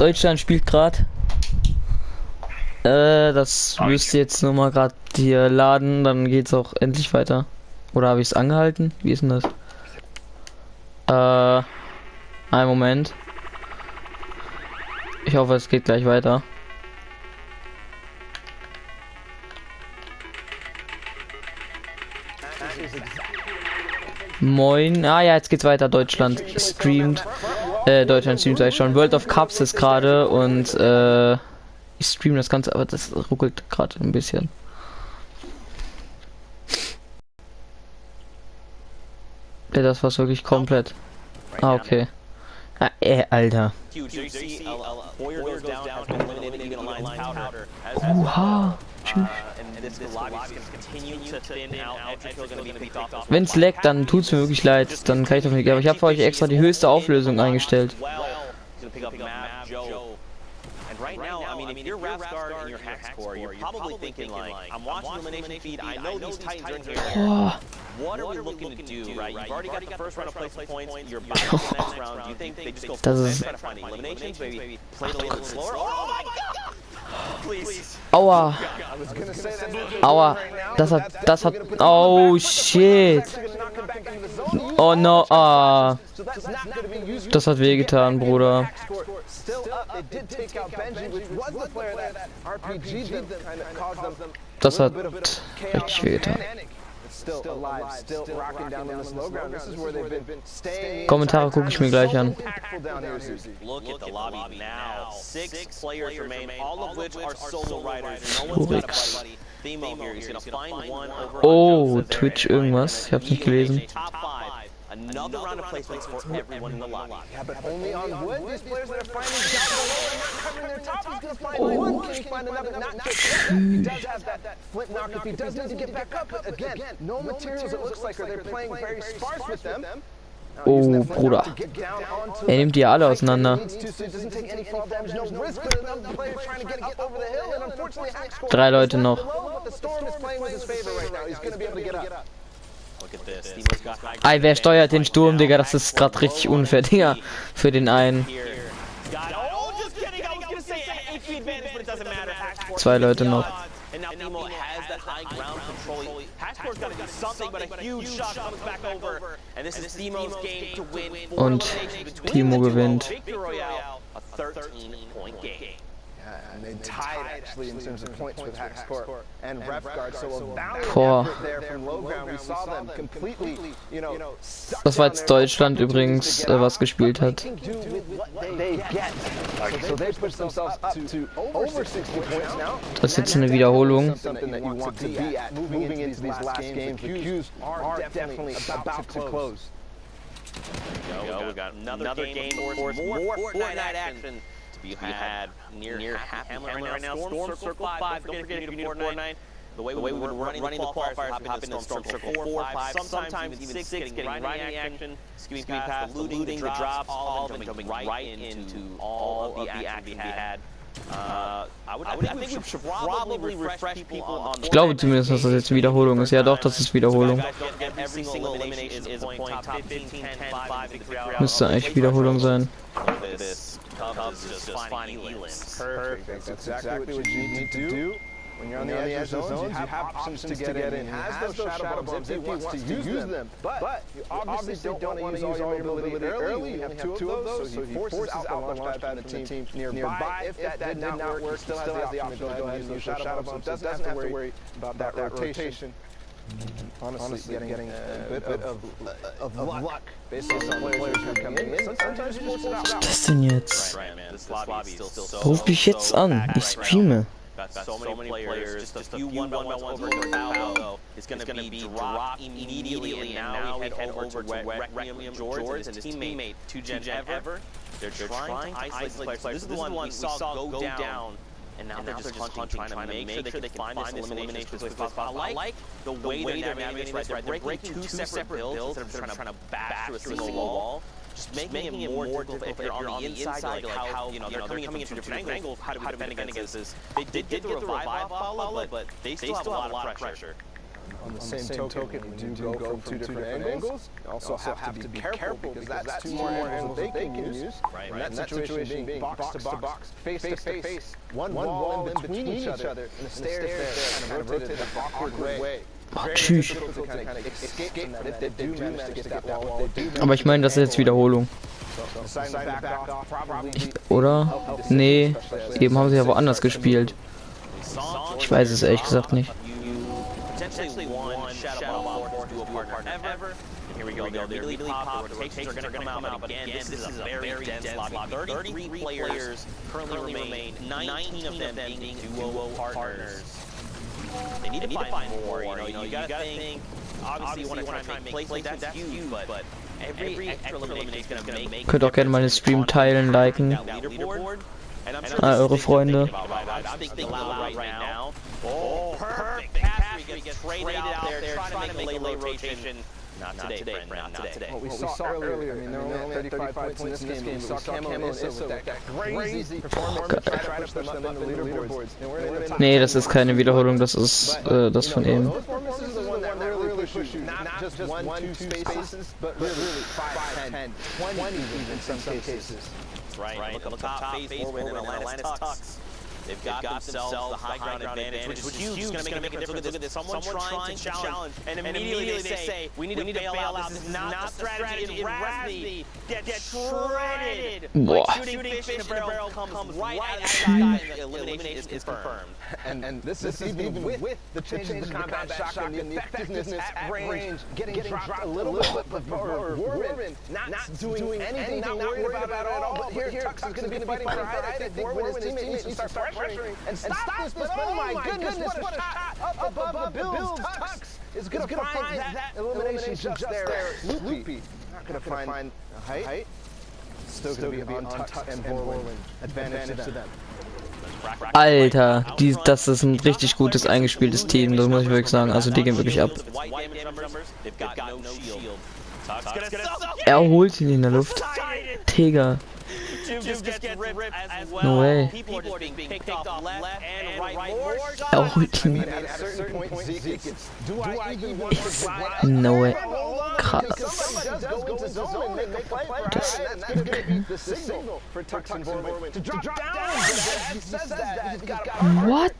Deutschland spielt gerade. Das müsste jetzt nur mal gerade hier laden, dann geht's auch endlich weiter. Oder habe ich es angehalten? Wie ist denn das? Einen Moment. Ich hoffe, es geht gleich weiter. Moin. Ah ja, jetzt geht's weiter. Deutschland streamt. Deutschland streamt gleich schon. World of Cups ist gerade und ich streame das Ganze, aber das ruckelt gerade ein bisschen. Ja, das war's wirklich komplett. Ah, okay. Ah, Alter. Oha. Wenn es leckt, dann tut's mir wirklich leid. Dann kann ich doch nicht. Aber ich habe für euch extra die höchste Auflösung eingestellt. Right now, I mean, if you're Rapsguard and you're Hexcore, you're probably thinking like, I'm watching the elimination feed, I know these Titans are in here. What are we looking to do, right? You've already got the first round of placement points, you're back to the next round. Do you think they just go for the try to find eliminations, maybe play it a little bit slower? Oh my god! Please. Aua. Aua. Das hat. Oh shit. Oh no. Ah. Das hat wehgetan, Bruder. Das hat richtig wehgetan. Kommentare gucke ich mir gleich an. Oh, Twitch irgendwas. Ich hab's nicht gelesen. Another round of placements for everyone in the lobby. Yeah, but only on wood. These players that are finding down below and not covering their top, he's gonna find one. Can he find another? Not just yet. He does have that flint knock if he does need to get back up. But again, no materials it looks like, or they're playing very sparse with them. Oh, Bruder. Er nimmt die alle auseinander. 3 Leute noch. Ey, wer steuert den Sturm, Digga? Das ist gerade richtig unfair, Digga. Für den einen. 2 Leute noch. Und Timo gewinnt. And they tied actually in terms of points with Hexcore and Refguard, so a valiant effort there from low ground. We saw them completely, you know, das war jetzt Deutschland übrigens, was gespielt hat. Das ist jetzt eine Wiederholung. You had near Happy Hammer right now. Storm Circle 5. Don't forget if you need a Fortnite. The way we were running the qualifiers, hop into Storm Circle 4, 5, sometimes even 6, getting right in action, skipping past the looting, the drops, all of them jumping right into all of the action we had. I think we should probably refresh people on. Ich glaube zumindest, dass das jetzt Wiederholung ist. Ja doch, das ist Wiederholung. Müsste eigentlich Wiederholung sein. Cubs just finding elims. Perfect. That's exactly what you need to do. When you're on the edge of zones, you have options to get in. He has those shadow bombs if he wants to use them. But you obviously don't want to use all your ability early. You have 2 of those, so he forces out the launch pad from the team nearby. If that did not work, he still has the option to go ahead and use those shadow bombs. Doesn't have to worry about that rotation. Honestly, getting a bit of luck based on the players who are coming in. Sometimes force it out. Was ist das denn jetzt? Ruf mich jetzt an, ich streame. So many players, just a few one-by-ones over to Paolo is going to be dropped immediately, and now we head over to Requiem George and his teammate, 2Gen Ever. They're trying to isolate players. This is the one we saw go down. And now they're just hunting, trying to make sure they can find this elimination as quickly as possible. I like the way they're navigating this, right? They're breaking 2 separate builds instead of trying to bash through a single wall. Just making it more difficult if you're on the inside, like how, you know, they're coming in from different angles. How do we defend against this? They did get the revive off Paolo, but they still have a lot of pressure. On the same token, when you do go from two different angles, you also have to be careful because that's two more angles that they can use. Right. And that situation being box to box, face to face, one wall in between each other, and the stairs there kind of rotated an awkward way. Oh, tschüss. Aber ich meine, das ist jetzt Wiederholung. Oder? Nee, eben haben sie ja woanders gespielt. Ich weiß es ehrlich gesagt nicht. Here we go. They'll immediately pop. The rotations are going to come out. But again, this is a very dense lobby. 33 players currently remain. 19 of them being duo partners. They need to find more. You know, you got to think. Obviously, you want to try and make placement. That's huge. But every extra elimination is going to make. Könnt auch gerne meine Stream teilen, liken. Eure Freunde. Oh, perfect. Cassidy gets traded out there, trying to make a late rotation. Not today, friend. Not today. What we saw earlier, I mean, there were only 35 points in this game. We saw Camo and Issa with that crazy performance to try to push them up in the leaderboards. Nee, das ist keine Wiederholung, das ist das von eben. Not just 1, 2 spaces, but really 5, 10, 20 even in some cases. Right. Look up top, phase forward in Atlantis Tux. They've got themselves the high ground advantage, which is huge. It's going to make a difference. Look at this. Someone trying to challenge, and immediately they say, we need to bail out. This is not the strategy. And Razzie gets shredded. Like shooting fish in a barrel comes right outside, and the elimination is confirmed. And this is even with the changes in combat shotgun, the effectiveness at range, getting dropped a little bit before Warren not doing anything, not worried about it at all. But here, Tux is going to be fighting for it. I think Warren and his teammates need to start pressuring and stop this. But oh my goodness, what a shot up above the Bills. Tux is going to find that elimination just there. Loopy, not going to find a height. Still going to be on Tux and Warren. Advantage to them. Alter, das ist ein richtig gutes eingespieltes Team, das muss ich wirklich sagen. Also die gehen wirklich ab. Er holt ihn in der Luft. Digga. No way. Er holt ihn. No way. Krass. What?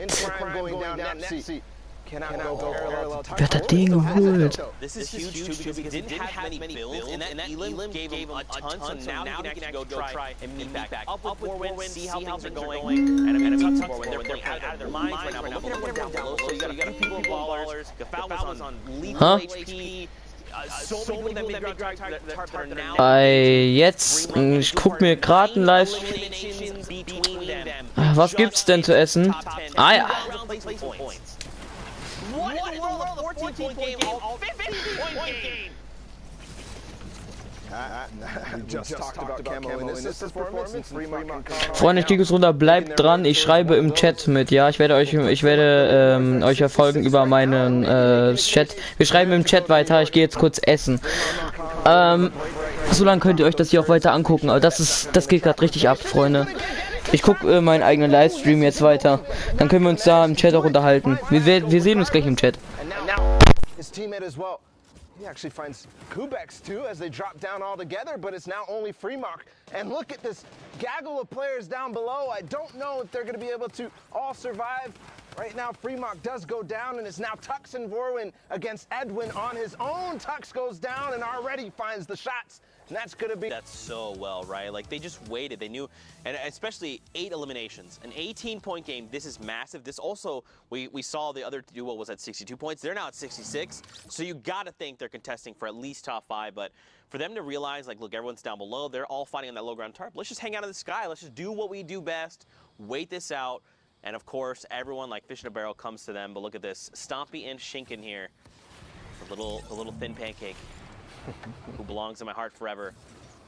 Wer hat den geholt? This is huge too because he didn't have many builds and that Elim gave him a ton, so now he can actually go try and meet back up with Warwind, see how things are going, and Tux Warwind, they're playing out of their minds right now. Look at everyone down below, so you got a few people ballers, Gafal was on lethal HP. Jetzt, ich guck mir gerade einen Livestream. Was gibt's denn zu essen? Ah ja. What in the world? A 14-point game, all 50-point game. Freunde, Stickus runter, bleibt dran. Ich schreibe im Chat mit, ja. Ich werde euch erfolgen über meinen Chat. Wir schreiben im Chat weiter. Ich gehe jetzt kurz essen. So lange könnt ihr euch das hier auch weiter angucken. Aber das geht gerade richtig ab, Freunde. Ich gucke meinen eigenen Livestream jetzt weiter. Dann können wir uns da im Chat auch unterhalten. Wir sehen uns gleich im Chat. He actually finds Kubex too as they drop down all together, but it's now only Freemark. And look at this gaggle of players down below. I don't know if they're going to be able to all survive. Right now, Freemark does go down, and it's now Tux and Vorwin against Edwin on his own. Tux goes down and already finds the shots. And that's going to be... That's so well, right? Like, they just waited. They knew, and especially 8 eliminations. An 18-point game, this is massive. This also, we saw the other duo was at 62 points. They're now at 66. So you got to think they're contesting for at least top 5. But for them to realize, like, look, everyone's down below. They're all fighting on that low ground tarp. Let's just hang out in the sky. Let's just do what we do best. Wait this out. And, of course, everyone, like fish in a barrel, comes to them. But look at this. Stompy and Shinken here. The little thin pancake. Who belongs in my heart forever.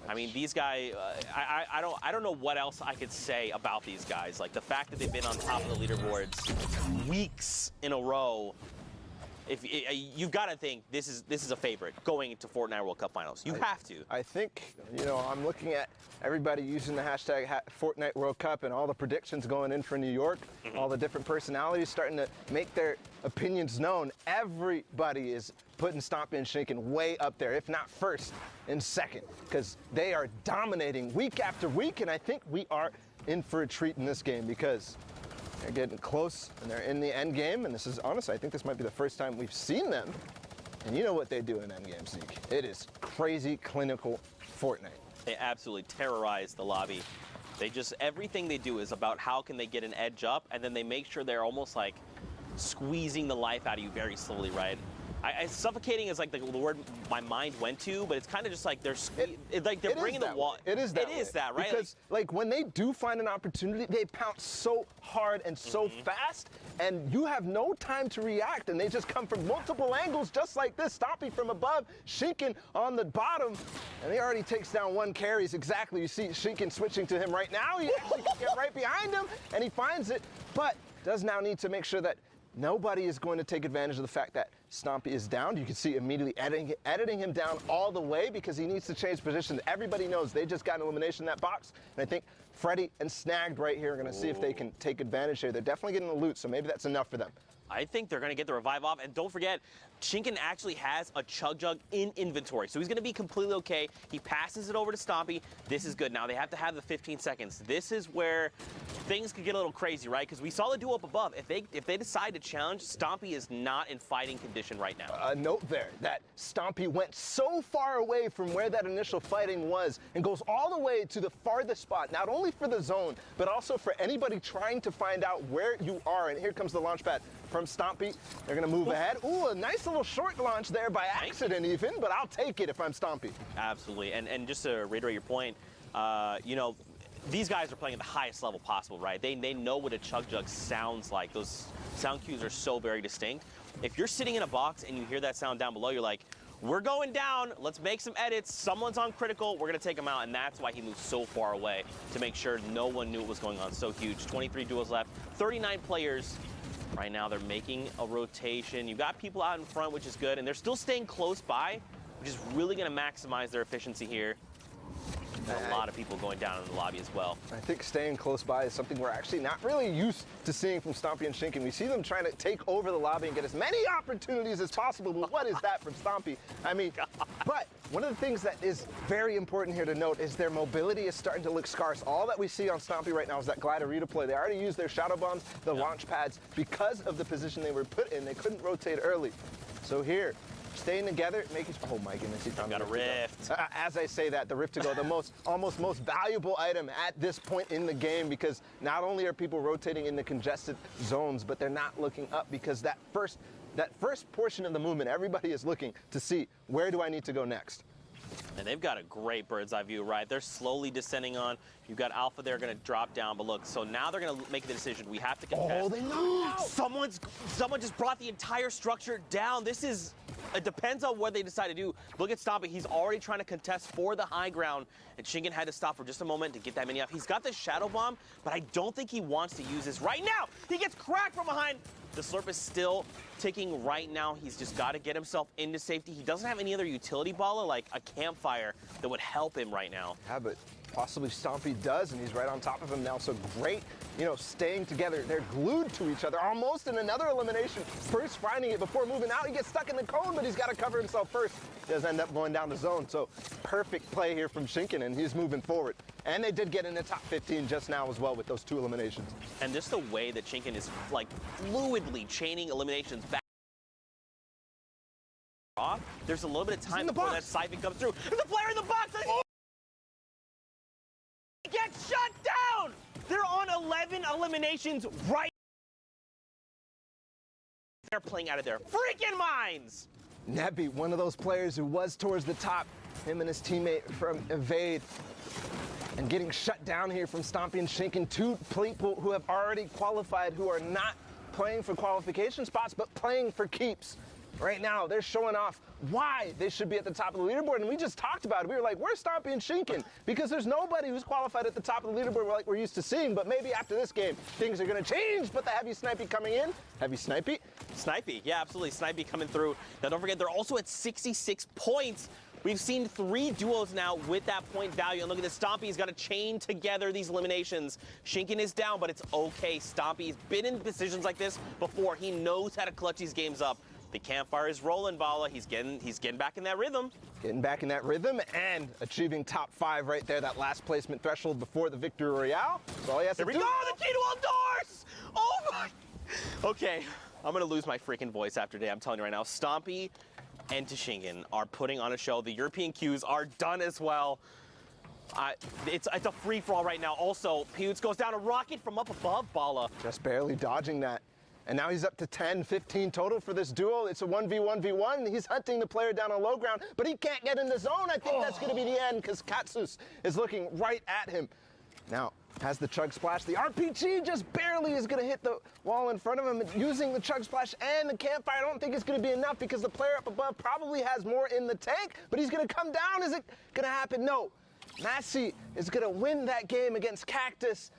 I mean, these guys, I don't know what else I could say about these guys. Like, the fact that they've been on top of the leaderboards weeks in a row if you've got to think this is a favorite going into Fortnite World Cup Finals. You have to. I think, you know, I'm looking at everybody using the hashtag Fortnite World Cup and all the predictions going in for New York, all the different personalities starting to make their opinions known. Everybody is putting Stompy and Shinken way up there, if not first and second, because they are dominating week after week, and I think we are in for a treat in this game because they're getting close and they're in the end game, and this is honestly, I think this might be the first time we've seen them. And you know what they do in end game, Zeke. It is crazy clinical Fortnite. They absolutely terrorize the lobby. They just, everything they do is about how can they get an edge up, and then they make sure they're almost like squeezing the life out of you very slowly, right? Suffocating is like the word my mind went to, but it's kind of just like they're bringing the wall. It is that. It is that, right? Because like when they do find an opportunity, they pounce so hard and so fast, and you have no time to react, and they just come from multiple angles, just like this. Stompy from above, Shinken on the bottom, and he already takes down one carries exactly. You see Shinken switching to him right now. He actually can get right behind him, and he finds it, but does now need to make sure that nobody is going to take advantage of the fact that Stompy is down. You can see immediately editing him down all the way because he needs to change positions. Everybody knows they just got an elimination in that box. And I think Freddy and Snagged right here are going to see if they can take advantage here. They're definitely getting the loot, so maybe that's enough for them. I think they're going to get the revive off. And don't forget, Shinken actually has a Chug Jug in inventory, so he's going to be completely okay. He passes it over to Stompy. This is good. Now they have to have the 15 seconds. This is where things could get a little crazy, right? Because we saw the duo up above. If they decide to challenge, Stompy is not in fighting condition right now. A note there that Stompy went so far away from where that initial fighting was and goes all the way to the farthest spot, not only for the zone, but also for anybody trying to find out where you are. And here comes the launch pad from Stompy. They're going to move ahead. Ooh, a nice little short launch there by accident even, but I'll take it if I'm Stompy. Absolutely. And just to reiterate your point, you know, these guys are playing at the highest level possible, right? They know what a Chug Jug sounds like. Those sound cues are so very distinct. If you're sitting in a box and you hear that sound down below, you're like, we're going down, let's make some edits, someone's on critical, we're gonna take him out, and that's why he moved so far away, to make sure no one knew what was going on. So huge. 23 duos left, 39 players. Right now they're making a rotation. You've got people out in front, which is good, and they're still staying close by, which is really gonna maximize their efficiency here. A lot of people going down in the lobby as well. I think staying close by is something we're actually not really used to seeing from Stompy and Shinken. We see them trying to take over the lobby and get as many opportunities as possible, but what is that from Stompy? I mean, but one of the things that is very important here to note is their mobility is starting to look scarce. All that we see on Stompy right now is that glider play. They already used their shadow bombs, the launch pads, because of the position they were put in. They couldn't rotate early. So here, staying together, making, oh my goodness, he found got a rift. As I say that, the rift to go, the almost most valuable item at this point in the game, because not only are people rotating in the congested zones, but they're not looking up, because that first portion of the movement, everybody is looking to see, where do I need to go next? And they've got a great bird's eye view, right? They're slowly descending on. You've got Alpha there going to drop down, but look, so now they're going to make the decision. We have to contest. Oh, they know. Someone just brought the entire structure down. This is, it depends on what they decide to do. Look at Stompy. He's already trying to contest for the high ground, and Shinken had to stop for just a moment to get that many off. He's got the shadow bomb, but I don't think he wants to use this right now. He gets cracked from behind. The slurp is still ticking right now. He's just got to get himself into safety. He doesn't have any other utility baller, like a campfire, that would help him right now. Yeah, but possibly Stompy does, and he's right on top of him now. So great, you know, staying together. They're glued to each other, almost in another elimination. First finding it before moving out. He gets stuck in the cone, but he's got to cover himself first. He does end up going down the zone. So perfect play here from Shinken, and he's moving forward. And they did get in the top 15 just now as well with those 2 eliminations. And just the way that Shinken is like fluidly chaining eliminations back off, there's a little bit of time before that siphon comes through. There's a player in the box! He gets shut down! They're on 11 eliminations right. They're playing out of their freaking minds! Nebby, one of those players who was towards the top, him and his teammate from Evade, and getting shut down here from Stompy and Shinken, 2 people who have already qualified, who are not playing for qualification spots, but playing for keeps. right now, they're showing off why they should be at the top of the leaderboard. And we just talked about it. We were like, where's Stompy and Shinken? Because there's nobody who's qualified at the top of the leaderboard like we're used to seeing. But maybe after this game, things are going to change. But the Heavy Snipey coming in. Heavy Snipey? Snipey, yeah, absolutely. Snipey coming through. Now, don't forget, they're also at 66 points. We've seen 3 duos now with that point value. And look at this. Stompy's got to chain together these eliminations. Shinken is down, but it's okay. Stompy's been in positions like this before. He knows how to clutch these games up. The campfire is rolling, Bala. He's getting back in that rhythm. Getting back in that rhythm and achieving top 5 right there. That last placement threshold before the Victory Royale. So all he has to do. Here we go. The key to all doors. Oh, my. Okay. I'm going to lose my freaking voice after today. I'm telling you right now. Stompy and Shinken are putting on a show. The European queues are done as well. It's a free-for-all right now. Also, Pewds goes down a rocket from up above, Bala. Just barely dodging that. And now he's up to 10, 15 total for this duel. It's a 1v1v1. He's hunting the player down on low ground, but he can't get in the zone. I think that's going to be the end because Katsus is looking right at him. Now, has the Chug Splash. The RPG just barely is going to hit the wall in front of him. Using the Chug Splash and the campfire, I don't think it's going to be enough because the player up above probably has more in the tank, but he's going to come down. Is it going to happen? No. Massey is going to win that game against Cactus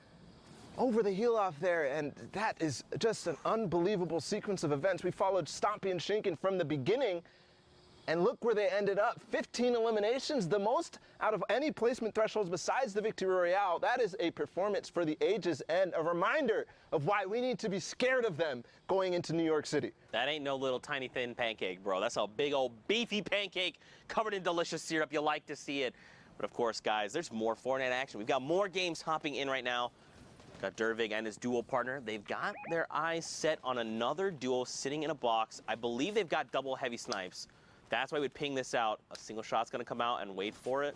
over the heel off there, and that is just an unbelievable sequence of events. We followed Stompy and Shinken from the beginning, and look where they ended up. 15 eliminations, the most out of any placement thresholds besides the Victory Royale. That is a performance for the ages and a reminder of why we need to be scared of them going into New York City. That ain't no little tiny thin pancake, bro. That's a big old beefy pancake covered in delicious syrup. You like to see it. But of course, guys, there's more Fortnite action. We've got more games hopping in right now. Got Dervig and his duo partner. They've got their eyes set on another duo sitting in a box. I believe they've got double heavy snipes. That's why we'd ping this out. A single shot's going to come out and wait for it.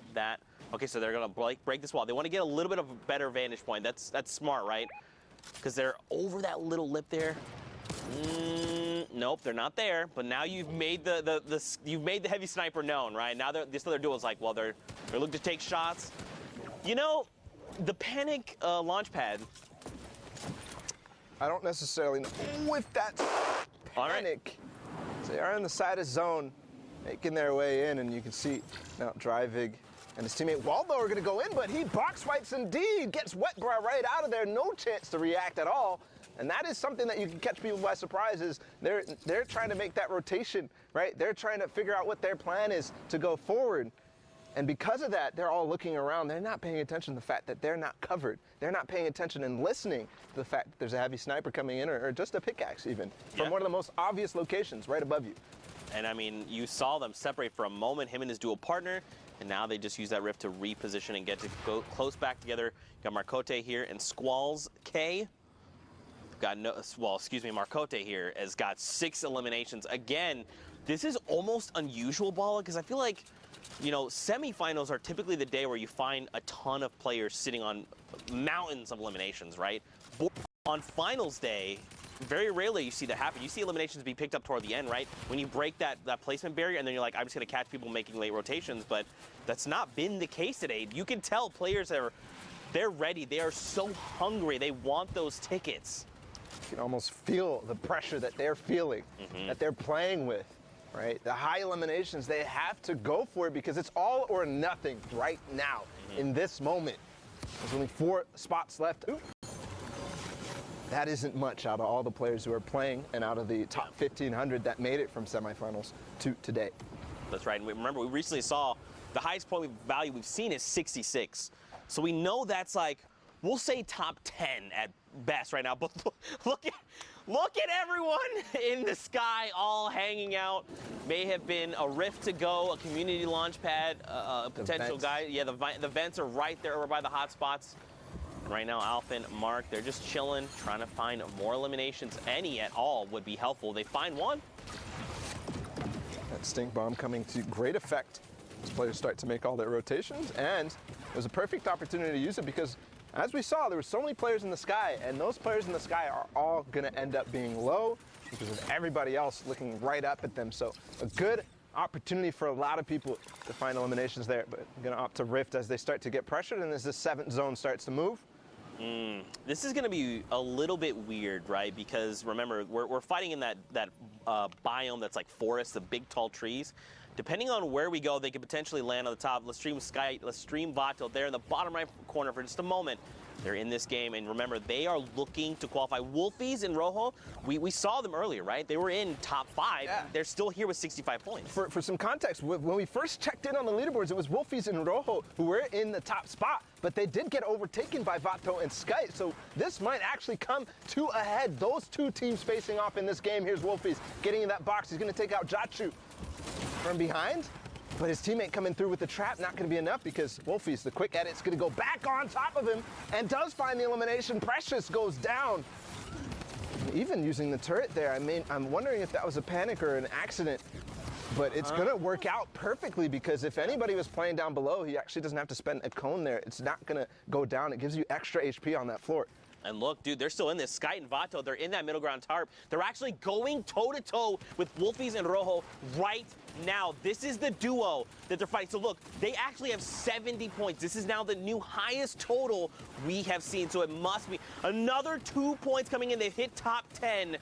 Okay, so they're going to break this wall. They want to get a little bit of a better vantage point. That's smart, right? Because they're over that little lip there. Nope, they're not there. But now you've made you've made the heavy sniper known, right? Now this other duo's like, well, they're looking to take shots. You know, the panic launch pad. I don't necessarily know if that's panic. So they are on the side of zone, making their way in, and you can see now Drivig and his teammate Waldo are going to go in, but he box fights indeed, gets Wetbrow right out of there, no chance to react at all. And that is something that you can catch people by surprise is they're trying to make that rotation, right? They're trying to figure out what their plan is to go forward. And because of that, they're all looking around. They're not paying attention to the fact that they're not covered. They're not paying attention and listening to the fact that there's a heavy sniper coming in or just a pickaxe even from one of the most obvious locations right above you. And I mean, you saw them separate for a moment, him and his dual partner, and now they just use that rift to reposition and get to go close back together. Got Marcote here and Squalls K. Marcote here has got 6 eliminations. Again, this is almost unusual, Bala, because I feel like, you know, semifinals are typically the day where you find a ton of players sitting on mountains of eliminations, right? But on finals day, very rarely you see that happen. You see eliminations be picked up toward the end, right? When you break that placement barrier and then you're like, I'm just going to catch people making late rotations, but that's not been the case today. You can tell players they're ready. They are so hungry. They want those tickets. You can almost feel the pressure that they're feeling, that they're playing with. Right? The high eliminations, they have to go for it because it's all or nothing right now in this moment. There's only 4 spots left. That isn't much out of all the players who are playing and out of the top 1,500 that made it from semifinals to today. That's right. And remember, we recently saw the highest point value we've seen is 66. So we know that's like, we'll say top 10 at best right now. But look at everyone in the sky all hanging out. May have been a rift to go, a community launch pad, a potential guy. Yeah, the vents are right there over by the hot spots. And right now, Alpha and Mark, they're just chilling, trying to find more eliminations. Any at all would be helpful. They find one. That stink bomb coming to great effect as players start to make all their rotations. And it was a perfect opportunity to use it because as we saw, there were so many players in the sky, and those players in the sky are all going to end up being low because of everybody else looking right up at them. So a good opportunity for a lot of people to find eliminations there, but I'm going to opt to rift as they start to get pressured and as the 7th zone starts to move. This is going to be a little bit weird, right? Because remember, we're fighting in that biome that's like forest, the big tall trees. Depending on where we go, they could potentially land on the top. Let's stream Vato there in the bottom right corner for just a moment. They're in this game, and remember, they are looking to qualify. Wolfies and Rojo, we saw them earlier, right? They were in top 5. Yeah. They're still here with 65 points. For some context, when we first checked in on the leaderboards, it was Wolfies and Rojo who were in the top spot, but they did get overtaken by Vato and Sky, so this might actually come to a head. Those two teams facing off in this game. Here's Wolfies getting in that box. He's going to take out Jachu from behind. But his teammate coming through with the trap, not going to be enough because Wolfies, the quick edit's going to go back on top of him and does find the elimination. Precious goes down. Even using the turret there, I mean, I'm wondering if that was a panic or an accident. But it's going to work out perfectly because if anybody was playing down below, he actually doesn't have to spend a cone there. It's not going to go down. It gives you extra HP on that floor. And look, dude, they're still in this. Sky and Vato, they're in that middle ground tarp. They're actually going toe-to-toe with Wolfies and Rojo right now. This is the duo that they're fighting. So look, they actually have 70 points. This is now the new highest total we have seen. So it must be another 2 points coming in. They've hit top 10.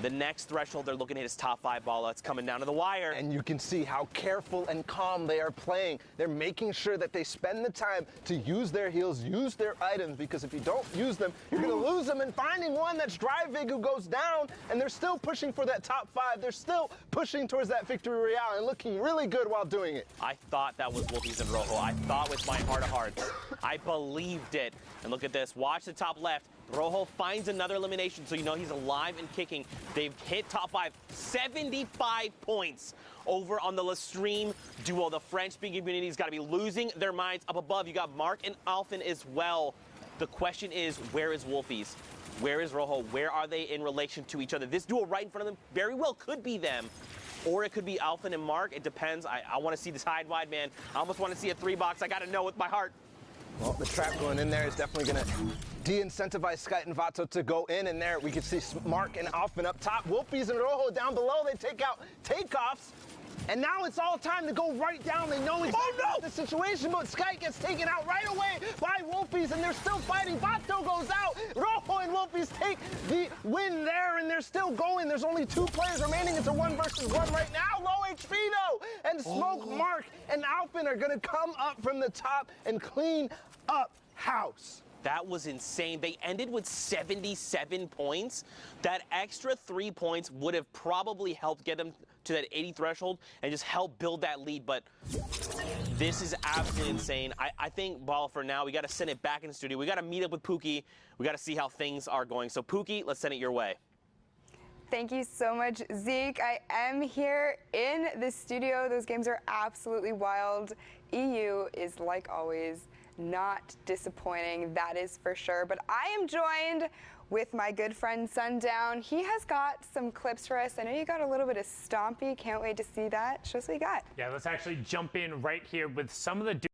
The next threshold they're looking at is top 5 ball. It's coming down to the wire. And you can see how careful and calm they are playing. They're making sure that they spend the time to use their heals, use their items, because if you don't use them, you're going to lose them. And finding one that's Dryvig who goes down, and they're still pushing for that top 5. They're still pushing towards that victory royale and looking really good while doing it. I thought that was Wolfies and Rojo. I thought with my heart of hearts. I believed it. And look at this. Watch the top left. Rojo finds another elimination, so you know he's alive and kicking. They've hit top 5, 75 points over on the Lestream duo. The French-speaking community's got to be losing their minds. Up above, you got Mark and Alphen as well. The question is, where is Wolfies? Where is Rojo? Where are they in relation to each other? This duo right in front of them very well could be them. Or it could be Alphen and Mark. It depends. I want to see this hide wide, man. I almost want to see a 3-box. I got to know with my heart. Well, the trap going in there is definitely going to de-incentivize Sky and Vato to go in, and there we can see Mark and Alphen up top. Wolfies and Rojo down below. They take out takeoffs, and now it's all time to go right down. They know exactly the situation, but Sky gets taken out right away by Wolfies, and they're still fighting. Vato goes out. Rojo and Wolfies take the win there, and they're still going. There's only 2 players remaining. It's a 1 versus 1 right now. Low HP though, and Smoke, Mark, and Alphen are going to come up from the top and clean up house. That was insane. They ended with 77 points. That extra 3 points would have probably helped get them to that 80 threshold and just help build that lead. But this is absolutely insane. I think, Ball, for now, we got to send it back in the studio. We got to meet up with Pookie. We got to see how things are going. So, Pookie, let's send it your way. Thank you so much, Zeke. I am here in the studio. Those games are absolutely wild. EU is, like always, not disappointing, that is for sure. But I am joined with my good friend Sundown. He has got some clips for us. I know you got a little bit of Stompy. Can't wait to see that. Show us what you got. Yeah, let's actually jump in right here with some of the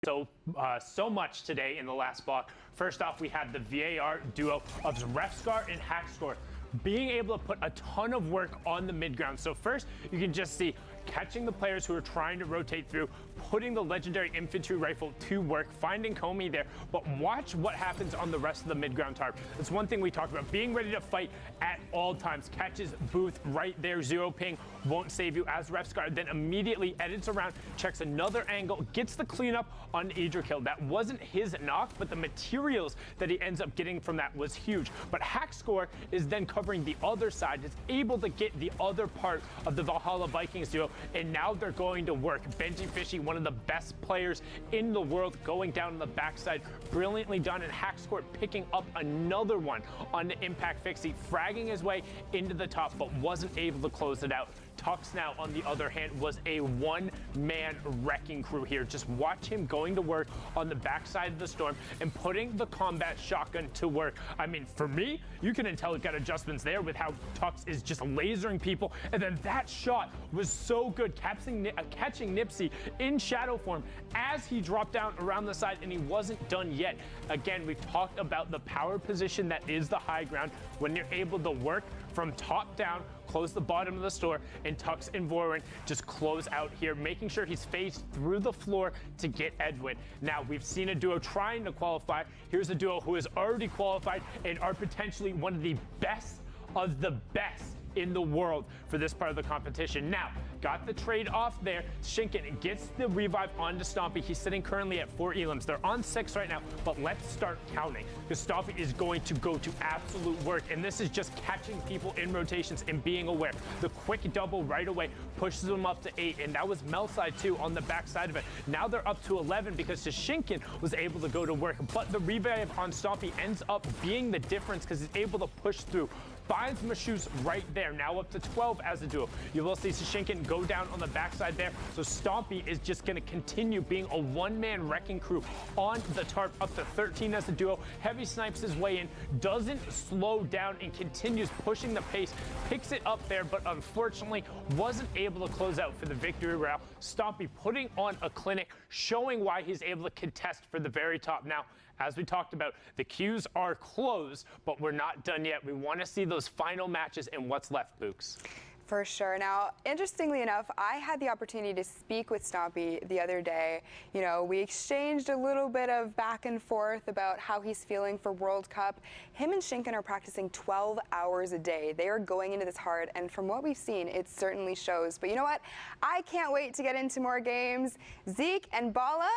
so much today in the last block. First off, we had the VAR duo of Refscar and Hackscore being able to put a ton of work on the mid ground. So first, you can just see catching the players who are trying to rotate through, putting the legendary infantry rifle to work, finding Comey there, but watch what happens on the rest of the mid-ground tarp. That's one thing we talked about, being ready to fight at all times. Catches Booth right there, 0 ping, won't save you as Refscar, then immediately edits around, checks another angle, gets the cleanup on Idrakil. That wasn't his knock, but the materials that he ends up getting from that was huge. But Hackscore is then covering the other side, is able to get the other part of the Valhalla Vikings duo, and now they're going to work. Benji Fishy, one of the best players in the world, going down on the backside, brilliantly done, and Hackscore picking up another one on the Impact Fixie, fragging his way into the top, but wasn't able to close it out. Tux now, on the other hand, was a one-man wrecking crew here. Just watch him going to work on the backside of the storm and putting the combat shotgun to work. I mean, for me, you can tell it got adjustments there with how Tux is just lasering people. And then that shot was so good, catching Nipsey in shadow form as he dropped down around the side, and he wasn't done yet. Again, we've talked about the power position that is the high ground when you're able to work from top down, close the bottom of the store, and Tux and Vorin just close out here, making sure he's phased through the floor to get Edwin. Now, we've seen a duo trying to qualify. Here's a duo who has already qualified and are potentially one of the best of the best in the world for this part of the competition. Now, got the trade off there. Shinken gets the revive onto Stompy. He's sitting currently at 4 elims. They're on 6 right now, but let's start counting, because Stompy is going to go to absolute work, and this is just catching people in rotations and being aware. The quick double right away pushes them up to 8, and that was Melside too on the back side of it. Now they're up to 11 because Shinken was able to go to work, but the revive on Stompy ends up being the difference because he's able to push through. Finds Mashoos right there, now up to 12 as a duo. You will see Shinken go down on the backside there, so Stompy is just going to continue being a one-man wrecking crew on the tarp, up to 13 as a duo. Heavy snipes his way in, doesn't slow down, and continues pushing the pace, picks it up there, but unfortunately wasn't able to close out for the victory route. Stompy putting on a clinic, showing why he's able to contest for the very top. Now, as we talked about, the queues are closed, but we're not done yet. We want to see those final matches and what's left, Books. For sure. Now, interestingly enough, I had the opportunity to speak with Stompy the other day. You know, we exchanged a little bit of back and forth about how he's feeling for World Cup. Him and Shinken are practicing 12 hours a day. They are going into this hard, and from what we've seen, it certainly shows. But you know what? I can't wait to get into more games. Zeke and Bala,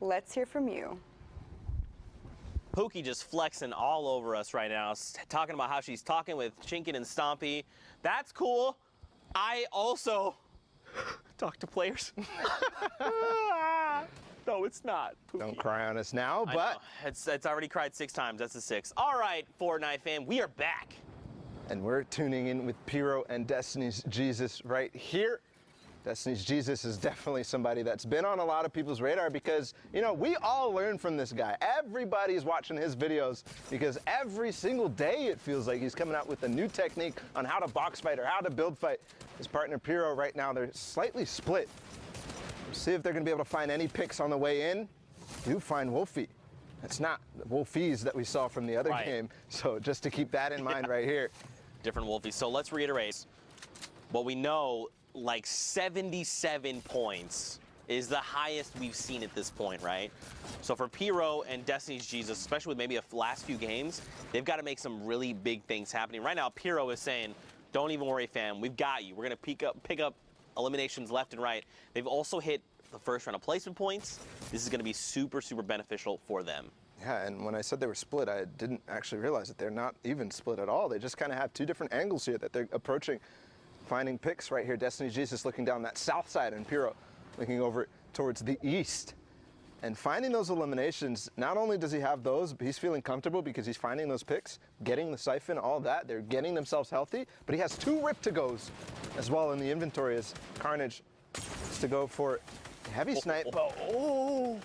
let's hear from you. Pookie just flexing all over us right now, talking about how she's talking with Shinken and Stompy. That's cool. I also talk to players. No, it's not. Pookie. Don't cry on us now, but it's already cried 6 times. That's a 6. All right, Fortnite fam, we are back. And we're tuning in with Pyro and Destiny's Jesus right here. Destiny's Jesus is definitely somebody that's been on a lot of people's radar because, you know, we all learn from this guy. Everybody's watching his videos because every single day it feels like he's coming out with a new technique on how to box fight or how to build fight. His partner Pyro right now, they're slightly split. We'll see if they're going to be able to find any picks on the way in. Do find Wolfie. It's not the Wolfies that we saw from the other game. So just to keep that in mind right here. Different Wolfies. So let's reiterate what we know. Like 77 points is the highest we've seen at this point, right? So for Pyro and Destiny's Jesus, especially with maybe the last few games, they've got to make some really big things happening. Right now, Pyro is saying, don't even worry, fam. We've got you. We're going to pick up eliminations left and right. They've also hit the first round of placement points. This is going to be super, super beneficial for them. Yeah, and when I said they were split, I didn't actually realize that they're not even split at all. They just kind of have 2 different angles here that they're approaching. Finding picks right here. Destiny's Jesus looking down that south side and Pyro looking over towards the east. And finding those eliminations, not only does he have those, but he's feeling comfortable because he's finding those picks, getting the siphon, all that. They're getting themselves healthy, but he has 2 rip-to-goes as well in the inventory as Carnage is to go for heavy snipe. Oh,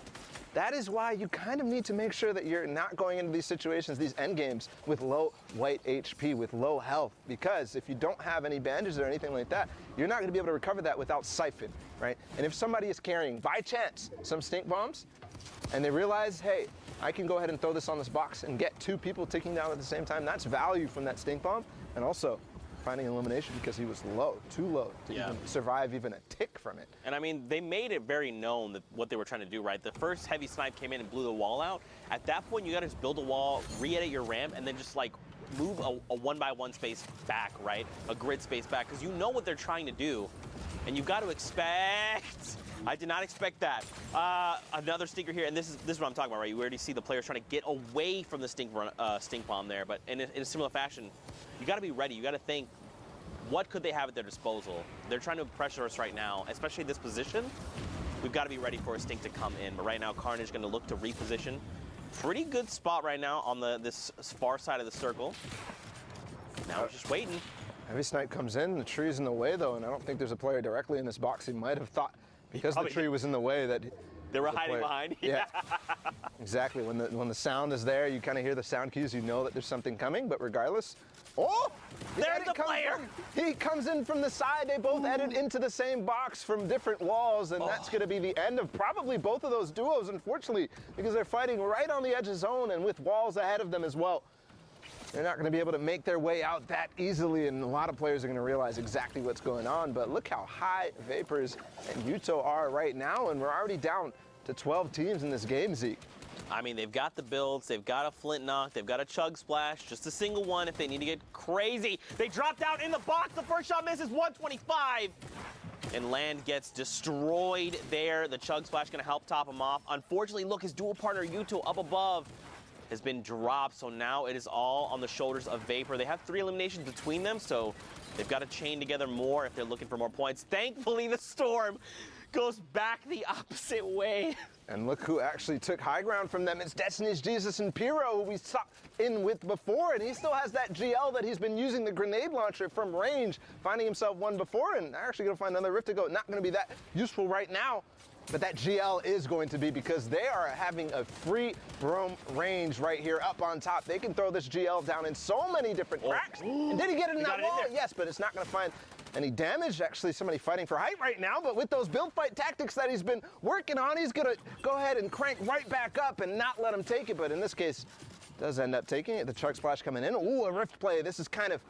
that is why you kind of need to make sure that you're not going into these situations, these end games, with low white HP, with low health, because if you don't have any bandages or anything like that, you're not going to be able to recover that without siphon, right? And if somebody is carrying, by chance, some stink bombs, and they realize, hey, I can go ahead and throw this on this box and get 2 people ticking down at the same time, that's value from that stink bomb, and also finding elimination because he was low, too low to even survive even a tick from it. And I mean, they made it very known that what they were trying to do, right? The first heavy snipe came in and blew the wall out. At that point, you got to just build a wall, re-edit your ramp, and then just like move a 1x1 space back, right? A grid space back, because you know what they're trying to do, and you've got to expect. I did not expect that. Another stinker here, and this is what I'm talking about, right? You already see the players trying to get away from the stink bomb there, but in a similar fashion, you got to be ready. You got to think, what could they have at their disposal? They're trying to pressure us right now, especially this position. We've got to be ready for a stink to come in. But right now, Carnage is going to look to reposition. Pretty good spot right now on this far side of the circle. Now we're just waiting. Heavy snipe comes in, the tree's in the way though, and I don't think there's a player directly in this box. He might have thought, because the tree was in the way, that they were hiding behind. Yeah, exactly. When the sound is there, you kind of hear the sound cues. You know that there's something coming. But regardless, oh, there's the player. He comes in from the side. They both edit into the same box from different walls, and that's going to be the end of probably both of those duos, unfortunately, because they're fighting right on the edge of zone and with walls ahead of them as well. They're not going to be able to make their way out that easily, and a lot of players are going to realize exactly what's going on. But look how high Vapors and Yuto are right now, and we're already down to 12 teams in this game, Zeke. I mean, they've got the builds, they've got a flint knock, they've got a chug splash, just a single one if they need to get crazy. They drop down in the box, the first shot misses, 125. And Land gets destroyed there. The chug splash gonna help top him off. Unfortunately, look, his dual partner Yuto up above has been dropped, so now it is all on the shoulders of Vapor. They have 3 eliminations between them, so they've got to chain together more if they're looking for more points. Thankfully, the Storm goes back the opposite way. And look who actually took high ground from them. It's Destiny's Jesus and Pyro, who we saw in with before, and he still has that GL that he's been using the grenade launcher from range, finding himself one before, and actually going to find another Rift to go. Not going to be that useful right now, but that GL is going to be, because they are having a free roam range right here up on top. They can throw this GL down in so many different cracks. And did he get it in that wall? Yes, but it's not going to find any damage. Actually, somebody fighting for height right now, but with those build fight tactics that he's been working on, he's going to go ahead and crank right back up and not let him take it. But in this case, does end up taking it. The chug splash coming in. Ooh, a Rift play. This is kind of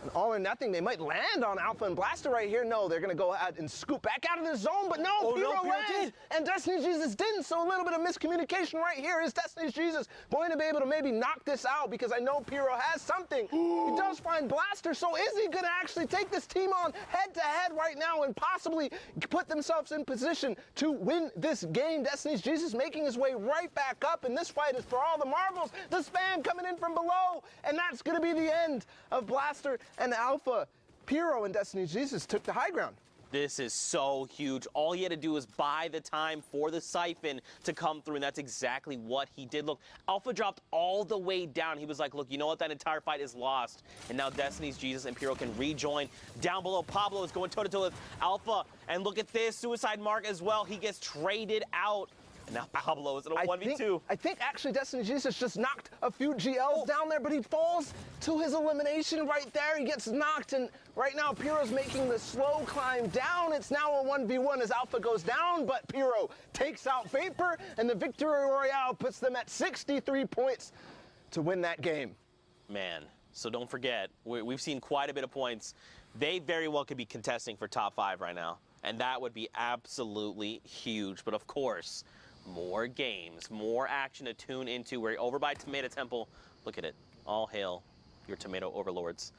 an all or nothing. They might land on Alpha and Blaster right here. No, they're going to go out and scoop back out of the zone, but no, Pyro lands, and Destiny's Jesus didn't, so a little bit of miscommunication right here. Is Destiny's Jesus going to be able to maybe knock this out? Because I know Pyro has something. He does find Blaster, so is he going to actually take this team on head-to-head right now and possibly put themselves in position to win this game? Destiny's Jesus making his way right back up, and this fight is for all the marbles. The spam coming in from below, and that's going to be the end of Blaster and Alpha. Pyro and Destiny's Jesus took the high ground. This is so huge. All he had to do was buy the time for the siphon to come through, and that's exactly what he did. Look, Alpha dropped all the way down. He was like, look, you know what? That entire fight is lost. And now Destiny's Jesus and Pyro can rejoin. Down below, Pablo is going toe-to-toe with Alpha. And look at this, Suicide Mark as well. He gets traded out. And now Pablo is in a 1v2. I think actually Destiny Jesus just knocked a few GLs down there, but he falls to his elimination right there. He gets knocked, and right now Pyro's making the slow climb down. It's now a 1v1 as Alpha goes down, but Pyro takes out Vapor, and the Victory Royale puts them at 63 points to win that game. Man, so don't forget, we've seen quite a bit of points. They very well could be contesting for top 5 right now, and that would be absolutely huge. But of course, more games, more action to tune into. We're over by Tomato Temple. Look at it. All hail your tomato overlords.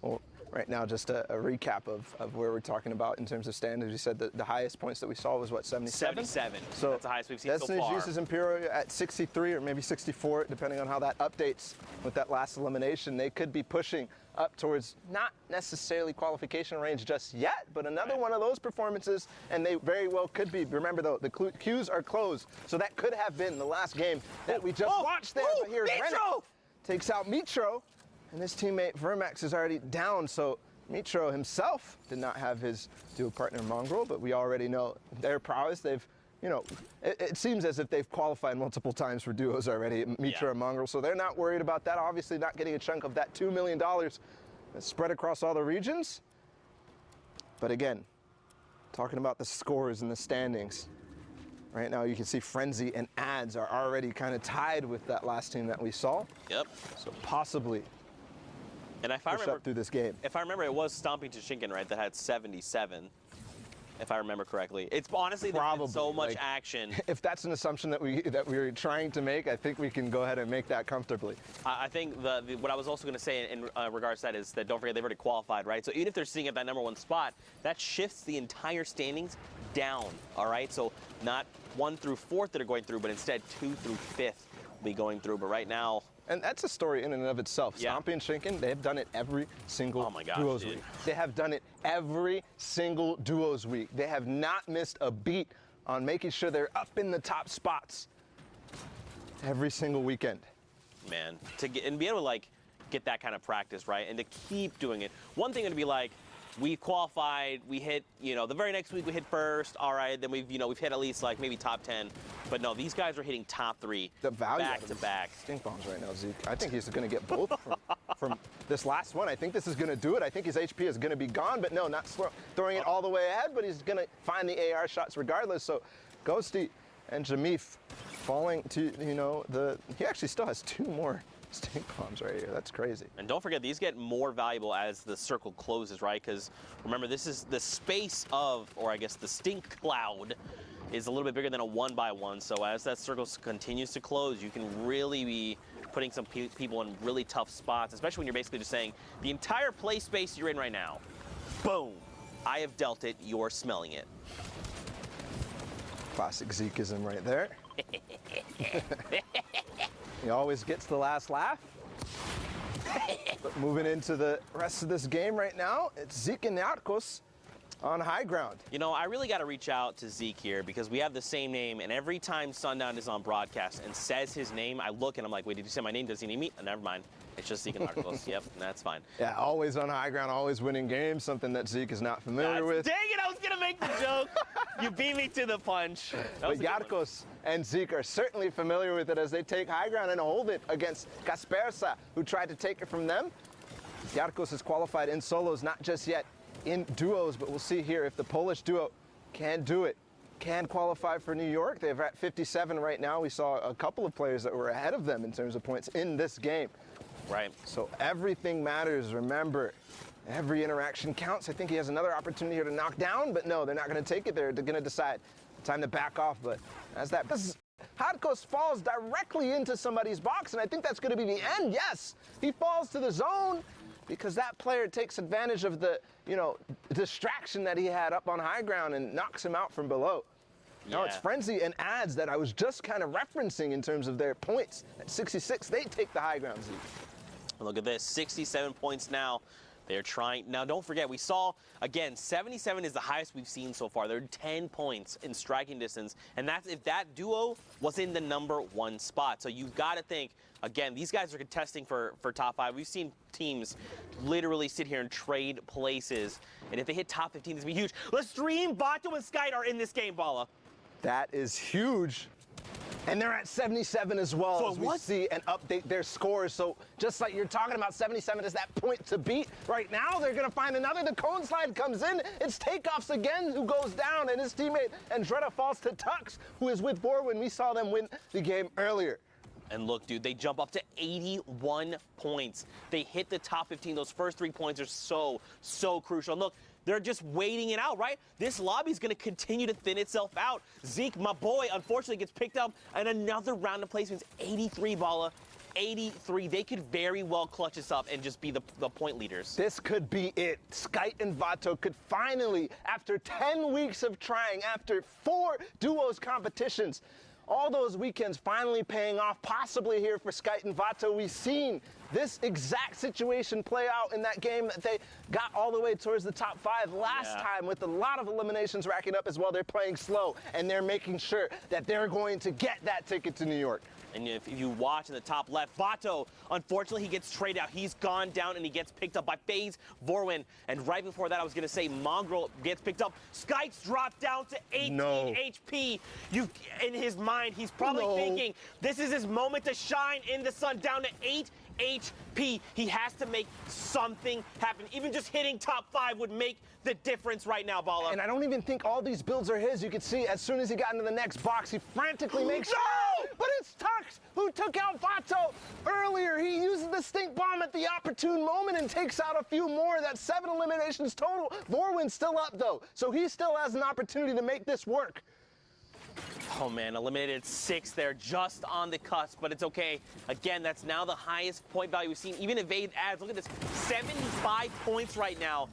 Well, right now, just a recap of where we're talking about in terms of standings. You said that the highest points that we saw was what, 77? 77. So that's the highest we've seen Destiny, so far. Jesus and Pyro at 63 or maybe 64, depending on how that updates with that last elimination. They could be pushing up towards not necessarily qualification range just yet, but another one of those performances, and they very well could be. Remember, though, the queues are closed, so that could have been the last game that we just watched there. But here's Rennick takes out Mitro, and his teammate Vermax is already down, so Mitro himself did not have his dual partner Mongrel, but we already know their prowess. They've, you know, it seems as if they've qualified multiple times for duos already, Mitro and Mongrel, so they're not worried about that. Obviously not getting a chunk of that $2 million that's spread across all the regions. But again, talking about the scores and the standings, right now you can see Frenzy and Ads are already kind of tied with that last team that we saw. Yep. So possibly and if I remember, up through this game. If I remember, it was Stomping Toshinkan, right, that had 77. If I remember correctly. It's honestly probably so much action. If that's an assumption that we're trying to make, I think we can go ahead and make that comfortably. I think what I was also going to say in regards to that is that don't forget they've already qualified, right? So even if they're sitting at that #1 spot, that shifts the entire standings down, all right? So not 1 through 4th that are going through, but instead 2 through 5th will be going through. But right now, and that's a story in and of itself. Yeah. Stompy and Shinken, they've done it every single duos week. They have done it every single duos week. They have not missed a beat on making sure they're up in the top spots every single weekend. Man, to get and be able to like get that kind of practice, right? And to keep doing it. One thing would be like, we qualified, we hit, you know, the very next week we hit first, all right, then we've hit at least like maybe top 10. But no, these guys are hitting top 3 back to back. Stink bombs right now, Zeke. I think he's going to get both from this last one. I think this is going to do it. I think his HP is going to be gone, but no, not throwing it all the way ahead, but he's going to find the AR shots regardless. So Ghosty and Jamif falling to, you know, he actually still has 2 more stink bombs right here. That's crazy. And don't forget, these get more valuable as the circle closes, right? Because remember, this is the space of, or I guess the stink cloud is a little bit bigger than a 1-by-1. So as that circle continues to close, you can really be putting some people in really tough spots, especially when you're basically just saying, the entire play space you're in right now, boom, I have dealt it, you're smelling it. Classic Zekeism right there. He always gets the last laugh. But moving into the rest of this game right now, it's Zeke and Narcos on high ground. You know, I really got to reach out to Zeke here because we have the same name, and every time Sundown is on broadcast and says his name, I look and I'm like, wait, did you say my name? Does he need me? Never mind. It's just Zeke and Narcos. Yep, that's fine. Yeah, always on high ground, always winning games, something that Zeke is not familiar with. Dang it, I was going to make the joke. You beat me to the punch. But Narcos and Zeke are certainly familiar with it as they take high ground and hold it against Kaspersa, who tried to take it from them. Narcos has qualified in solos, not just yet in duos, but we'll see here if the Polish duo can do it, can qualify for New York. They're at 57 right now. We saw a couple of players that were ahead of them in terms of points in this game. Right. So everything matters. Remember, every interaction counts. I think he has another opportunity here to knock down, but no, they're not going to take it. They're going to decide time to back off. But as that Hadkos falls directly into somebody's box, and I think that's going to be the end. Yes, he falls to the zone because that player takes advantage of the, distraction that he had up on high ground and knocks him out from below. Yeah. Now it's Frenzy and Ads that I was just kind of referencing in terms of their points. At 66, they take the high ground, Zeke. Look at this, 67 points now. They're trying. Now, don't forget, we saw, again, 77 is the highest we've seen so far. They're 10 points in striking distance, and that's if that duo was in the #1 spot. So you've got to think, again, these guys are contesting for top 5. We've seen teams literally sit here and trade places, and if they hit top 15, this would be huge. Lestream, Vato, and Skyt are in this game, Bala. That is huge. And they're at 77 as well, So as we see and update their scores. So just like you're talking about, 77 is that point to beat. Right now, they're going to find another. The cone slide comes in. It's Takeoffs again who goes down, and his teammate Andretta falls to Tux, who is with Borwin. We saw them win the game earlier. And look, dude, they jump up to 81 points. They hit the top 15. Those first 3 points are so crucial. And look, they're just waiting it out, right? This lobby's going to continue to thin itself out. Zeke, my boy, unfortunately gets picked up in another round of placements. 83, Bala. 83. They could very well clutch this up and just be the point leaders. This could be it. Skyt and Vato could finally, after 10 weeks of trying, after 4 duos competitions, all those weekends finally paying off, possibly here for Skyt and Vato. We've seen this exact situation play out in that game that they got all the way towards the top 5 last time, with a lot of eliminations racking up as well. They're playing slow, and they're making sure that they're going to get that ticket to New York. And if you watch in the top left, Vato, unfortunately, he gets traded out. He's gone down, and he gets picked up by FaZe Vorwin. And right before that, I was going to say Mongrel gets picked up. Skyt's dropped down to 18 HP. In his mind, he's probably thinking, this is his moment to shine in the sun, down to 8 HP. He has to make something happen. Even just hitting top 5 would make the difference right now, Bala. And I don't even think all these builds are his. You can see as soon as he got into the next box, he frantically makes But it's Tux who took out Vato earlier. He uses the stink bomb at the opportune moment and takes out a few more. That's 7 eliminations total. Vorwin's still up, though, so he still has an opportunity to make this work. Oh, man, eliminated 6 there, just on the cusp, but it's okay. Again, that's now the highest point value we've seen. Even evade ads, look at this, 75 points right now.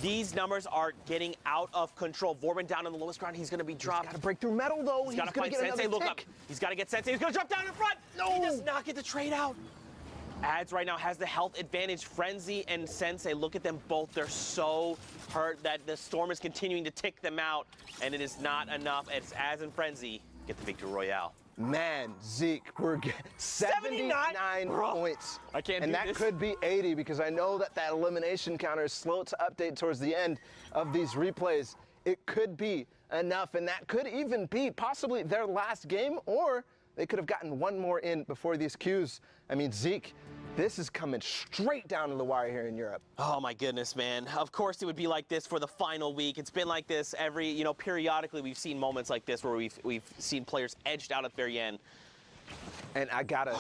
These numbers are getting out of control. Vorwin down on the lowest ground. He's going to be dropped. He's got to break through metal, though. He's got to find Sensei. Look up. He's got to get Sensei. He's going to jump down in front. No. He does not get the trade out. Ads right now has the health advantage. Frenzy and Sensei, look at them both. They're so hurt that the storm is continuing to tick them out, and it is not enough. It's Ads and Frenzy get the victory royale. Man, Zeke, we're getting 79 points. I can't and do that this. could be 80 because I know that elimination counter is slow to update towards the end of these replays. It could be enough, and that could even be possibly their last game, or they could have gotten one more in before these queues. I mean, Zeke, this is coming straight down to the wire here in Europe. Oh my goodness, man. Of course it would be like this for the final week. It's been like this every, periodically we've seen moments like this where we've seen players edged out at the very end. And I gotta,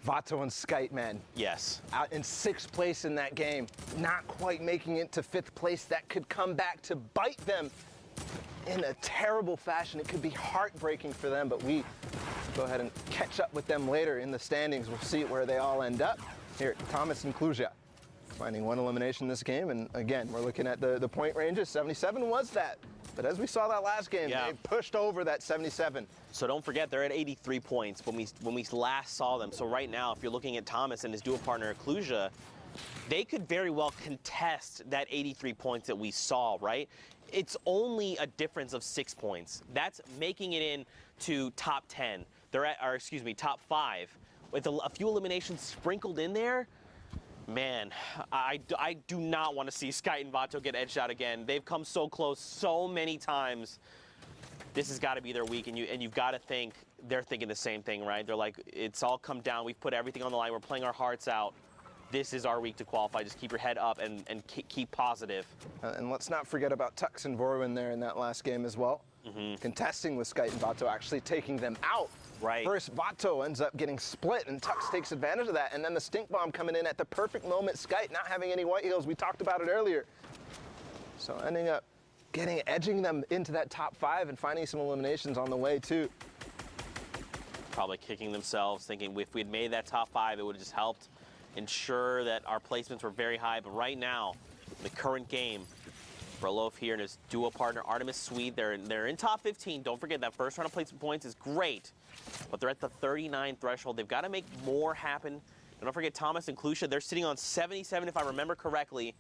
Vato and Skyt, man. Yes. Out in 6th place in that game, not quite making it to 5th place. That could come back to bite them in a terrible fashion. It could be heartbreaking for them, but we go ahead and catch up with them later in the standings. We'll see where they all end up. Here, Thomas and Kluja finding one elimination in this game, and again, we're looking at the point ranges. 77 was that, but as we saw that last game, they pushed over that 77. So don't forget, they're at 83 points when we last saw them. So right now, if you're looking at Thomas and his dual partner Kluja, they could very well contest that 83 points that we saw, right? It's only a difference of 6 points. That's making it into top 10. They're at, or excuse me, top 5. With a few eliminations sprinkled in there, man, I do not want to see Skite and Vato get edged out again. They've come so close so many times. This has got to be their week, and you've got to think they're thinking the same thing, right? They're like, it's all come down. We've put everything on the line. We're playing our hearts out. This is our week to qualify. Just keep your head up and keep positive. And let's not forget about Tux and Vorwin there in that last game as well. Contesting with Skite and Vato, actually taking them out. Right. First, Vato ends up getting split, and Tux takes advantage of that. And then the stink bomb coming in at the perfect moment. Skite not having any white heels. We talked about it earlier. So ending up edging them into that top 5 and finding some eliminations on the way too. Probably kicking themselves, thinking if we had made that top 5, it would have just helped ensure that our placements were very high. But right now, the current game, Berlof here and his duo partner Artemis Swede, they're in top 15. Don't forget that first round of placement points is great, but they're at the 39 threshold. They've got to make more happen. And don't forget Thomas and Kluja, they're sitting on 77 if I remember correctly.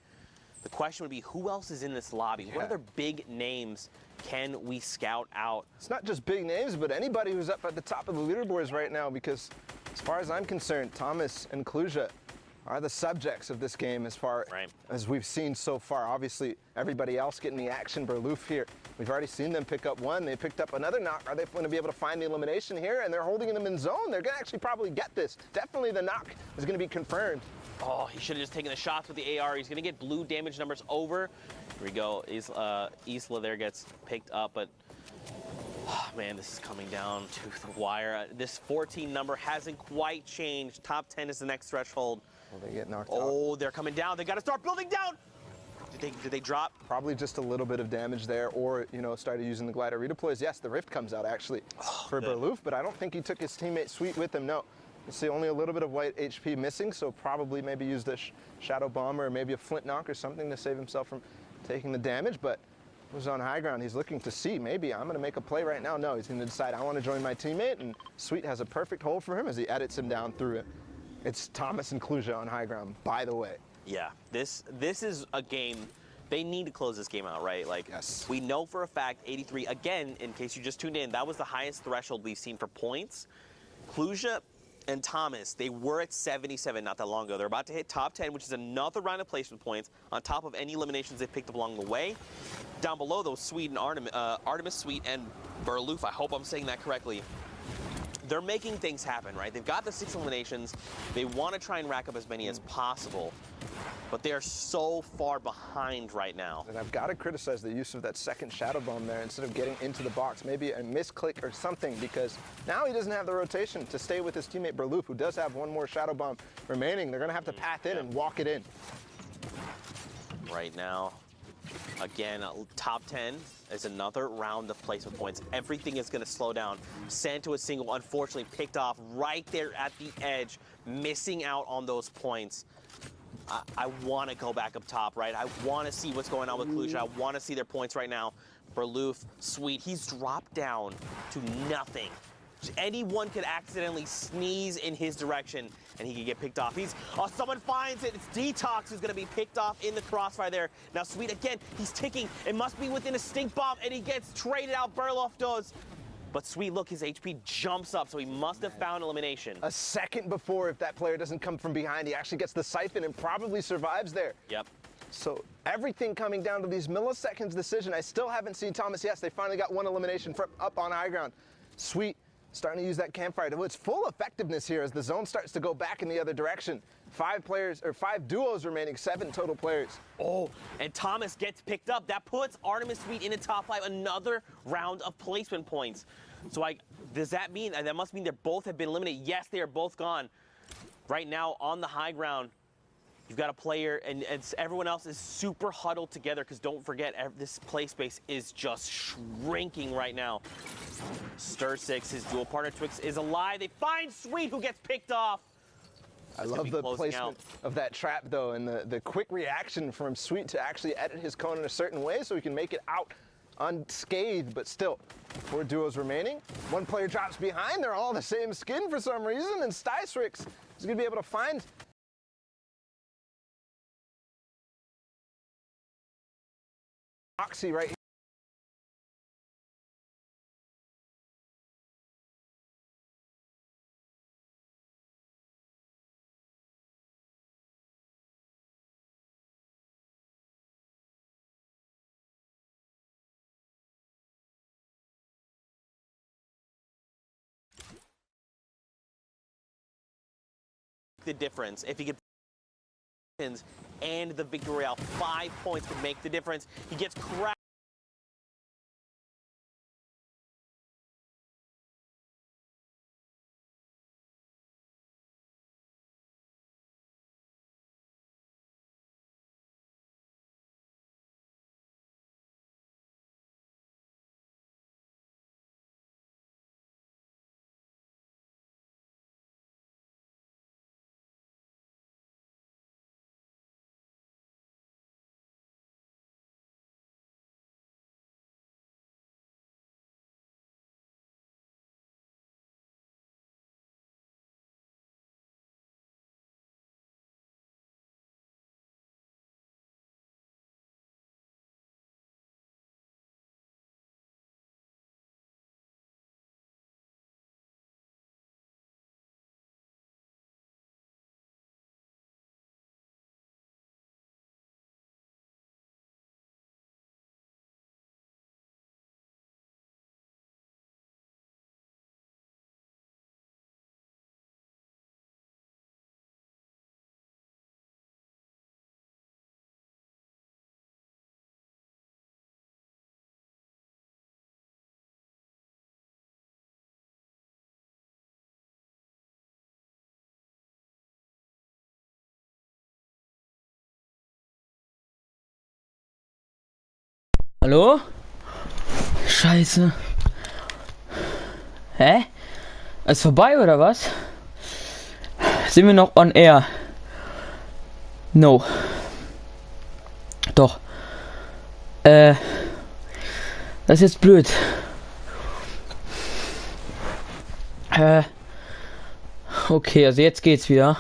The question would be, who else is in this lobby? What other big names can we scout out? It's not just big names, but anybody who's up at the top of the leaderboards right now, because as far as I'm concerned, Thomas and Kluja are the subjects of this game as far as we've seen so far. Obviously, everybody else getting the action. Berlof here, we've already seen them pick up one. They picked up another knock. Are they going to be able to find the elimination here? And they're holding them in zone. They're going to actually probably get this. Definitely the knock is going to be confirmed. Oh, he should have just taken the shots with the AR. He's going to get blue damage numbers over. Here we go. Isla there gets picked up, but oh, man, this is coming down to the wire. This 14 number hasn't quite changed. Top 10 is the next threshold. Well, they get knocked out. Oh, they're coming down. They got to start building down. Did they drop? Probably just a little bit of damage there, or, you know, started using the glider redeploys. Yes, the rift comes out actually for Berlof, but I don't think he took his teammate Sweet with him. No. You see only a little bit of white HP missing, so probably maybe used a shadow bomb or maybe a flint knock or something to save himself from taking the damage, but was on high ground. He's looking to see, maybe I'm going to make a play right now. No, he's going to decide I want to join my teammate, and Sweet has a perfect hold for him as he edits him down through it. It's Thomas and Kluja on high ground, by the way. Yeah, this is a game. They need to close this game out, right? Like, yes. We know for a fact 83, again, in case you just tuned in, that was the highest threshold we've seen for points. Kluja and Thomas, they were at 77 not that long ago. They're about to hit top 10, which is another round of placement points on top of any eliminations they've picked up along the way. Down below, though, Swede and Artemis Sweet and Berlof, I hope I'm saying that correctly. They're making things happen, right? They've got the 6 eliminations. They want to try and rack up as many as possible, but they are so far behind right now. And I've got to criticize the use of that second shadow bomb there instead of getting into the box. Maybe a misclick or something, because now he doesn't have the rotation to stay with his teammate Berlof, who does have one more shadow bomb remaining. They're going to have to path in and walk it in. Right now, again, top 10 is another round of placement points. Everything is going to slow down. Santo is single, unfortunately picked off right there at the edge, missing out on those points. I want to go back up top, right? I want to see what's going on with Kluja. I want to see their points right now. Berlof, Sweet, he's dropped down to nothing. Anyone could accidentally sneeze in his direction and he could get picked off. Someone finds it. It's Detox who's going to be picked off in the crossfire there. Now Sweet, again, he's ticking. It must be within a stink bomb, and he gets traded out. Berlof does. But Sweet, look, his HP jumps up, so he must have found elimination. A second before, if that player doesn't come from behind, he actually gets the siphon and probably survives there. Yep. So everything coming down to these milliseconds decision. I still haven't seen Thomas. Yes, they finally got one elimination from up on high ground. Sweet starting to use that campfire. It's full effectiveness here as the zone starts to go back in the other direction. 5 players, or 5 duos remaining, 7 total players. Oh, and Thomas gets picked up. That puts Artemis Sweet in the top 5, another round of placement points. So does that mean, that must mean they both have been eliminated? Yes, they are both gone. Right now on the high ground, You've got a player, and everyone else is super huddled together because don't forget, this play space is just shrinking right now. Stir 6, his dual partner Twix is alive. They find Sweet, who gets picked off. I love the placement of that trap, though, and the quick reaction from Sweet to actually edit his cone in a certain way so he can make it out unscathed, but still, 4 duos remaining. One player drops behind. They're all the same skin for some reason, and Stysrix is going to be able to find Oxy right here. The difference if he gets and the victory royale. 5 points could make the difference. He gets cracked. Hallo? Scheiße. Hä? Ist vorbei oder was? Sind wir noch on air? No. Doch. Das ist jetzt blöd. Okay, also jetzt geht's wieder.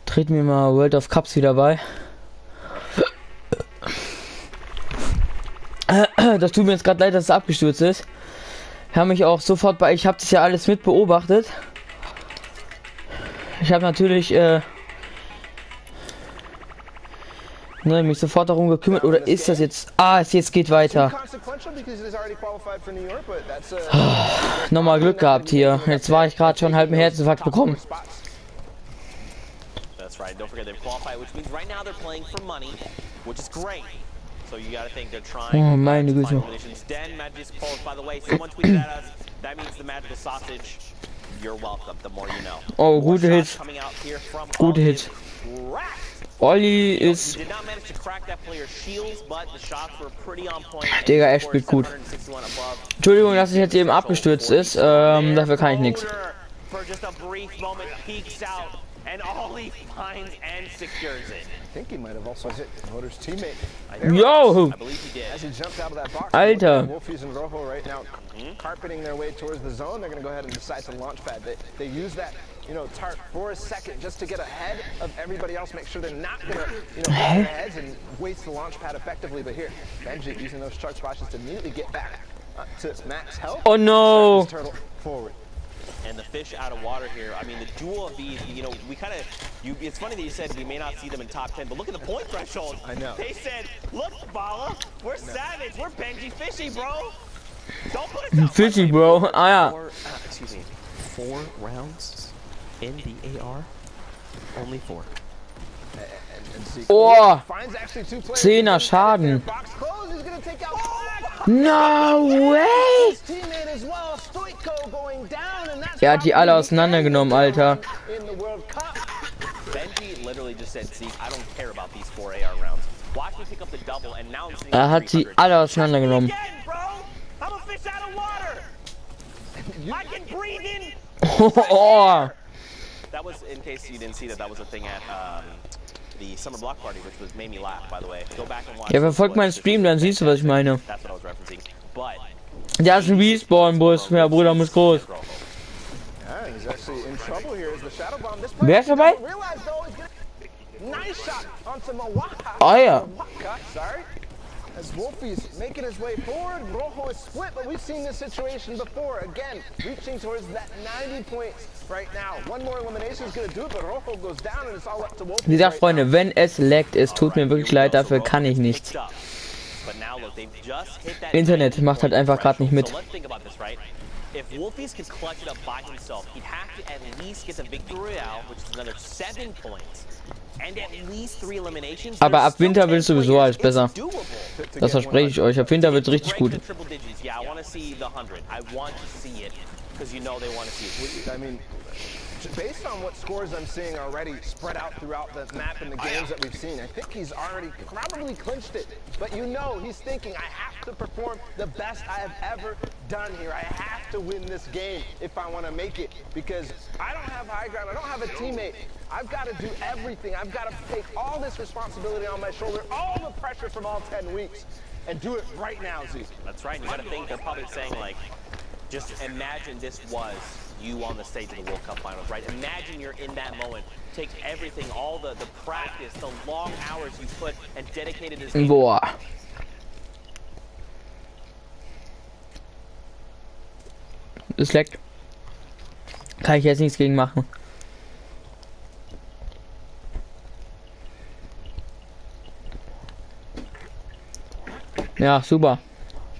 Treten wir mal World of Cups wieder bei. Das tut mir jetzt gerade leid, dass es abgestürzt ist. Ich habe mich auch sofort bei, ich habe das ja alles mit beobachtet. Ich habe natürlich mich sofort darum gekümmert, oder ist das jetzt? Jetzt geht weiter. Nochmal Glück gehabt hier. Jetzt war ich gerade schon einen halben Herzinfarkt bekommen. That's right. Don't forget they've qualified, which means right now they're playing for money, which is great. So you got to think they're trying. Oh, meine Güte. Den Magic Pulse, by the way, someone tweeted at us. That means the magical sausage. You're welcome. The more you know. Oh, gute Hit. Gute Hit. Olli ist. Digga, er spielt gut. Entschuldigung, dass es jetzt eben abgestürzt ist. Dafür kann ich nichts. I think he might have also hit Motor's teammate. Yo! I believe he did. As he jumped out of that box, Alter. Wolfies and Rojo right now carpeting their way towards the zone. They're going to go ahead and decide to launch pad. They use that, tart for a second just to get ahead of everybody else, make sure they're not going to, hit their heads and waste the launch pad effectively. But here, Benji using those charge splashes to immediately get back to max health. Oh no! Turtle forward. And the fish out of water here. I mean, the duel of these, we kind of, it's funny that you said we may not see them in top 10, but look at the point threshold. I know. They said, look, Bala, we're savage. We're Benji Fishy, bro. Don't put us out. Fishy, bro. Ja. 4 rounds in the AR. Only 4. Oh! 10er Schaden. No way! Er hat die alle auseinandergenommen, Alter. the World Cup. Benji literally just said, "See, I don't care about these 4 AR rounds. Watch me pick up the double, and now I'm sitting Er at hat sie 300. alle auseinandergenommen. Again, bro! I'm a fish out of water! I can breathe in! Oh, That was, in case you didn't see that, that was a thing at the summer block party, which was made me laugh, by the way. Go back and watch. ja, verfolgt meinen Stream, dann siehst du, was ich meine. That's what I was referencing. But Da ist ein Respawn-Bus. Ja, Bruder muss groß. Yeah, he's actually in trouble here. Is the shadow bomb? This Wer ist dabei? realize though he's gonna nice shot onto Mawaka. Ah ja. Mawaka, sorry. As Wolfie's making his way forward, Rojo is split, but we've seen this situation before. Again, reaching towards that 90 points right now. One more elimination is going to do it, but Rojo goes down and it's all up to Wolfie. Wie gesagt, Freunde, wenn es laggt, es tut mir wirklich leid, dafür kann ich nichts. Internet macht halt einfach gerade nicht mit. If Wolfies could clutch it up by himself, he'd have to at least get the victory royale, which is another 7 points. And at least 3 eliminations. Aber ab Winter wird es sowieso alles besser. Das verspreche ich euch. Ab Winter wird es richtig gut. Yeah, I want to see the 100. I want to see it because you know they want to see it. I mean, based on what scores I'm seeing already spread out throughout the map and the games that we've seen, I think he's already probably clinched it. But you know, he's thinking, I have to perform the best I have ever done here. I have to win this game if I want to make it, because I don't have high ground. I don't have a teammate. I've got to do everything. I've got to take all this responsibility on my shoulder, all the pressure from all 10 weeks, and do it right now, Z. That's right. You got to think they're probably saying, like, just imagine this was you on the stage of the World Cup Finals, right? Imagine you're in that moment. Take everything, all the practice, the long hours you put and dedicated to this game. Boah. Es leckt. Kann ich jetzt nichts gegen machen. Ja, super.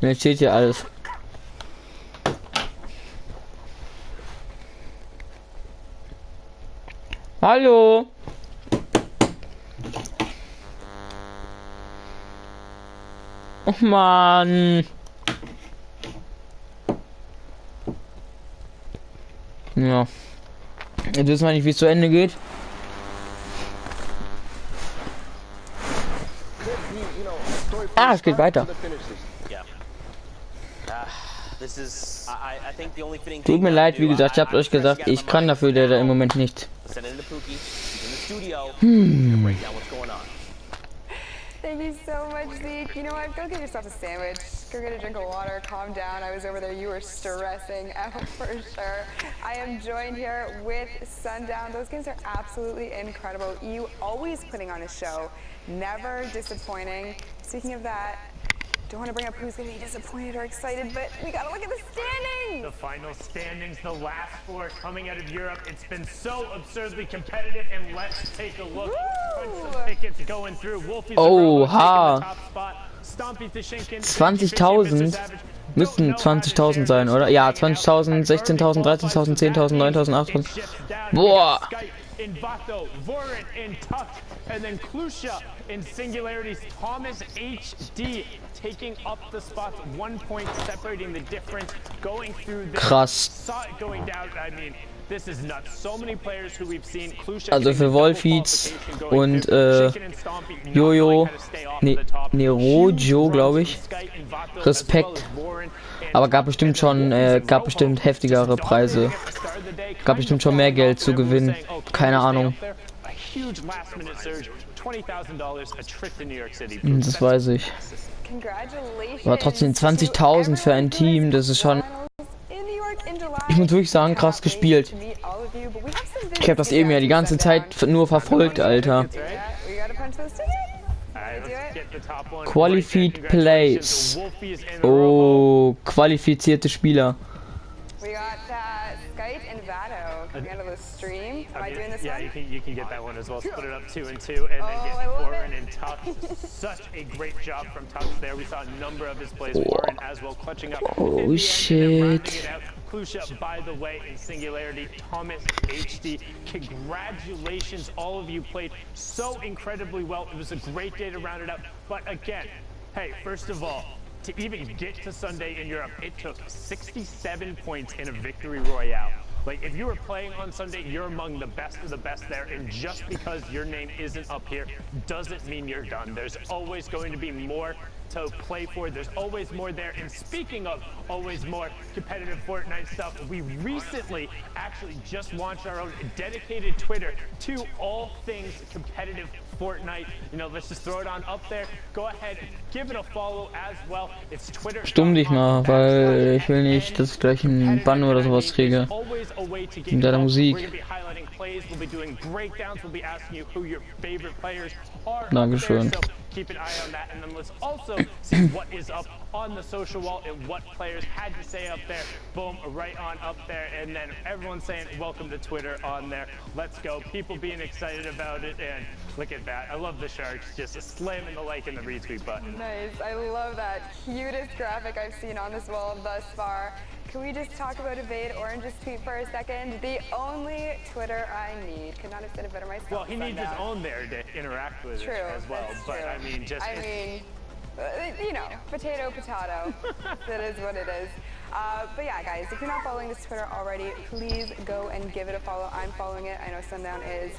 Jetzt steht hier alles. Hallo. Oh Mann. Ja. Jetzt wissen wir nicht, wie es zu Ende geht. Ah, es geht weiter. Tut mir leid, wie gesagt, ich habt euch gesagt, ich kann dafür der im Moment nicht. Thank you so much, Zeke. You know what? Go get yourself a sandwich. Go get a drink of water. Calm down. I was over there. You were stressing out for sure. I am joined here with Sundown. Those games are absolutely incredible. You always putting on a show. Never disappointing. Speaking of that, don't want to bring up who's going to be disappointed or excited, but we got to look at the standings. The final standings, the last 4 coming out of Europe. It's been so absurdly competitive, and let's take a look. Bunch of tickets going through. Wolfie's Oh, ha. top spot. Stompy Fishinkin, 20.000 müssten 20.000 sein, oder? Ja, 20.000, 16.000, 13.000, 10.000, 9.000, 8.000. Boah. In Vato, Vorin in Tuck, and then Klusha in Singularities. Thomas HD taking up the spots, 1 point separating the difference, going through this. Krass. Saw it going down. I mean, this is nuts. So many players who we've seen. Klusha Also für Wolfiz und Jojo, Rojo, glaube ich. Respekt. Aber gab bestimmt schon, heftigere Preise. Gab bestimmt schon mehr Geld zu gewinnen. Keine Ahnung. Das weiß ich. Aber trotzdem 20.000 für ein Team, das ist schon... Ich muss wirklich sagen, krass gespielt. Ich habe das eben ja die ganze Zeit nur verfolgt, Alter. Qualified Plays. Oh, qualifizierte Spieler. Yeah, you can get that one as well. Split it up 2 and 2, and then get Warren and Tuck. Such a great job from Tuck there. We saw a number of his plays. Warren as well, clutching up. Oh shit. Klusha, by the way, in Singularity, Thomas HD. Congratulations, all of you played so incredibly well. It was a great day to round it up. But again, hey, first of all, to even get to Sunday in Europe, it took 67 points in a victory royale. Like, if you were playing on Sunday, you're among the best of the best there, and just because your name isn't up here doesn't mean you're done. There's always going to be more to play for. There's always more there. And speaking of always more competitive Fortnite stuff, we recently actually just launched our own dedicated Twitter to all things competitive Fortnite. You know, let's just throw it on up there. Go ahead, give it a follow as well. It's Twitter. Stumm dich mal, weil ich will nicht, dass ich gleich einen Bann oder sowas kriege. Mit deiner Musik. Dankeschön. Keep an eye on that, and then let's also see what is up on the social wall and what players had to say up there. Boom, right on up there, and then everyone saying welcome to Twitter on there. Let's go. People being excited about it, and look at that. I love the sharks just slamming the like and the retweet button. Nice. I love that. Cutest graphic I've seen on this wall thus far. Can we just talk about Evade Orange's tweet for a second? The only Twitter I need. Could not have said it better myself. Well, he needs his own there to interact with it as well. But true. I mean, you know, potato, potato. That is what it is. But yeah, guys, if you're not following this Twitter already, please go and give it a follow. I'm following it. I know Sundown is.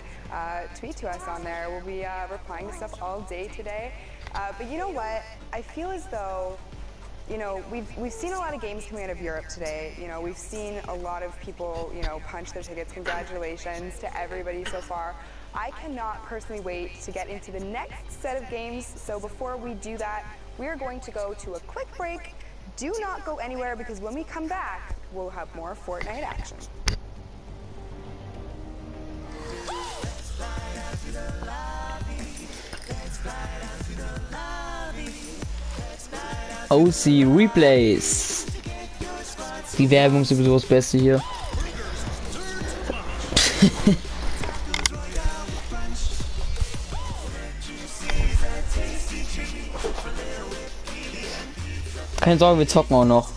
Tweet to us on there. We'll be replying to stuff all day today. But you know what? I feel as though, you know, we've seen a lot of games coming out of Europe today. You know, we've seen a lot of people, you know, punch their tickets. Congratulations to everybody so far. I cannot personally wait to get into the next set of games. So before we do that, we are going to go to a quick break. Do not go anywhere, because when we come back, we'll have more Fortnite action. OC Replays. Die Werbung ist sowieso das Beste hier. Keine Sorge, wir zocken auch noch.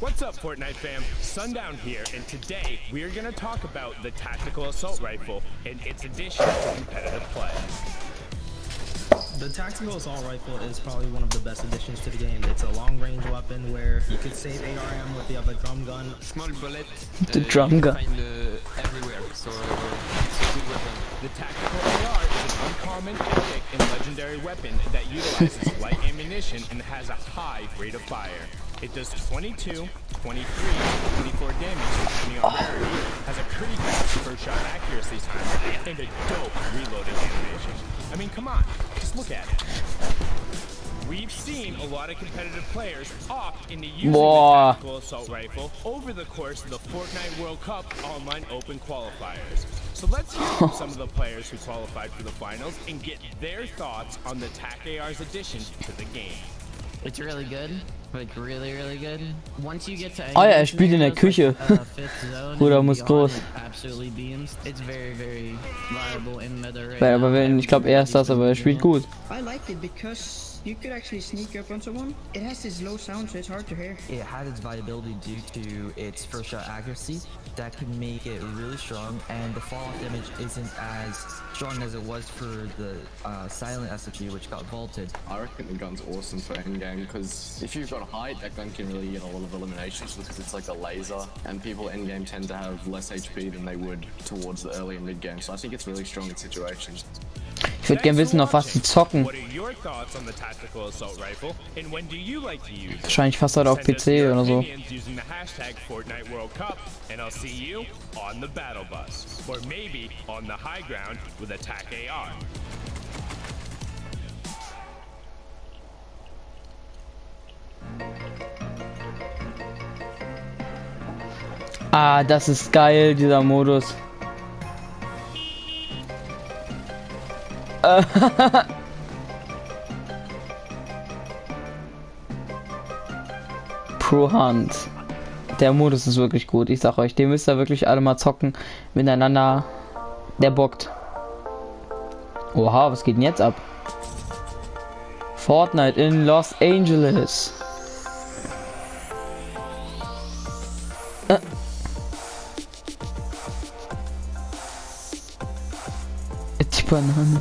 What's up, Fortnite fam? Sundown here, and today we are going to talk about the Tactical Assault Rifle and its addition to competitive play. The Tactical Assault Rifle is probably one of the best additions to the game. It's a long-range weapon where you could save ARM with the drum gun. Small bullet. The drum gun. Find everywhere, so it's a good weapon. The Tactical AR is an uncommon, epic, and legendary weapon that utilizes light ammunition and has a high rate of fire. It does 22, 23, 24 damage depending on rarity, has a pretty fast first shot accuracy time, and a dope reloading animation. I mean, come on, just look at it. We've seen a lot of competitive players opt into using the Tactical Assault Rifle over the course of the Fortnite World Cup online open qualifiers. So let's hear from some of the players who qualified for the finals and get their thoughts on the TAC AR's addition to the game. It's really good, like really, really good. Once you get to ja, er spielt in der Küche. Bruder muss groß. Absolutely beams. It's very, very viable in meta right Ja, aber wenn, ich glaube er ist das, aber er spielt gut. I like it because you could actually sneak up on someone. It has this low sound, so it's hard to hear. It has its viability due to its first shot accuracy. That can make it really strong, and the fall off damage isn't as strong as it was for the silent SMG, which got vaulted. I reckon the gun's awesome for endgame, because if you've got height, that gun can really get a lot of eliminations because it's like a laser, and people endgame tend to have less HP than they would towards the early and mid game, so I think it's really strong in situations. Ich würde gerne wissen, auf was die zocken. Wahrscheinlich fast halt auf PC oder so. Ah, das ist geil, dieser Modus. Pro Hand. Der Modus ist wirklich gut, ich sag euch, den müsst ihr wirklich alle mal zocken miteinander. Der bockt. Oha, was geht denn jetzt ab? Fortnite in Los Angeles. Banane.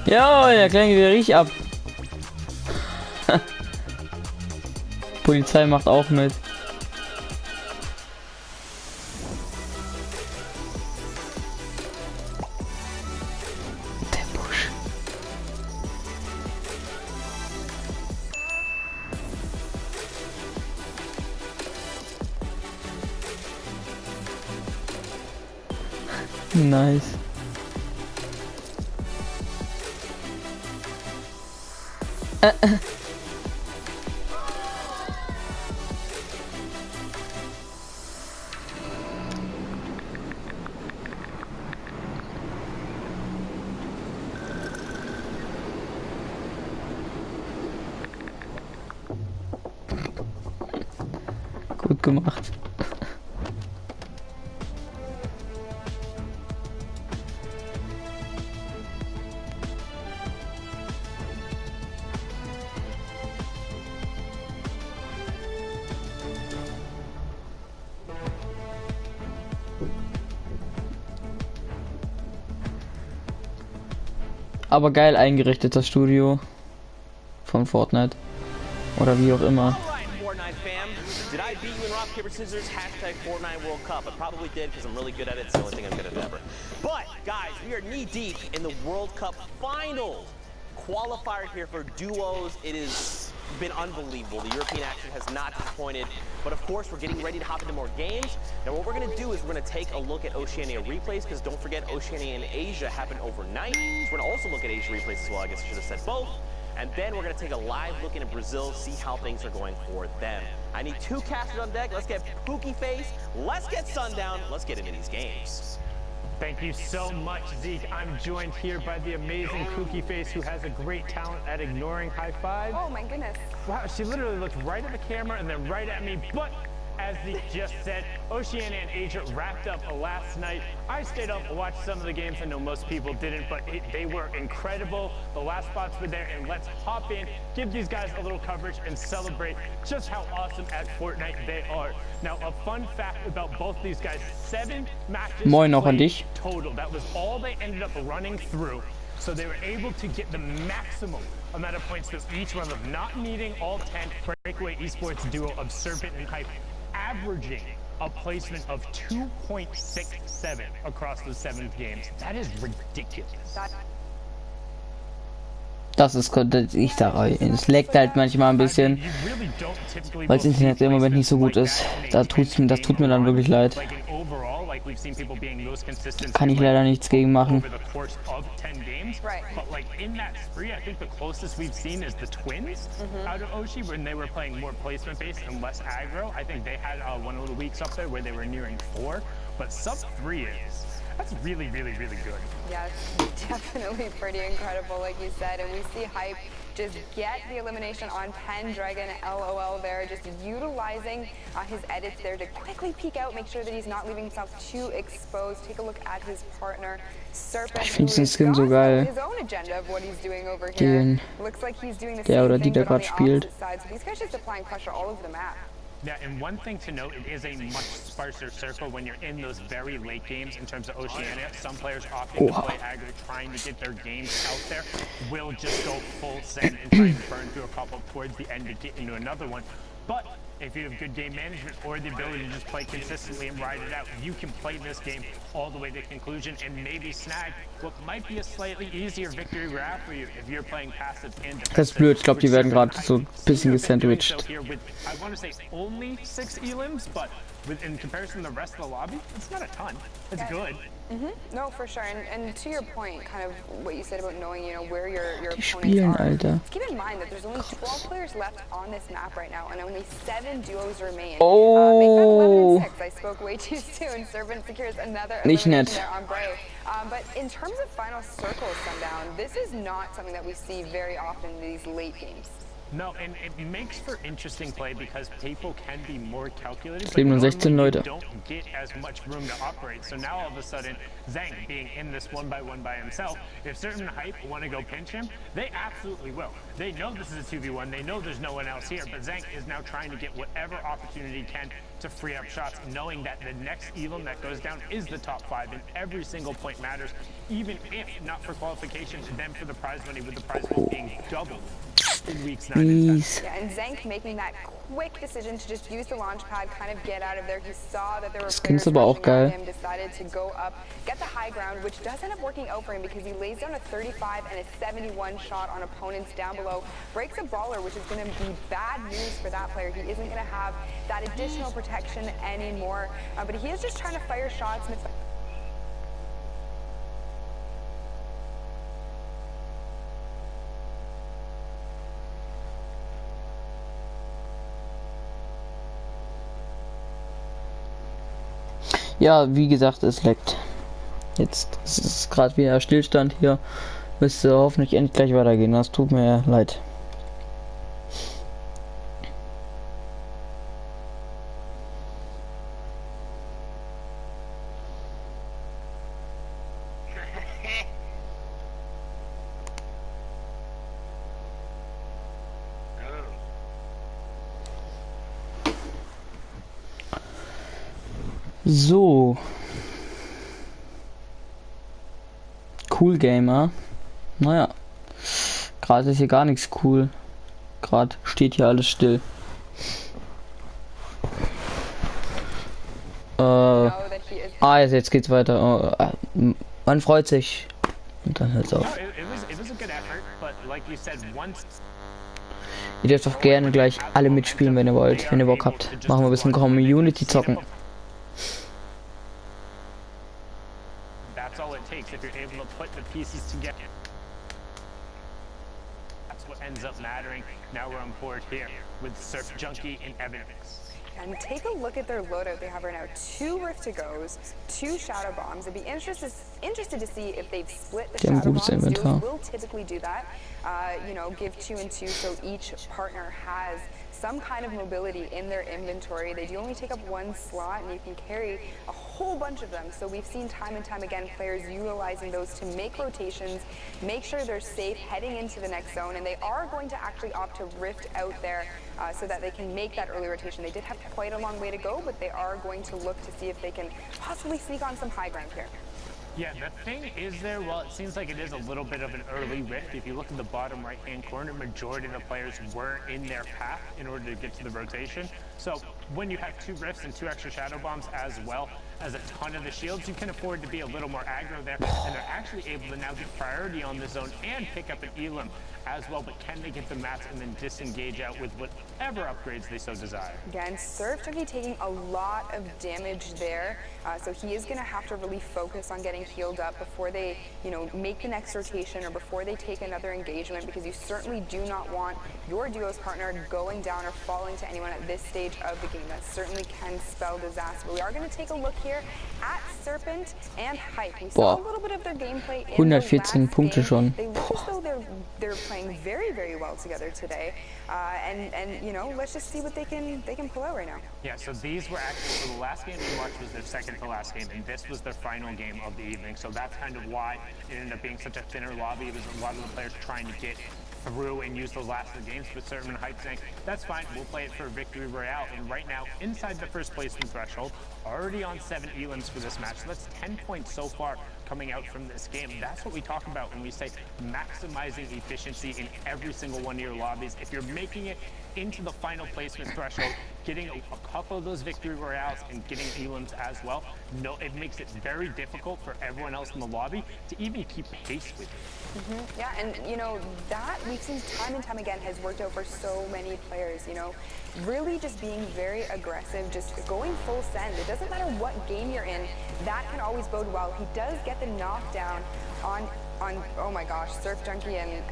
Ja, der Kleine wieder richtig ab. Polizei macht auch mit. Der Busch. Nice. Gut gemacht. Aber geil eingerichtet das Studio von Fortnite. Oder wie auch immer. Fortnite fam, did I beat you in rock, paper, scissors? Hashtag Fortnite Worldcup. I probably did because I'm really good at it. It's the only thing I'm good at ever. But, guys, we are knee deep in the World Cup finals. Qualifier here for duos. It has been unbelievable. The European action has not disappointed. But of course, we're getting ready to hop into more games. Now, what we're going to do is we're going to take a look at Oceania replays, because don't forget, Oceania and Asia happened overnight. So we're going to also look at Asia replays as well. I guess I should have said both. And then we're going to take a live look into Brazil, see how things are going for them. I need two casters on deck. Let's get Pookie Face. Let's get Sundown. Let's get into these games. Thank you so much, Zeke. I'm joined here by the amazing Pookie Face, who has a great talent at ignoring high fives. Oh my goodness. Wow, she literally looked right at the camera and then right at me, but as Zeke just said, Oceania and Asia wrapped up last night. I stayed up and watched some of the games. I know most people didn't, but they were incredible. The last spots were there, and let's hop in, give these guys a little coverage, and celebrate just how awesome at Fortnite they are. Now, a fun fact about both these guys, 7 matches Moin noch an dich. total. That was all they ended up running through. So they were able to get the maximum amount of points through each one of them, not needing all 10. Breakaway Esports duo of Serpent and Hype, averaging a placement of 2.67 across the 7 games. That is ridiculous. Das ist, ich sag euch, es leckt halt manchmal ein bisschen, weil das Internet im Moment nicht so gut ist. Das tut mir dann wirklich leid. Kann ich leider nichts gegen machen. But like in that spree, I think the closest we've seen is the Twins out of Oshi, when they were playing more placement based and less aggro. I think they had one of the weeks up there where they were nearing 4, but sub 3 that's really, really, really good. Yeah, it's definitely pretty incredible, like you said. And we see Hype just get the elimination on Pendragon. LOL there, just utilizing his edits there to quickly peek out, make sure that he's not leaving himself too exposed. Take a look at his partner, Serpent. Ich finde diesen Skin so geil. His own agenda of what he's doing over here. Looks like he's doing the der same oder die thing, da but on gerade the spielt. opposite side. So these guys just applying pressure all over the map. Yeah, and one thing to note, it is a much sparser circle when you're in those very late games in terms of Oceania. Some players opting to play aggro, trying to get their games out there, will just go full send and try and burn through a couple towards the end to get into another one. But if you have good game management or the ability to just play consistently and ride it out, you can play this game all the way to conclusion and maybe snag what might be a slightly easier victory graph for you if you're playing passive and defensive. Das ist blöd, ich glaube, die werden gerade so ein bisschen gesandwiched. I want to say only 6 elims, but in comparison to the rest of the lobby, it's not a ton. It's good. No, for sure. And to your point, kind of what you said about knowing, you know, where your Die opponents spielen, are. Alter. Keep in mind that there's only 12 players left on this map right now, and only 7 duos remain. Oh. Make that 11 and 6. I spoke way too soon. Serpent secures another Nicht elimination nett. there on Bray. But in terms of final circles, Sundown, this is not something that we see very often in these late games. No, and it makes for interesting play because people can be more calculated, but 67 normally Leute. you don't get as much room to operate. So now all of a sudden, Zhang being in this 1-by-1 by himself, if certain hype want to go pinch him, they absolutely will. They know this is a 2v1, they know there's no one else here, but Zhang is now trying to get whatever opportunity he can to free up shots, knowing that the next Elam that goes down is the top 5, and every single point matters, even if not for qualification, then for the prize money, with the prize money being doubled in weeks 9 and 10. Yeah, and Zank making that quick decision to just use the launch pad, kind of get out of there. He saw that there were Skins players aber auch rushing at geil. him, decided to go up, get the high ground, which does end up working out for him because he lays down a 35 and a 71 shot on opponents down below, breaks a baller, which is going to be bad news for that player. He isn't going to have that additional protection anymore, but he is just trying to fire shots. Ja, wie gesagt, es leckt. Jetzt ist es gerade wieder Stillstand hier. Müsste hoffentlich endlich gleich weitergehen. Das tut mir leid. So. Cool Gamer. Naja. Gerade ist hier gar nichts cool. Gerade steht hier alles still. Jetzt geht's weiter. Oh, man freut sich. Und dann hört's auf. Ihr dürft auch gerne gleich alle mitspielen, wenn ihr wollt. Wenn ihr Bock habt. Machen wir ein bisschen Community zocken. That's all it takes if you're able to put the pieces together. That's what ends up mattering. Now we're on board here with Surf Junkie and Evanix. And take a look at their loadout they have right now. 2 Rift to Goes, 2 Shadow Bombs. I'd be interested to see if they've split the Shadow Bombs. Duos will typically do that. You know, give 2 and 2 so each partner has some kind of mobility in their inventory. They do only take up 1 slot, and you can carry a whole bunch of them. So we've seen time and time again players utilizing those to make rotations, make sure they're safe heading into the next zone, and they are going to actually opt to rift out there so that they can make that early rotation. They did have quite a long way to go, but they are going to look to see if they can possibly sneak on some high ground here. Yeah, the thing is there, well, it seems like it is a little bit of an early rift. If you look in the bottom right-hand corner, majority of the players were in their path in order to get to the rotation. So when you have 2 rifts and 2 extra shadow bombs as well as a ton of the shields, you can afford to be a little more aggro there, and they're actually able to now get priority on the zone and pick up an Elam as well, but can they get the mats and then disengage out with whatever upgrades they so desire? Again, Surf Junkie taking a lot of damage there, so he is going to have to really focus on getting healed up before they, you know, make the next rotation or before they take another engagement, because you certainly do not want your duo's partner going down or falling to anyone at this stage of the game. That certainly can spell disaster. But we are going to take a look here at Serpent and Hype. We saw a little bit of their gameplay in the last 114 Punkte schon. They look as though they're playing very, very well together today. And you know, let's just see what they can pull out right now. Yeah, so these were actually, so the last game in March was their second to last game, and this was their final game of the evening. So that's kind of why it ended up being such a thinner lobby. It was a lot of the players trying to get through and use those last of the games, with certain Hype saying, that's fine, we'll play it for a victory royale. And right now, inside the first placement threshold, already on 7 Elams for this match. So that's 10 points so far coming out from this game. That's what we talk about when we say maximizing efficiency in every single one of your lobbies. If you're making it into the final placement threshold, getting a couple of those victory royales and getting Elams as well, no, it makes it very difficult for everyone else in the lobby to even keep pace with you. Yeah, and you know, that we've seen time and time again has worked out for so many players, you know, really just being very aggressive, just going full send. It doesn't matter what game you're in, that can always bode well. He does get the knockdown on oh my gosh, Surf Junkie and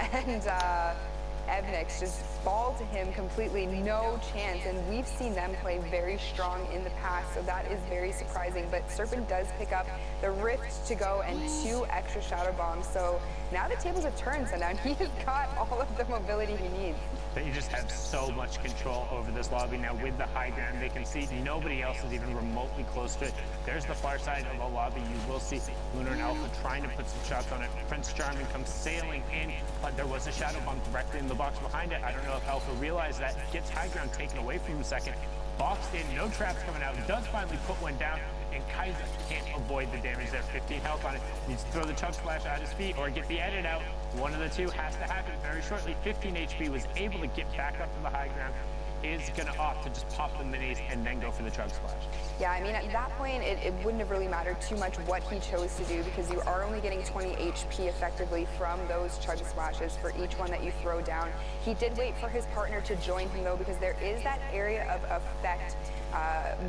Evnix just fall to him completely, no chance. And we've seen them play very strong in the past, so that is very surprising. But Serpent does pick up the Rift to go and 2 extra Shadow Bombs. So now the tables have turned, so now he has got all of the mobility he needs. They just have so much control over this lobby now with the high ground. They can see nobody else is even remotely close to it. There's the far side of the lobby. You will see Lunar and Alpha trying to put some shots on it. Prince Charming comes sailing in, but there was a Shadow Bomb directly in the box behind it. I don't know if Alpha realized that. Gets high ground taken away from him a second. Boxed in, no traps coming out. Does finally put one down, and Kaiser can't avoid the damage there. 15 health on it. Needs to throw the Chug Splash at his feet or get the edit out. One of the two has to happen very shortly. 15 HP, was able to get back up to the high ground. Is going to opt to just pop the minis and then go for the Chug Splash. Yeah, I mean, at that point, it wouldn't have really mattered too much what he chose to do, because you are only getting 20 HP effectively from those Chug Splashes for each one that you throw down. He did wait for his partner to join him, though, because there is that area of effect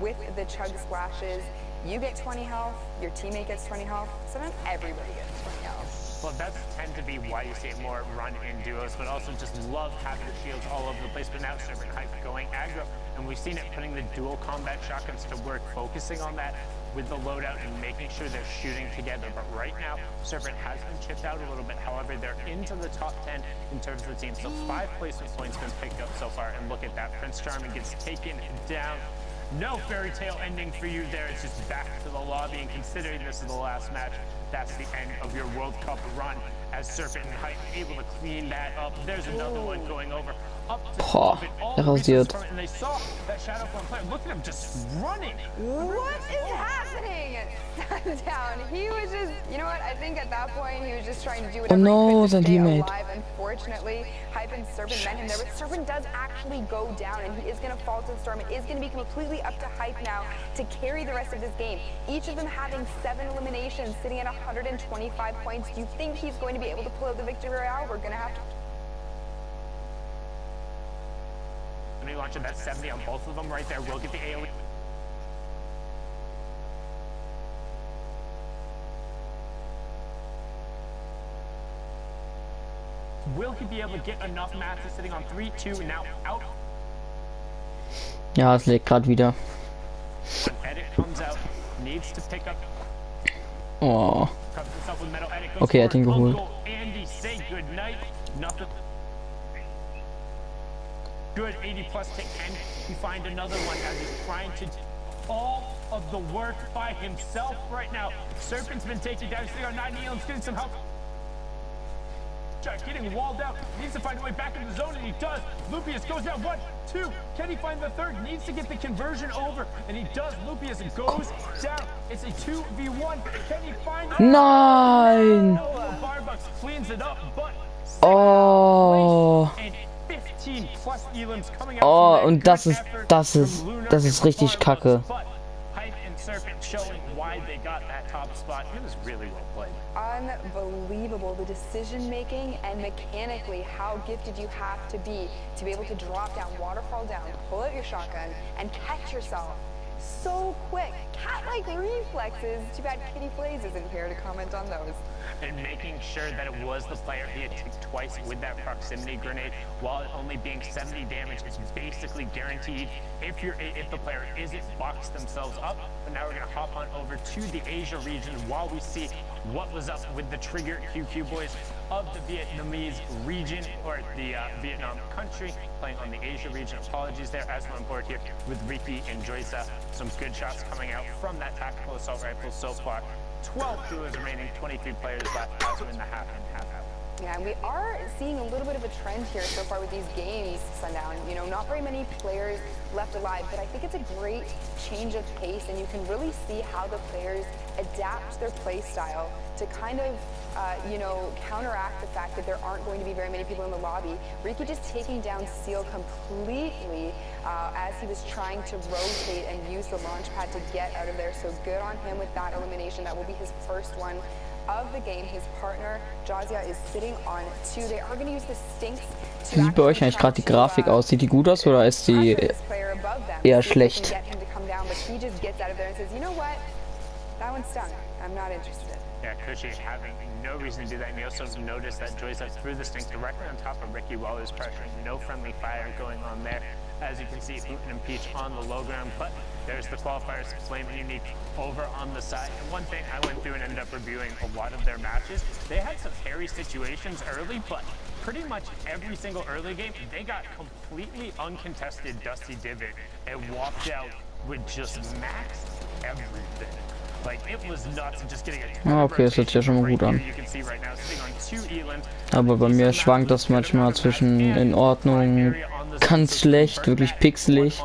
with the Chug Splashes. You get 20 health, your teammate gets 20 health, so not everybody gets 20 health. Well, that tend to be why you see it more run in duos, but also just love having the shields all over the place. But now Serpent Hype going aggro, and we've seen it putting the dual combat shotguns to work, focusing on that with the loadout and making sure they're shooting together. But right now, Serpent has been chipped out a little bit. However, they're into the top 10 in terms of the team. So 5 placement points been picked up so far, and look at that. Prince Charming gets taken down. No fairy tale ending for you there. It's just back to the lobby, and considering this is the last match, that's the end of your World Cup run, as Serpent and Hype able to clean that up. There's another one going over. Up to rasiert. And they saw that Shadow Form player. Look at him just running. What is happening? Down. He was just, you know what? I think at that point he was just trying to do whatever he could to stay alive. Unfortunately, Hype and Serpent met him there, but Serpent does actually go down, and he is going to fall to the storm. It is going to be completely up to Hype now to carry the rest of this game. Each of them having 7 eliminations, sitting at 125 points. Do you think he's going to be able to pull out the victory royale? We're going to have to. Launching that 70 on both of them right there. We'll get the AoE. Will he be able to get enough matches sitting on 3-2 and now out? Ja, es leckt gerade wieder. Edit comes out, needs to pick up. Oh. Okay, er hat ihn geholt. Andy, say good night. Nothing. Good 80 plus to end. He find another one as he's trying to do all of the work by himself right now. Serpent's been taken down. Sitting on 90, Elam's getting some help. Getting walled out, needs to find a way back in the zone, and he does. Lupius goes down 1, 2. Can he find the third? Needs to get the conversion over, and he does. Lupius goes down. It's a 2v1. Can he find it? Nein! Barbucks cleans it up, but oh. And 15 plus Elams coming out. Oh, und das ist richtig kacke. Serpent showing why they got that top spot. It was really well played. Unbelievable, the decision making, and mechanically how gifted you have to be able to drop down, waterfall down, pull out your shotgun, and catch yourself so quick. Cat-like reflexes. Too bad Kitty Blaze isn't here to comment on those. And making sure that it was the player he had ticked twice with that proximity grenade, while it only being 70 damage, is basically guaranteed if the player isn't boxed themselves up. But now we're going to hop on over to the Asia region while we see what was up with the Trigger QQ boys of the Vietnamese region, or the Vietnam country, playing on the Asia region. Apologies there, as we're on board here with Ricky and Joysa. Some good shots coming out from that tactical assault rifle so far. 12 duos remaining, 23 players left as we're in the half in, half out. Yeah, and we are seeing a little bit of a trend here so far with these games, Sundown. You know, not very many players left alive, but I think it's a great change of pace, and you can really see how the players adapt their play style to kind of, you know, counteract the fact that there aren't going to be very many people in the lobby. Ricky just taking down Seal completely as he was trying to rotate and use the launch pad to get out of there. So good on him with that elimination. That will be his first one of the game. His partner, Jazia, is sitting on 2. They are going to use the Stinks. Wie sieht bei euch eigentlich gerade die Grafik aus? Sieht die gut aus oder ist die eher schlecht? Yeah, Cushy having no reason to do that. And you also notice that Joyce threw the stink directly on top of Ricky while he was pressuring. No friendly fire going on there. As you can see, Putin and Peach on the low ground, but there's the qualifiers, Flame and Unique over on the side. And one thing I went through and ended up reviewing a lot of their matches, they had some hairy situations early, but pretty much every single early game, they got completely uncontested Dusty Divot and walked out with just max everything. Like, it was nuts and just getting a Okay, das hört sich ja schon mal gut an. Aber bei mir schwankt das manchmal zwischen in Ordnung, ganz schlecht, wirklich pixelig.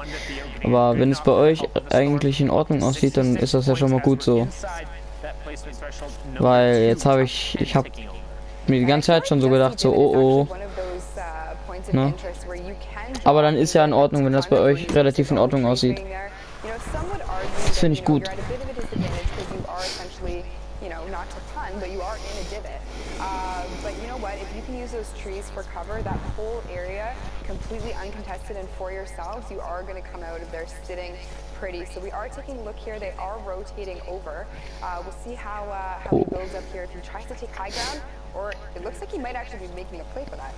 Aber wenn es bei euch eigentlich in Ordnung aussieht, dann ist das ja schon mal gut so. Weil jetzt habe ich habe mir die ganze Zeit schon so gedacht, so oh. Ne? Aber dann ist ja in Ordnung, wenn das bei euch relativ in Ordnung aussieht. Das finde ich gut. But you know what, if you can use those trees for cover, that whole area completely uncontested and for yourselves, you are going to come out of there sitting pretty. So we are taking a look here. They are rotating over. We'll see how he builds up here. If he tries to take high ground, or it looks like he might actually be making a play for that.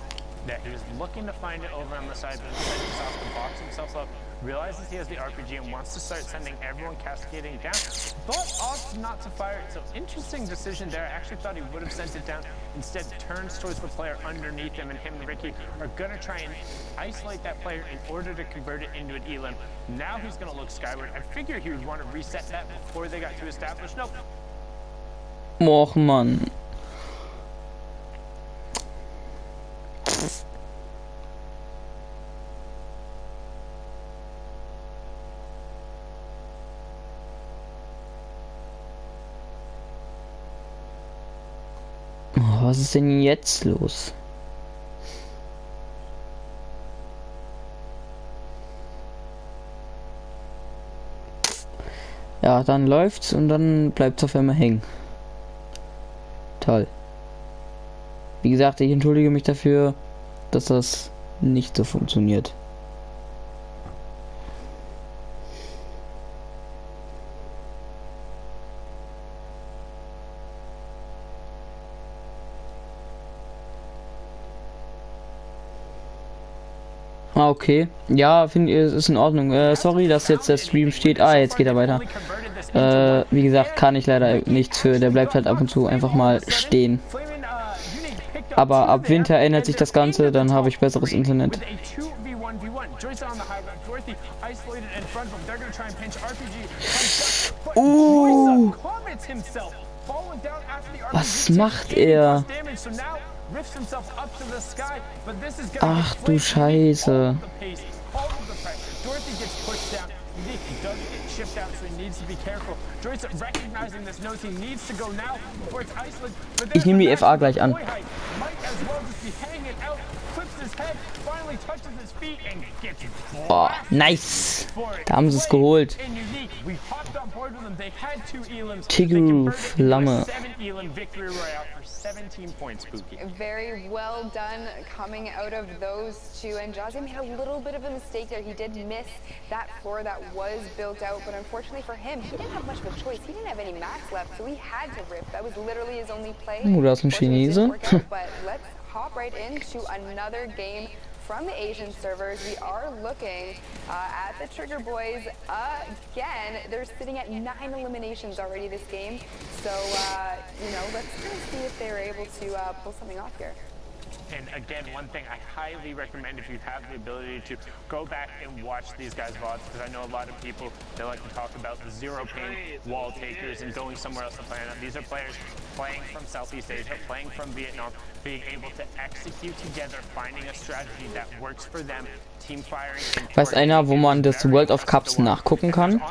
Yeah, he was looking to find it over on the side, but instead himself to box himself up, realizes he has the RPG and wants to start sending everyone cascading down, but opts not to fire it. So interesting decision there. I actually thought he would have sent it down. Instead turns towards the player underneath him, and him and Ricky are gonna try and isolate that player in order to convert it into an elim. Now he's gonna look skyward. I figure he would want to reset that before they got too established. Nope. Och Mann. Oh, was ist denn jetzt los? Ja, dann läuft's und dann bleibt's auf einmal hängen. Toll. Wie gesagt, ich entschuldige mich dafür, dass das nicht so funktioniert. Ah, okay. Ja, finde ich, ist in Ordnung. Sorry, dass jetzt der Stream steht. Ah, jetzt geht er weiter. Wie gesagt, kann ich leider nichts für. Der bleibt halt ab und zu einfach mal stehen. Aber ab Winter ändert sich das Ganze, dann habe ich besseres Internet. Was macht er? Ach du Scheiße. Ich nehme die FA gleich an. Boah, nice. Da haben sie es geholt. Tigru Flamme. 17 points, Spooky. Very well done coming out of those two. And Jazzy made a little bit of a mistake there. He did miss that floor that was built out, but unfortunately for him, he didn't have much of a choice. He didn't have any mats left, so he had to rip. That was literally his only play. Da ist ein Chinese. But let's hop right into another game from the Asian servers. We are looking at the Trigger Boys again. They're sitting at 9 eliminations already this game. So, you know, let's kind of see if they're able to pull something off here. And again, one thing I highly recommend if you have the ability to go back and watch these guys' VODs, because I know a lot of people, they like to talk about the zero pain wall takers and going somewhere else to play on. These are players playing from Southeast Asia, playing from Vietnam, being able to execute together, finding a strategy that works for them. Weiß einer, wo man das World of Cups nachgucken kann?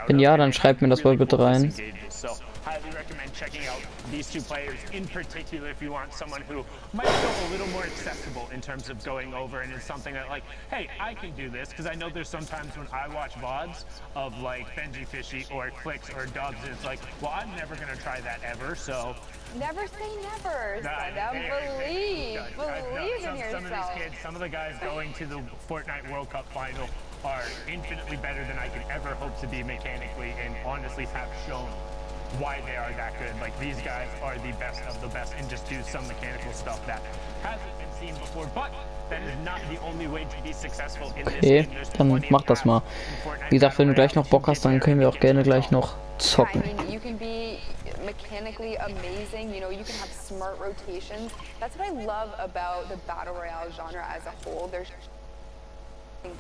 Wenn ja, dann schreibt mir das mal bitte rein. Highly recommend checking out these two players in particular if you want someone who might feel a little more accessible in terms of going over and it's something that like, hey, I can do this, because I know there's sometimes when I watch VODs of like Benji Fishy or Clicks or Dubs, and it's like, well, I'm never gonna try that ever, so. Never say never, believe in yourself. Some of these kids, some of the guys going to the Fortnite World Cup final are infinitely better than I could ever hope to be mechanically, and honestly have shown why they are that good. Like, these guys are the best of the best and just do some mechanical stuff that hasn't been seen before, but that is not the only way to be successful in this game. There's Dann plenty mach of das mal. paths in Fortnite Wie gesagt, wenn du Battle gleich noch Royale Bock to hast, get dann there können wir and auch get to gerne the gleich top. noch I zocken. mean, you can be mechanically amazing, you know, you can have smart rotations. That's what I love about the Battle Royale genre as a whole. There's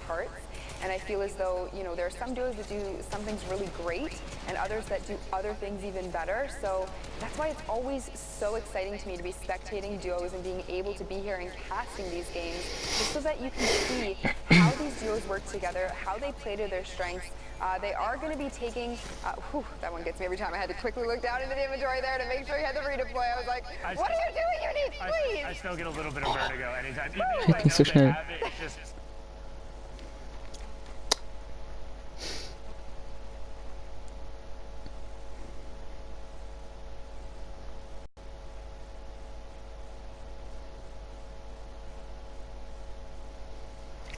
parts, and I feel as though, you know, there are some duos that do some things really great and others that do other things even better. So that's why it's always so exciting to me to be spectating duos and being able to be here and casting these games, just so that you can see how these duos work together, how they play to their strengths. They are going to be taking, that one gets me every time. I had to quickly look down into the inventory there to make sure you had the redeploy. I was like, what are you doing? You need, please. I still get a little bit of vertigo anytime. Geht nicht so schnell.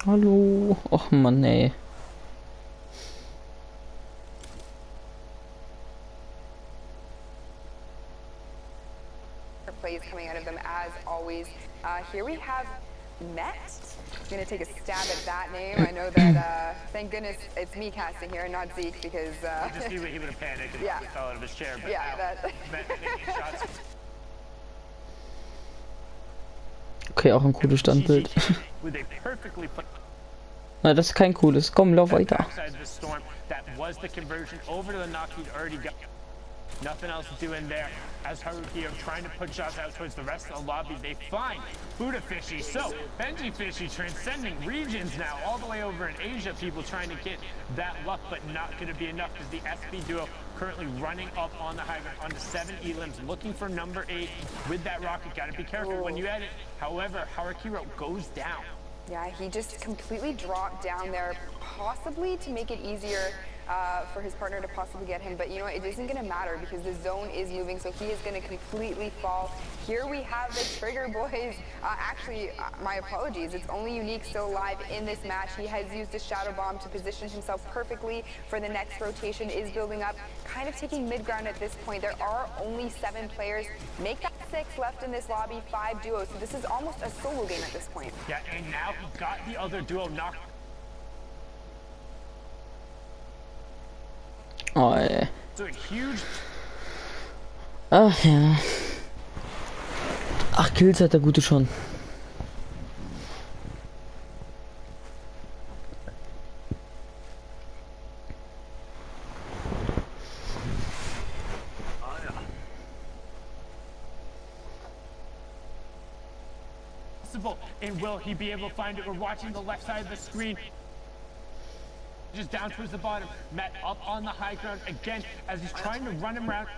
Hallo. Och Mann, ey. Plays coming out of them as always. Here we have Met. I'm gonna take a stab at that name. I know that thank goodness it's me casting here and not Zeke, because just he would have panicked and yeah. fell out of his chair. But yeah, that. Okay, auch ein cooles Standbild. Na, das ist kein cooles. Komm, lauf weiter. Nothing else to do in there as Haruki are trying to put shots out towards the rest of the lobby. They find Buddha Fishy. So Benji Fishy transcending regions now all the way over in Asia. People trying to get that luck, but not going to be enough as the SB duo currently running up on the high ground onto 7 elims, looking for number 8 with that rocket. Got to be careful when you edit. However, Harakiro goes down. Yeah, he just completely dropped down there, possibly to make it easier for his partner to possibly get him, but you know, it isn't going to matter because the zone is moving, so he is going to completely fall. Here we have the Trigger boys. Actually, my apologies, it's only Unique still alive in this match. He has used a Shadow Bomb to position himself perfectly for the next rotation, is building up, kind of taking mid-ground at this point. There are only 7 players. Make that 6 left in this lobby, 5 duos, so this is almost a solo game at this point. Yeah, and now he got the other duo knocked. Oh, ey. Huge. Ach ja. 8 Kills hat der Gute schon. And will he be able to find it? We're watching the left side of the screen. Just down towards the bottom. Met up on the high ground again as he's trying to run him around.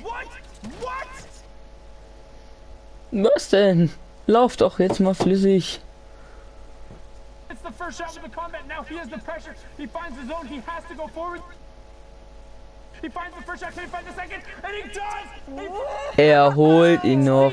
What? What? Was denn? Lauf doch jetzt mal flüssig. It's the first shot with the combat. Now he has the pressure. He finds the zone. He has to go forward. He finds the first shot. Can he find the second? And he does! Holt ihn noch.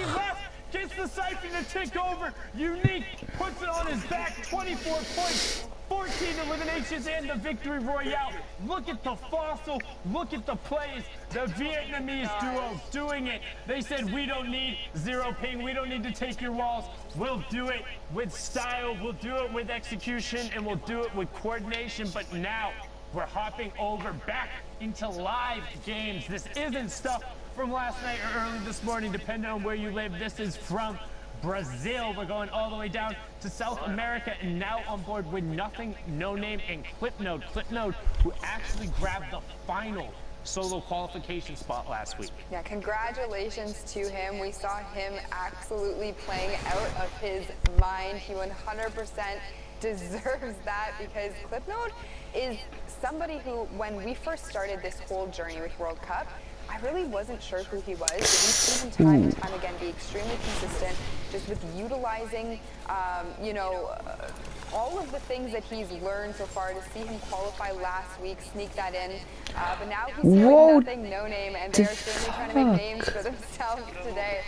Gets the siphon to tick over. Unique puts it on his back. 24 points. 14 eliminations and the victory royale. Look at the fossil. Look at the plays. The Vietnamese duo doing it. They said, we don't need 0 ping. We don't need to take your walls. We'll do it with style. We'll do it with execution. And we'll do it with coordination. But now we're hopping over back into live games. This isn't stuff from last night or early this morning, depending on where you live. This is from Brazil. We're going all the way down to South America, and now on board with Nothing, No Name, and Clipnode. Clipnode, who actually grabbed the final solo qualification spot last week. Yeah, congratulations to him. We saw him absolutely playing out of his mind. He 100% deserves that, because Clipnode is somebody who, when we first started this whole journey with World Cup, I really wasn't sure who he was, but we've seen him time and time again be extremely consistent, just with utilizing, you know, all of the things that he's learned so far, to see him qualify last week, sneak that in. But now he's here with nothing, no name, and they're certainly trying to make names for themselves today.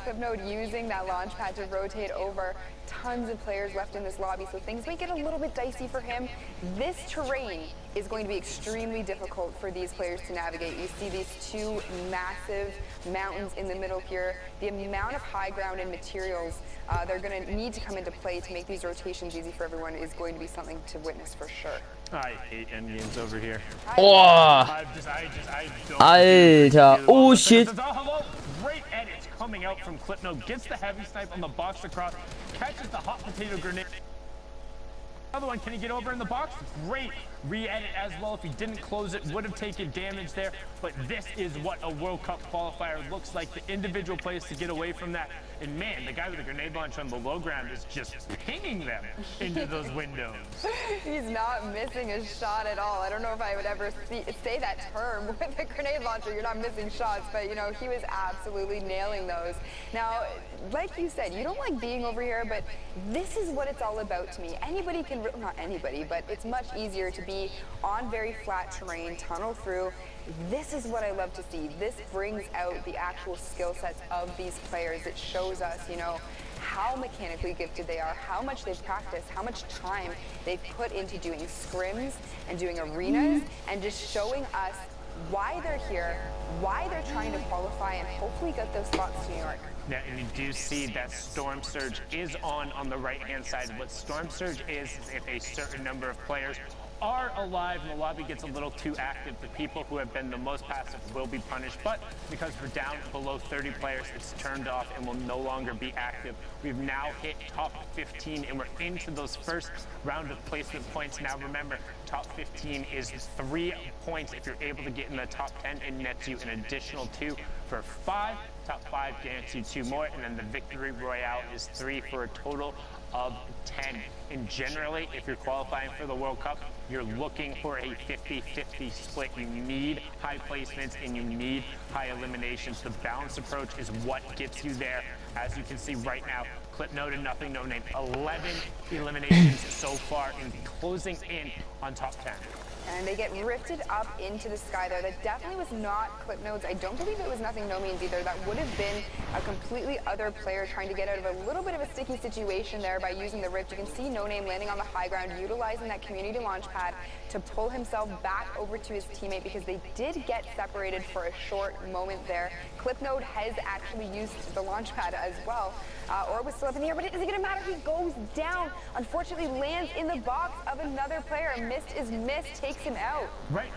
Clipnode using that launch pad to rotate over. Tons of players left in this lobby, so things might get a little bit dicey for him. This terrain is going to be extremely difficult for these players to navigate. You see these two massive mountains in the middle here. The amount of high ground and materials they're going to need to come into play to make these rotations easy for everyone is going to be something to witness for sure. I hate endgames over here. Oh, I don't Alter, oh shit. Hello, great edits coming out from Clipnode. Gets the heavy snipe on the box across, catches the hot potato grenade. Another one, can he get over in the box? Great re-edit as well. If he didn't close it, would have taken damage there. But this is what a World Cup qualifier looks like. The individual plays to get away from that. And man, the guy with the grenade launch on the low ground is just pinging them into those windows. He's not missing a shot at all. I don't know if I would ever say that term with a grenade launcher. You're not missing shots, but you know, he was absolutely nailing those. Now, like you said, you don't like being over here, but this is what it's all about to me. Anybody can, not anybody, but it's much easier to be on very flat terrain, tunnel through. This is what I love to see. This brings out the actual skill sets of these players. It shows us, you know, how mechanically gifted they are, how much they've practiced, how much time they've put into doing scrims and doing arenas, and just showing us why they're here, why they're trying to qualify, and hopefully get those spots to New York. Yeah, and you do see that Storm Surge is on the right-hand side. What Storm Surge is if a certain number of players are alive and the lobby gets a little too active, the people who have been the most passive will be punished. But because we're down below 30 players, it's turned off and will no longer be active. We've now hit top 15 and we're into those first round of placement points. Now remember, top 15 is 3 points. If you're able to get in the top 10, it nets you an additional 2 for 5. Top 5 gets you 2 more, and then the victory royale is 3 for a total of 10. And generally, if you're qualifying for the World Cup, you're looking for a 50-50 split. You need high placements and you need high eliminations. The balanced approach is what gets you there. As you can see right now, Clipnode and nothing, no name. 11 eliminations so far and closing in on top 10. And they get rifted up into the sky there. That definitely was not Clipnode's. I don't believe it was nothing no means either. That would have been a completely other player trying to get out of a little bit of a sticky situation there by using the rift. You can see No Name landing on the high ground, utilizing that community launch pad to pull himself back over to his teammate because they did get separated for a short moment there. Clipnode has actually used the launch pad as well. Or was still up in the air, but it isn't going to matter. He goes down. Unfortunately, lands in the box of another player. Missed is missed, takes him out. Right,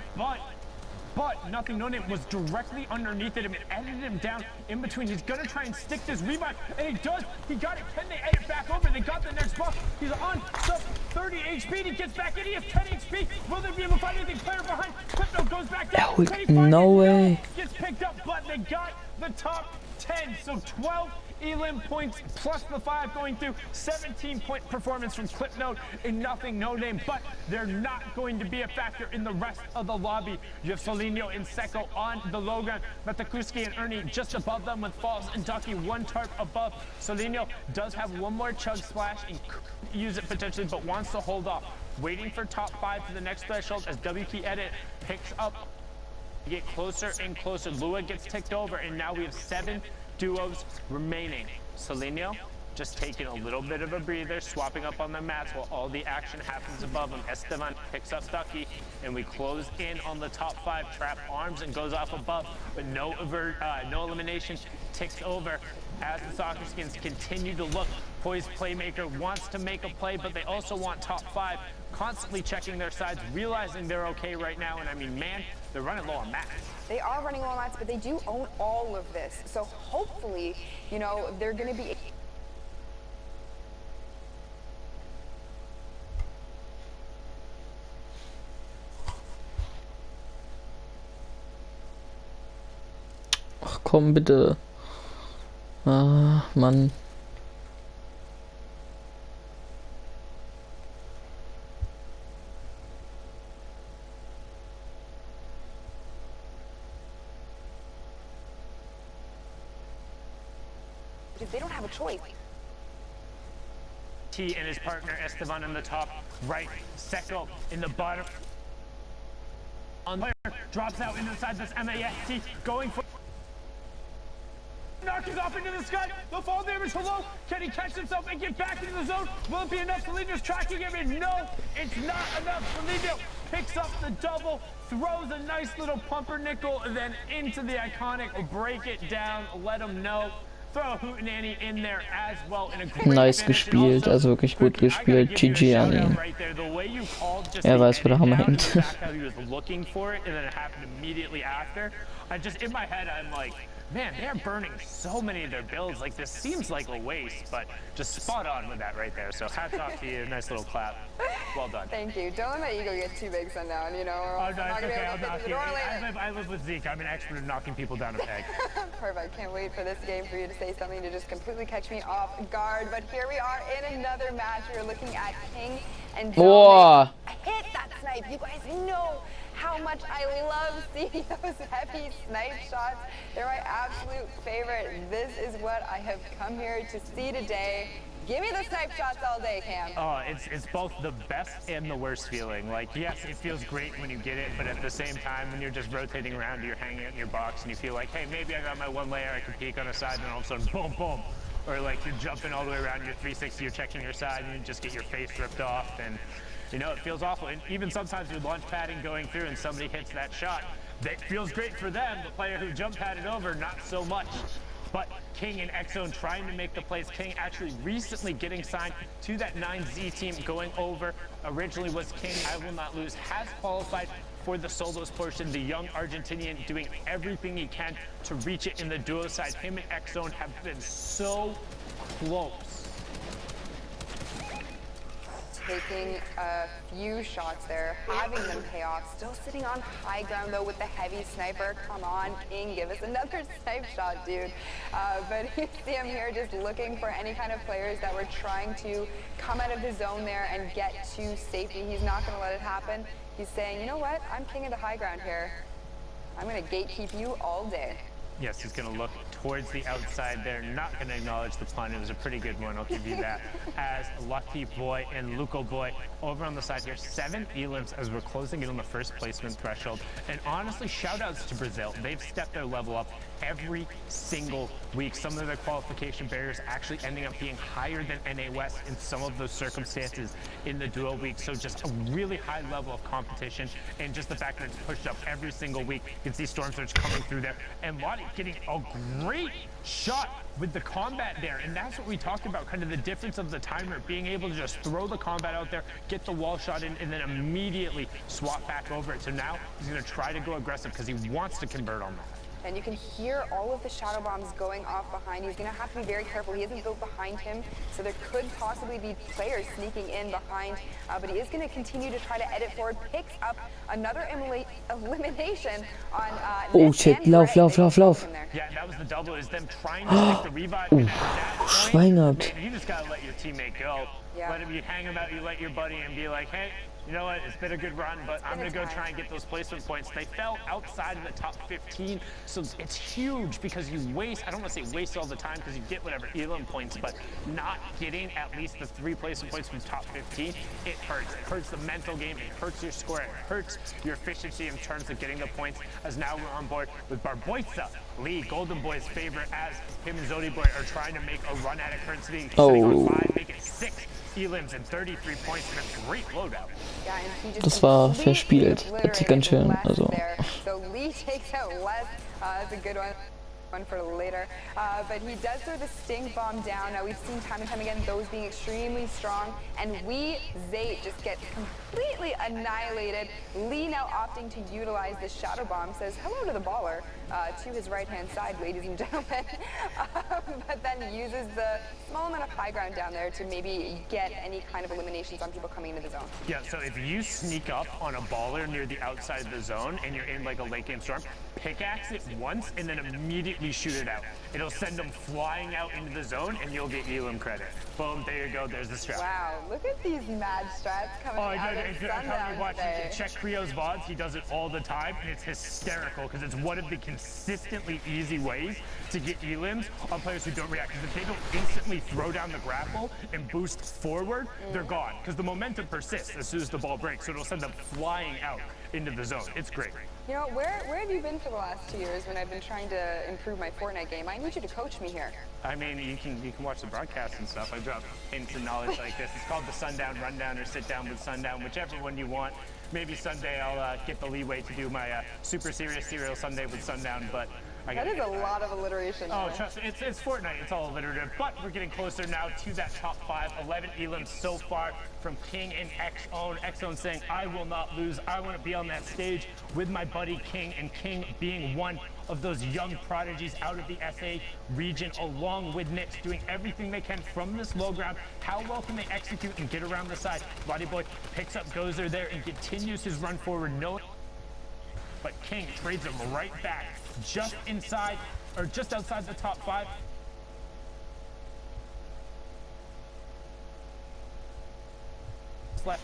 but nothing, no name was directly underneath it and edited him down in between. He's gonna try and stick this revive, and he does. He got it. Can they edit back over? They got the next buff. He's on sub 30 HP. He gets back in. He has 10 HP. Will they be able to find anything? Player behind. Clipnode goes back down. No way. Gets picked up, but they got the top 10. So 12 elim points plus the 5 going through. 17-point performance from Clipnode and nothing, no name, but they're not going to be a factor in the rest of the lobby. You have Solinho and Seko on the low ground, Matakuski and Ernie just above them with Falls and Ducky 1 tarp above. Solinho does have 1 more chug splash and could use it potentially, but wants to hold off. Waiting for top 5 to the next threshold as WP Edit picks up. Get closer and closer. Lua gets ticked over, and now we have 7 duos remaining. Solinho just taking a little bit of a breather, swapping up on the mats while all the action happens above him. Esteban picks up Ducky, and we close in on the top 5. Trap arms and goes off above, but no elimination. Ticks over as the Soccer Skins continue to look. Poised Playmaker wants to make a play, but they also want top 5. Constantly checking their sides, realizing they're okay right now, and I mean, man, they're running low on mats. They are running low on mats, but they do own all of this. So hopefully, you know, they're going to be... Ach komm bitte. Ah, Mann. Because they don't have a choice. T and his partner Esteban in the top right, Seco in the bottom. On player drops out inside this MAST, going for knocking off into the sky. The fall damage hello. Can he catch himself and get back into the zone? Will it be enough? Felino's tracking him in. No, it's not enough. Felino picks up the double, throws a nice little pumpernickel, then into the iconic break it down, let him know. Throw a hootenanny in there as well. Nice gespielt, also wirklich gut gespielt. GG an ihn. Er weiß, wo der Hammer hängt. And just in my head, I'm like, man, they're burning so many of their builds. Like, this seems like a waste, but just spot on with that right there. So hats off to you. Nice little clap. Well done. Thank you. Don't let my ego get too big, sundown, you know, or oh, else no, I'm not going to be able to get to the door later. I live with Zeke. I'm an expert at knocking people down a peg. Perfect. Can't wait for this game for you to say something to just completely catch me off guard. But here we are in another match. We're looking at King and John. Hit that snipe. You guys know how much I love seeing those heavy snipe shots. They're my absolute favorite. This is what I have come here to see today. Give me the snipe shots all day, Cam. Oh, it's both the best and the worst feeling. Like, yes, it feels great when you get it, but at the same time, when you're just rotating around, you're hanging out in your box, and you feel like, hey, maybe I got my one layer, I can peek on a side, and all of a sudden, boom, boom. Or like you're jumping all the way around your 360, you're checking your side, and you just get your face ripped off, and you know, it feels awful. And even sometimes you're launch padding going through and somebody hits that shot, that feels great for them. The player who jump padded over, not so much. But King and X-Zone trying to make the plays. King actually recently getting signed to that 9Z team going over. Originally was King, I will not lose, has qualified for the solos portion. The young Argentinian doing everything he can to reach it in the duo side. Him and X-Zone have been so close. Taking a few shots there, having them pay off. Still sitting on high ground though with the heavy sniper. Come on, King, give us another snipe shot, dude. But you see him here just looking for any kind of players that were trying to come out of the zone there and get to safety. He's not going to let it happen. He's saying, you know what? I'm king of the high ground here. I'm going to gatekeep you all day. Yes, he's going to look towards the outside there, not going to acknowledge the pun. It was a pretty good one, I'll give you that. As Lucky Boy and Luco Boy over on the side here, 7 elims as we're closing in on the first placement threshold. And honestly, shout outs to Brazil. They've stepped their level up every single week. Some of their qualification barriers actually ending up being higher than NA West in some of those circumstances in the duo week. So just a really high level of competition, and just the fact that it's pushed up every single week. You can see Storm Surge coming through there, and Lottie getting a great shot with the combat there. And that's what we talked about, kind of the difference of the timer, being able to just throw the combat out there, get the wall shot in, and then immediately swap back over it. So now he's going to try to go aggressive because he wants to convert on that. And you can hear all of the shadow bombs going off behind. He's going to have to be very careful. He isn't built behind him, so there could possibly be players sneaking in behind. But he is going to continue to try to edit forward. Picks up another elimination on oh shit, lauf. Yeah, that was the double, is them trying to stick the revive. And at that point, man, you just got to let your teammate go. Yeah. Let him, you hang him out, you let your buddy and be like, hey, you know what, it's been a good run, but I'm going to go try and get those placement points. They fell outside of the top 15, so it's huge because you waste, I don't want to say waste all the time because you get whatever elim points, but not getting at least the 3 placement points from top 15, it hurts. It hurts the mental game, it hurts your score, it hurts your efficiency in terms of getting the points, as now we're on board with Barboisa, Lee, Golden Boy's favorite, as him and Zodi Boy are trying to make a run at it, current sitting on 5, make it 6 elims and 33 points and a great loadout. Das war verspielt. Hat sie ganz schön, also. So Lee takes out less. That's a good one for later. But he does throw the sting bomb down. Now we've seen time and time again those being extremely strong, and Zate just gets completely annihilated. Lee now opting to utilize the shadow bomb, says hello to the baller to his right hand side, ladies and gentlemen, but then uses the small amount of high ground down there to maybe get any kind of eliminations on people coming into the zone. Yeah, so if you sneak up on a baller near the outside of the zone and you're in like a late game storm, pickaxe it once and then immediately shoot it out. It'll send them flying out into the zone and you'll get elim credit. Boom, there you go, there's the strat. Wow, look at these mad strats coming out of Sundown today. Check Creo's VODs, he does it all the time, and it's hysterical because it's one of the consistently easy ways to get elims on players who don't react. Because if they don't instantly throw down the grapple and boost forward, they're gone. Because the momentum persists as soon as the ball breaks, so it'll send them flying out into the zone. It's great. You know, where have you been for the last 2 years when I've been trying to improve my Fortnite game? I need you to coach me here. I mean, you can watch the broadcast and stuff. I drop hints and knowledge like this. It's called the Sundown Rundown or Sit Down with Sundown, whichever one you want. Maybe someday I'll get the leeway to do my super serious serial Sunday with Sundown, but that is a lot of alliteration. Oh, trust me, it's Fortnite. It's all alliterative. But we're getting closer now to that top 5. 11 elims so far from King and X-Own. X-Own saying, I will not lose. I want to be on that stage with my buddy King, and King being one of those young prodigies out of the SA region, along with Nix, doing everything they can from this low ground. How well can they execute and get around the side? Body Boy picks up Gozer there and continues his run forward. But King trades him right back, just inside, or just outside the top 5. Left.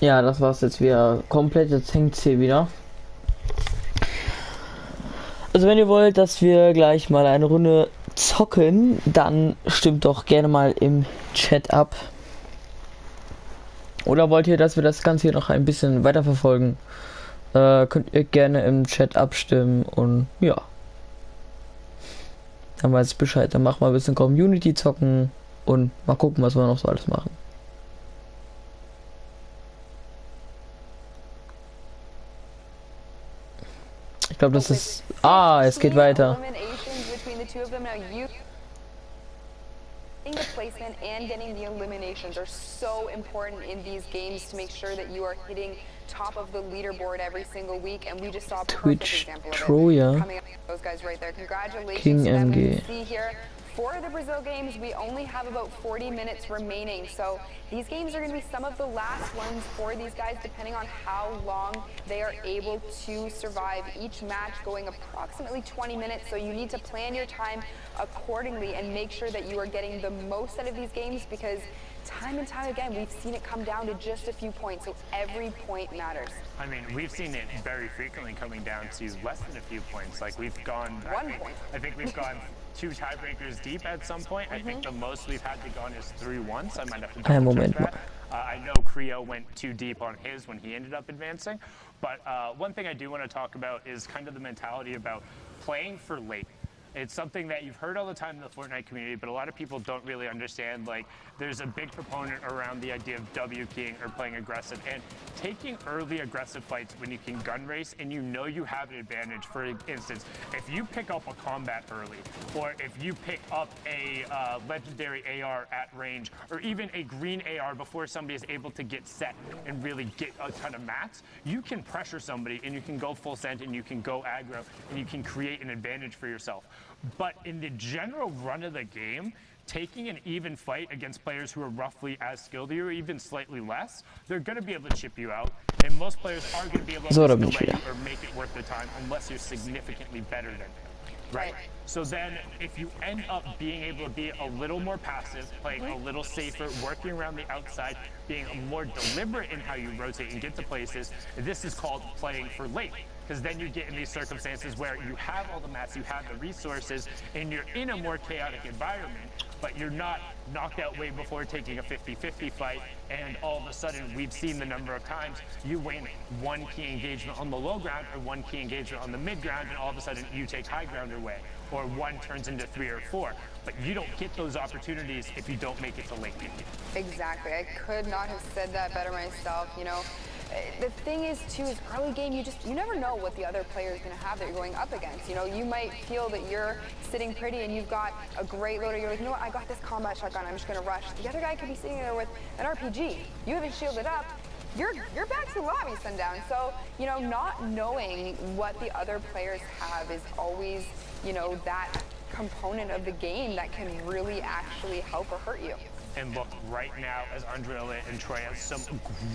Ja, das war's jetzt wieder komplett. Jetzt hängt's hier wieder. Also wenn ihr wollt, dass wir gleich mal eine Runde zocken, dann stimmt doch gerne mal im Chat ab. Oder wollt ihr, dass wir das Ganze hier noch ein bisschen weiterverfolgen? Könnt ihr gerne im Chat abstimmen und ja. Dann weiß ich Bescheid. Dann machen wir ein bisschen Community zocken und mal gucken, was wir noch so alles machen. Ich glaube, das ist... Ah, es geht weiter. The placement and getting the eliminations are so important in these games to make sure that you are hitting top of the leaderboard every single week, and we just saw a perfect example of it coming up with those guys right there. Congratulations to them. We see here for the Brazil games, we only have about 40 minutes remaining, so these games are going to be some of the last ones for these guys, depending on how long they are able to survive. Each match going approximately 20 minutes, so you need to plan your time accordingly and make sure that you are getting the most out of these games, because time and time again, we've seen it come down to just a few points, so every point matters. I mean, we've seen it very frequently coming down to less than a few points. Like, we've gone... 1 point. I think we've gone 2 tiebreakers deep at some point. I think the most we've had to gone is 3-1, so I might have to double check that. I know Creo went too deep on his when he ended up advancing. But one thing I do want to talk about is kind of the mentality about playing for late. It's something that you've heard all the time in the Fortnite community, but a lot of people don't really understand. Like, there's a big proponent around the idea of W keying or playing aggressive, and taking early aggressive fights when you can gun race and you know you have an advantage. For instance, if you pick up a combat early, or if you pick up a legendary AR at range, or even a green AR before somebody is able to get set and really get a ton of mats, you can pressure somebody and you can go full send and you can go aggro and you can create an advantage for yourself. But in the general run of the game, taking an even fight against players who are roughly as skilled as you or even slightly less, they're going to be able to chip you out. And most players are going to be able to delay or make it worth the time unless you're significantly better than them. Right? So then if you end up being able to be a little more passive, playing a little safer, working around the outside, being more deliberate in how you rotate and get to places, this is called playing for late. Because then you get in these circumstances where you have all the mats, you have the resources, and you're in a more chaotic environment, but you're not knocked out way before taking a 50-50 fight, and all of a sudden we've seen the number of times you win 1 key engagement on the low ground or 1 key engagement on the mid ground, and all of a sudden you take high ground away, or 1 turns into 3 or 4. But you don't get those opportunities if you don't make it to late game. Exactly. I could not have said that better myself. You know, the thing is too, is early game, you never know what the other player is going to have that you're going up against. You know, you might feel that you're sitting pretty and you've got a great loader. You're like, you know what, I got this combat shotgun, I'm just going to rush. The other guy could be sitting there with an RPG. You haven't shielded up. You're back to the lobby, Sundown. So, you know, not knowing what the other players have is always, you know, that component of the game that can really actually help or hurt you. And look, right now, as Andrea and Troy have some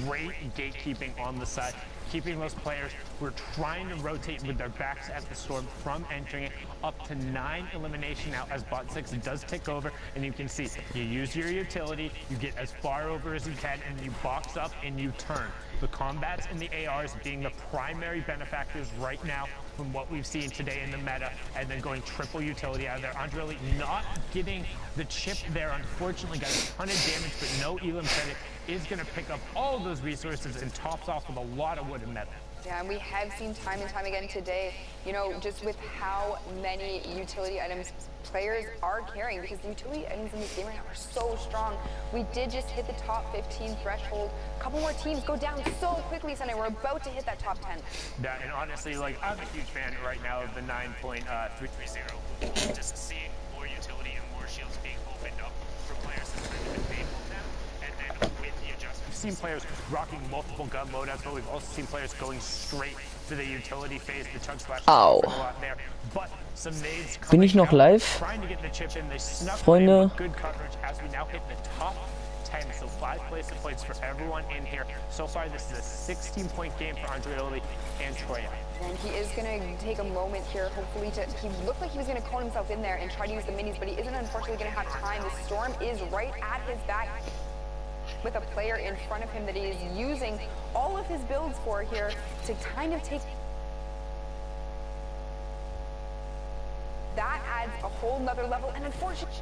great gatekeeping on the side, keeping those players who are trying to rotate with their backs at the storm from entering it, up to 9 elimination now as bot 6 does tick over, and you can see you use your utility, you get as far over as you can, and you box up and you turn. The combats and the ARs being the primary benefactors right now from what we've seen today in the meta, and then going triple utility out of there. Andrea not getting the chip there, unfortunately got a ton of damage, but no Elam credit, is going to pick up all of those resources and tops off with a lot of wood and metal. Yeah, and we have seen time and time again today, you know, just with how many utility items players are carrying, because the utility items in this game right now are so strong. We did just hit the top 15 threshold. A couple more teams go down so quickly Sunday. We're about to hit that top 10. Yeah, and honestly, like, I'm a huge fan right now of the 9.330. Just seeing more utility and more shields being opened up for players that's kind of been on them, and then with the adjustment. We've seen players rocking multiple gun loadouts, but we've also seen players going straight to the utility phase, the chug splash. Au. A lot there. But some nades Bin ich noch live? trying to get the chip in. They snuck Freunde. in good coverage as we now hit the top 10. So 5 placement points for everyone in here. So far, this is a 16-point game for Andreoli and Troya. And he is going to take a moment here, hopefully, he looked like he was going to cone himself in there and try to use the minis, but he isn't unfortunately going to have time. The storm is right at his back with a player in front of him that he is using all of his builds for here to kind of take. That adds a whole nother level, and unfortunately,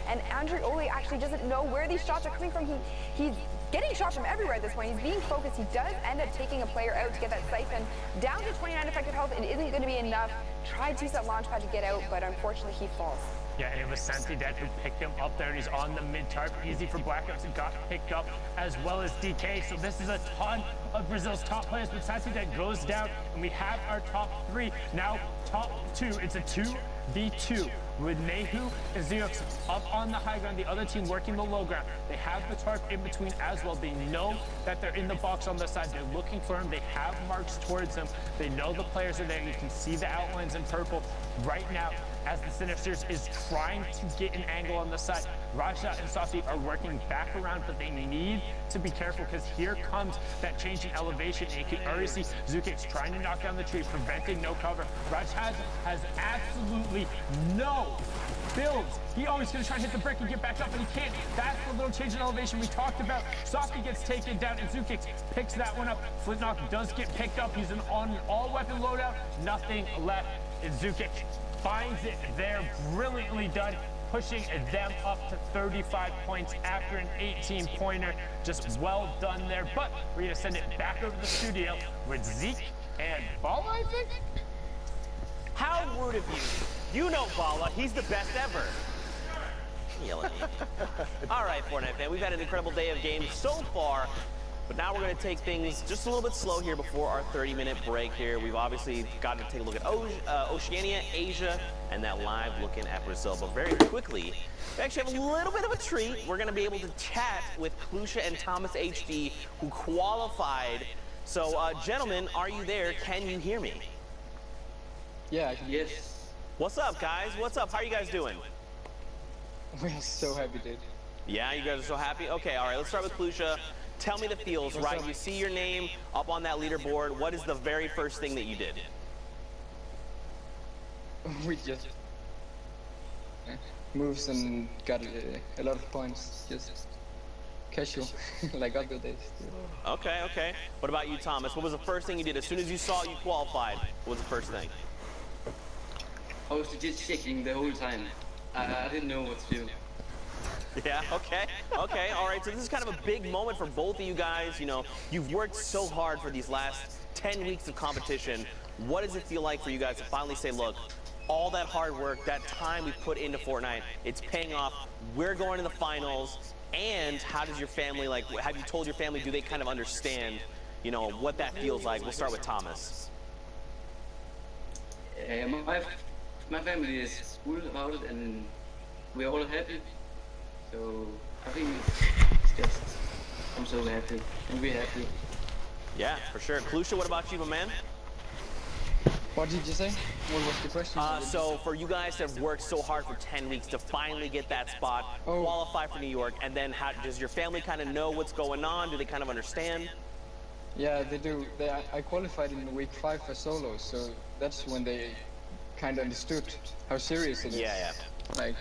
and Andreoli actually doesn't know where these shots are coming from. He's getting shot from everywhere at this point. He's being focused. He does end up taking a player out to get that siphon down to 29 effective health. It isn't going to be enough. Tried to use that launch pad to get out, but unfortunately he falls. Yeah, and it was Santidet who picked him up there, and he's on the mid-tarp. Easy for Blackouts, and got picked up, as well as DK. So this is a ton of Brazil's top players, but Santidet goes down, and we have our top 3. Now, top 2. It's a 2v2 with Nehu and Zeux up on the high ground, the other team working the low ground. They have the tarp in between as well. They know that they're in the box on the side. They're looking for him. They have marks towards him. They know the players are there. You can see the outlines in purple right now as the Sinisters is trying to get an angle on the side. Raja and Safi are working back around, but they need to be careful because here comes that change in elevation. And you can already see Zukix trying to knock down the tree, preventing no cover. Raj has absolutely no builds. He always gonna try to hit the brick and get back up, but he can't. That's the little change in elevation we talked about. Safi gets taken down, and Zukix picks that one up. Flintknock does get picked up. He's on an all-weapon loadout. Nothing left. And Zukix finds it there, brilliantly done, pushing them up to 35 points after an 18-pointer. Just well done there, but we're gonna send it back over to the studio with Zeke and Bala, I think? How rude of you. You know Bala, he's the best ever. Yelling at me. All right, Fortnite fan, we've had an incredible day of games so far, but now we're going to take things just a little bit slow here before our 30-minute break here. We've obviously got to take a look at Oceania, Asia, and that live looking at Brazil. But very quickly, we actually have a little bit of a treat. We're going to be able to chat with Plusha and Thomas HD, who qualified. So, gentlemen, are you there? Can you hear me? Yeah, yes. What's up, guys? What's up? How are you guys doing? We're so happy, dude. Yeah, you guys are so happy? Okay, all right, let's start with Plusha. Tell me the feels, right? You see your name up on that leaderboard. What is the very first thing that you did? We just moves and got a lot of points. Just casual, like other days. Okay, okay. What about you, Thomas? What was the first thing you did? As soon as you saw you qualified, what was the first thing? I was just checking the whole time. I didn't know what to do. Yeah, okay, okay, all right. So this is kind of a big moment for both of you guys. You know, you've worked so hard for these last 10 weeks of competition. What does it feel like for you guys to finally say, look, all that hard work, that time we've put into Fortnite, it's paying off. We're going to the finals. And how does your family, like, have you told your family, do they kind of understand, you know, what that feels like? We'll start with Thomas. My family is cool about it, and we're all happy. So I think it's just, I'm so happy, and we're happy. Yeah, for sure. Plusha, what about you, my man? What did you say? What was the question? So for you guys that have worked so hard for 10 weeks to finally get that spot, qualify for New York, and then does your family kind of know what's going on? Do they kind of understand? Yeah, they do. I qualified in week 5 for solo, so that's when they kind of understood how serious it is. Yeah. Like,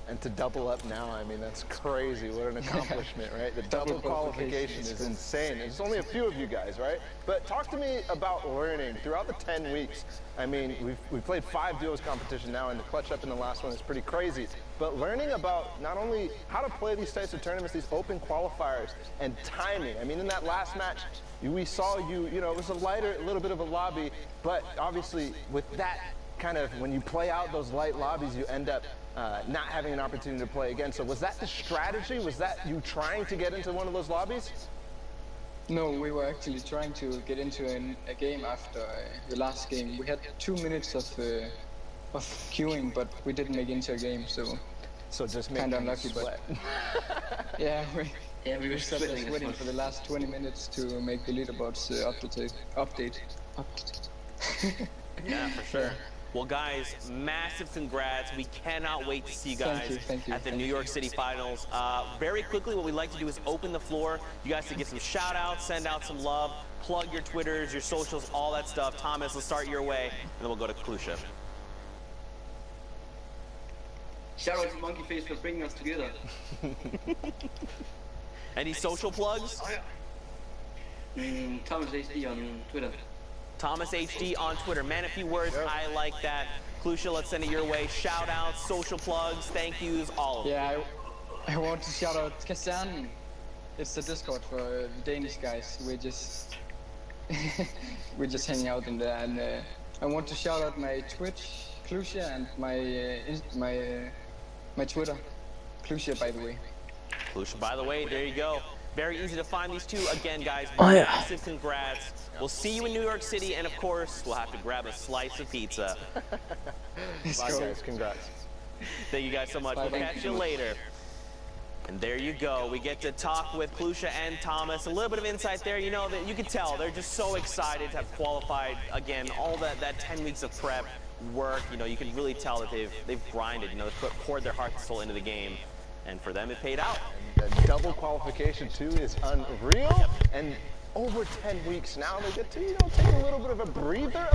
and to double up now, I mean, that's crazy. What an accomplishment, right? The double qualification is insane. There's only a few of you guys, right? But talk to me about learning throughout the 10 weeks. I mean, we've played 5 duos competition now, and the clutch up in the last one is pretty crazy. But learning about not only how to play these types of tournaments, these open qualifiers, and timing. I mean, in that last match, we saw you know, it was a little bit of a lobby, but obviously with that kind of, when you play out those light lobbies, you end up not having an opportunity to play again. So was that the strategy? Was that you trying to get into one of those lobbies? No, we were actually trying to get into a game after the last game. We had 2 minutes of queuing, but we didn't make into a game, so just kind of unlucky. But yeah, we were sweating waiting for the last 20 minutes to make the leaderboards update. Yeah, for sure. Well, guys, massive congrats. We cannot wait to see you guys at the New York City Finals. Very quickly, what we'd like to do is open the floor. You guys can get some shout outs, send out some love, plug your Twitters, your socials, all that stuff. Thomas, let's start your way, and then we'll go to Klusha. Shout out to Monkey Face for bringing us together. Any social plugs? Thomas HD on Twitter. Thomas HD on Twitter. Man, a few words. I like that. Klusha, let's send it your way. Shout outs, social plugs, thank yous, all of them. Yeah, I want to shout out Kazan. It's the Discord for the Danish guys. We're just hanging out in there, and I want to shout out my Twitch, Klusha, and my Twitter, Klusha, by the way. Klusha, by the way, there you go. Very easy to find these two. Again, guys, massive congrats. We'll see you in New York City, and of course, we'll have to grab a slice of pizza. Bye, guys. Congrats. Thank you guys so much. We'll catch you later. And there you go. We get to talk with Klusha and Thomas. A little bit of insight there. You know, that you can tell they're just so excited to have qualified. Again, all that 10 weeks of prep work. You know, you can really tell that they've grinded. You know, they've poured their heart and soul into the game. And for them, it paid out. And the double qualification, too, is unreal. And over 10 weeks now, they get to, you know, take a little bit of a breather,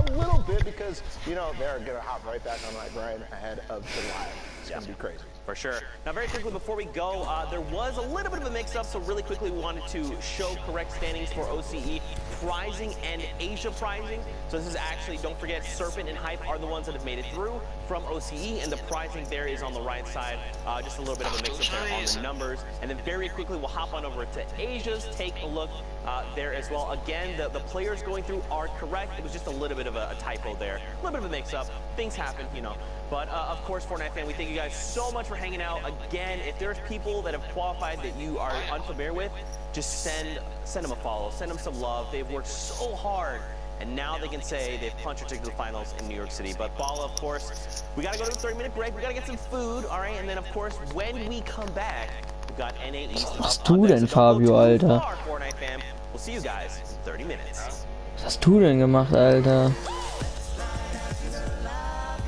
because, you know, they're going to hop right back on right ahead of July. It's going to be crazy. For sure. Now, very quickly, before we go, there was a little bit of a mix-up, so really quickly, we wanted to show correct standings for OCE prizing and Asia prizing. So this is actually, don't forget, Serpent and Hype are the ones that have made it through from OCE, and the prizing there is on the right side. Just a little bit of a mix-up there on the numbers. And then very quickly, we'll hop on over to Asia's, take a look there as well. Again, the players going through are correct. It was just a little bit of a typo there. A little bit of a mix-up. Things happen, you know. But of course, Fortnite fan, we thank you guys so much for hanging out. Again, if there's people that have qualified that you are unfamiliar with, just send them a follow, send them some love. They've worked so hard, and now they can say they've punched their ticket to the finals in New York City. But Bala, of course, we got to go to a 30-minute break. We got to get some food, all right? And then, of course, when we come back, we've got NA East. Was hast du denn, Fabio, Alter? Fortnite fam. We'll see you guys in 30 minutes. Was hast du denn gemacht, Alter?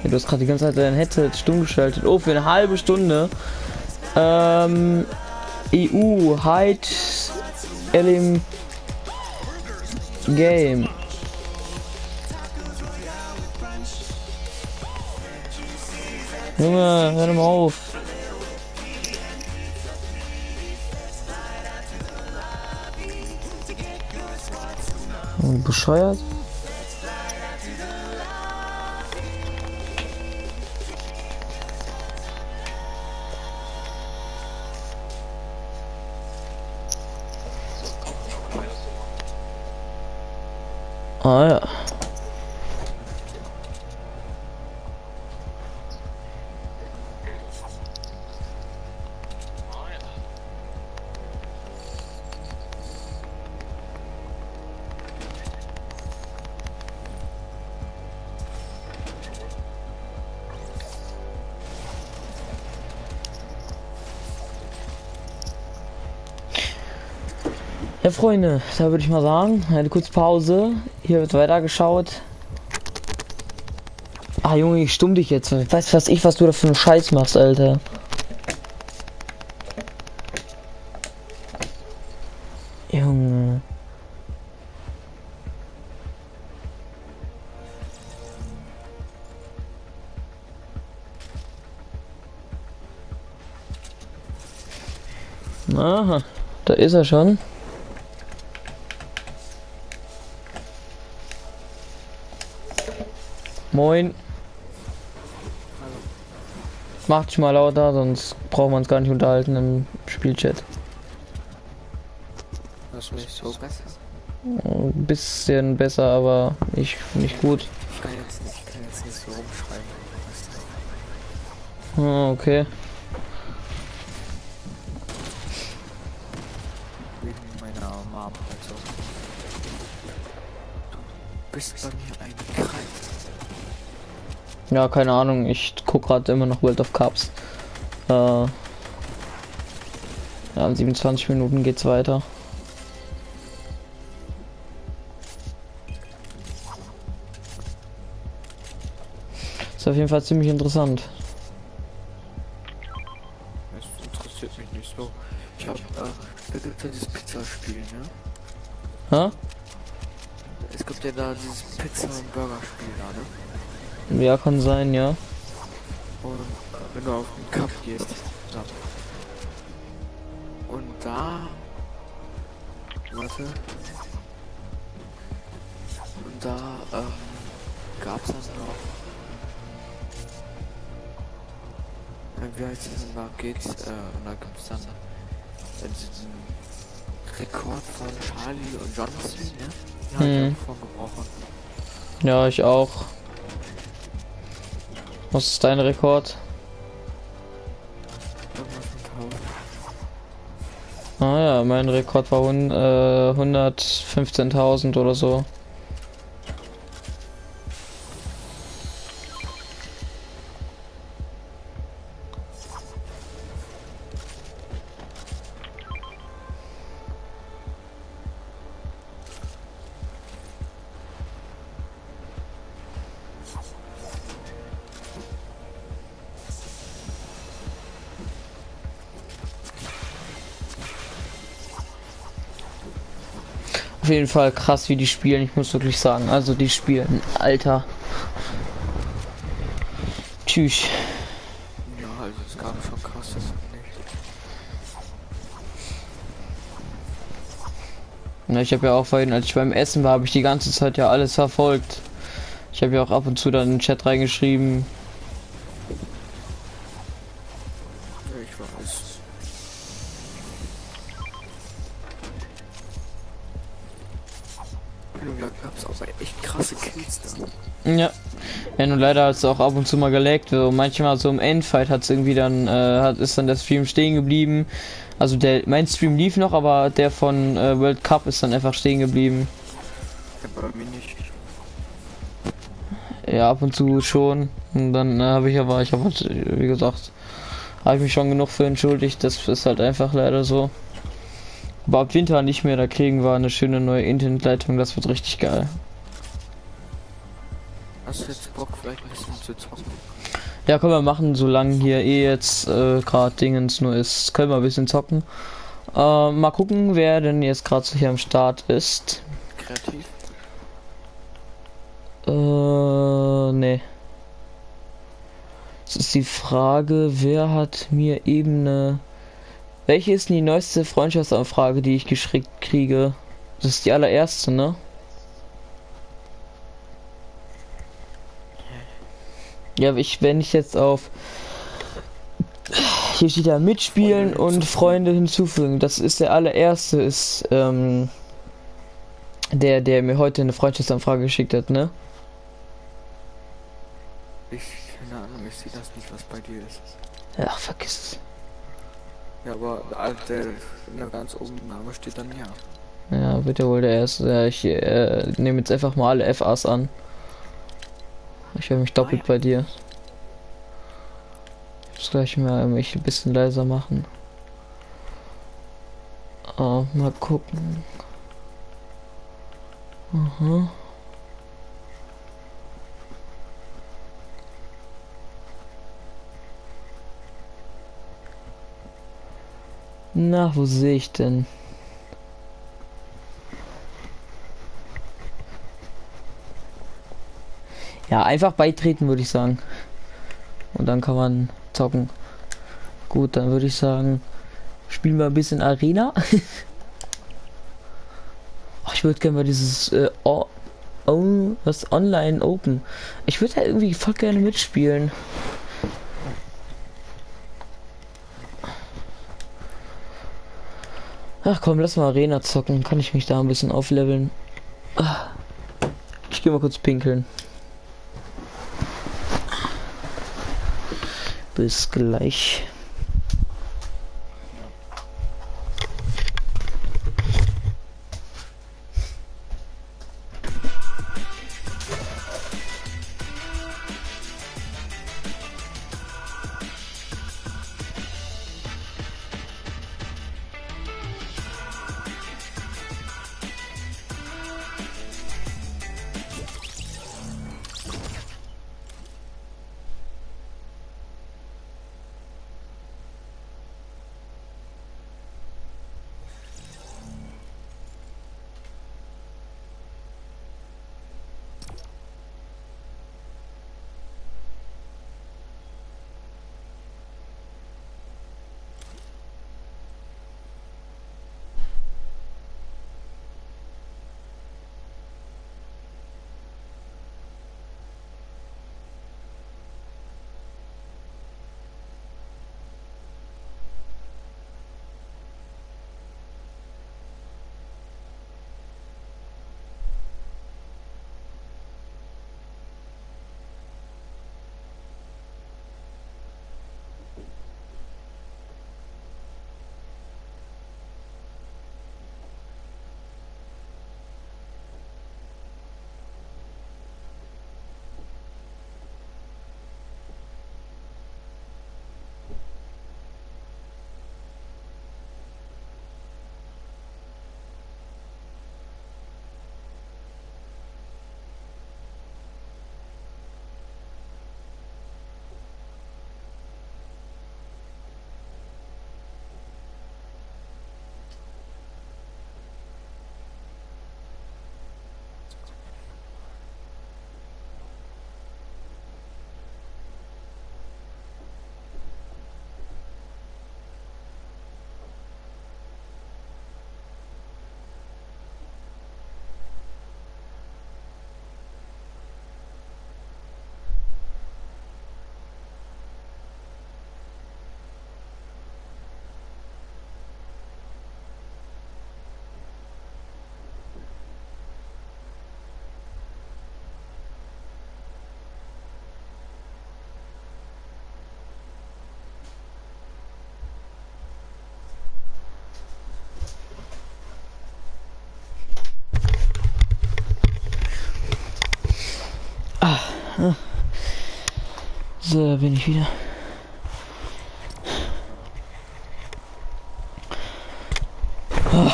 Ja, du hast gerade die ganze Zeit dein Headset stumm geschaltet. Oh, für eine halbe Stunde. EU Hide Elim Game. Junge, hör doch mal auf. Bescheuert? Ah ja. Ja, Freunde, da würde ich mal sagen, eine kurze Pause. Hier wird weitergeschaut. Ah, Junge, ich stumm dich jetzt. Weißt was du da für einen Scheiß machst, Alter. Junge. Aha, da ist er schon. Moin. Mach dich mal lauter, sonst braucht man es gar nicht unterhalten im Spielchat. Das ist nicht so besser. Ein bisschen besser, aber nicht gut. Ich kann jetzt nicht so rumschreiben. Ah, okay. Wegen meiner Mom halt so. Du bist bei mir ein Kreis. Ja, keine Ahnung, ich guck gerade immer noch World of Cups. Ja, in 27 Minuten geht's weiter. Ist auf jeden Fall ziemlich interessant. Das interessiert mich nicht so. Ich hab, da gibt ja dieses Pizzaspiel, ne? Ha? Es gibt ja da dieses Pizza- und Burgerspiel da, ne? Ja, kann sein, ja. Und wenn du auf den Cup gehst, da. Und da... Warte. Und da, gab's das noch. Wie heißt es denn da? Geht's, und da gibt's dann diesen Rekord von Charlie und Johnson, ne? Ja, ich hab vorgebrochen. Ja, ich auch. Was ist dein Rekord? Ah ja, mein Rekord war 115.000 oder so. Auf jeden Fall krass, wie die spielen, ich muss wirklich sagen. Also die spielen, Alter. Tschüss. Ja, also es gab schon krasses nicht. Na, ich habe ja auch vorhin, als ich beim Essen war, habe ich die ganze Zeit ja alles verfolgt. Ich habe ja auch ab und zu dann in den Chat reingeschrieben. Ja, ich weiß. Da gab's auch echt krasse Kills dann. Ja. Ja, nur leider hat es auch ab und zu mal geleckt. So, manchmal so im Endfight hat es irgendwie dann, ist dann der Stream stehen geblieben. Also mein Stream lief noch, aber der von World Cup ist dann einfach stehen geblieben. Ja, bei mir nicht. Ja, ab und zu schon. Und dann wie gesagt, habe ich mich schon genug für entschuldigt. Das ist halt einfach leider so. Aber ab Winter nicht mehr, da kriegen wir eine schöne neue Internetleitung, das wird richtig geil. Hast du jetzt Bock, vielleicht ein bisschen zu zocken? Ja, können wir machen, solange hier jetzt gerade Dingens nur ist, können wir ein bisschen zocken. Mal gucken, wer denn jetzt gerade so hier am Start ist. Kreativ? Nee. Das ist die Frage, wer hat mir eben eine... Welche ist denn die neueste Freundschaftsanfrage, die ich geschickt kriege? Das ist die allererste, ne? Ja, wenn ich jetzt auf... Hier steht ja mitspielen und Freunde hinzufügen. Das ist der allererste, ist der mir heute eine Freundschaftsanfrage geschickt hat, ne? Keine Ahnung, ich sehe das nicht, was bei dir ist. Ach, vergiss es. Ja, aber der ganz oben Name steht dann ja. Ja, wird ja wohl der erste. Ja, ich nehme jetzt einfach mal alle FAs an. Ich höre mich doppelt bei dir. Ich muss gleich mal mich ein bisschen leiser machen. Mal gucken. Aha. Na, wo sehe ich denn? Ja, einfach beitreten, würde ich sagen. Und dann kann man zocken. Gut, dann würde ich sagen, spielen wir ein bisschen Arena. Ach, ich würde gerne mal dieses was Online Open. Ich würde ja irgendwie voll gerne mitspielen. Ach komm, lass mal Arena zocken. Kann ich mich da ein bisschen aufleveln. Ich gehe mal kurz pinkeln. Bis gleich. So, bin ich wieder. Oh.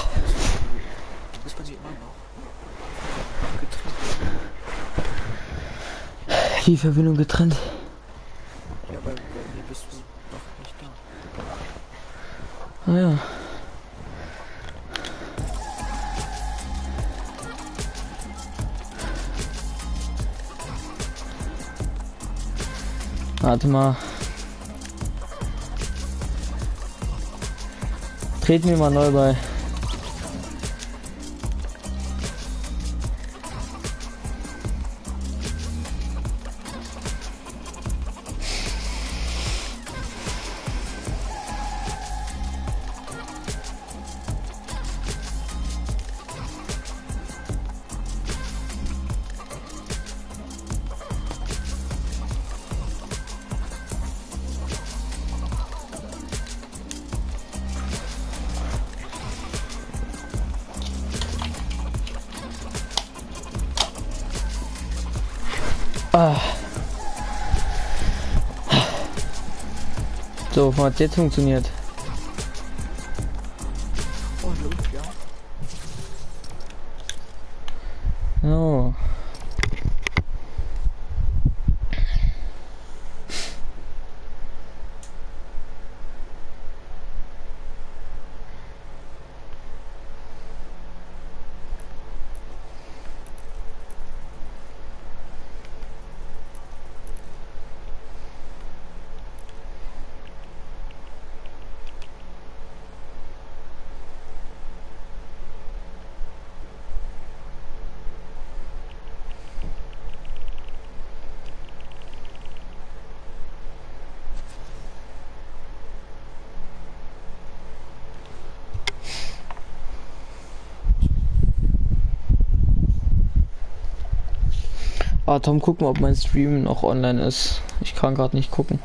Die Verbindung getrennt. Ja, bei mir bist du noch nicht da. Ah ja. Warte mal. Treten wir mal neu bei. So, hat jetzt funktioniert. Oh, läuft, ja. Oh. Ah, Tom, guck mal, ob mein Stream noch online ist. Ich kann gerade nicht gucken.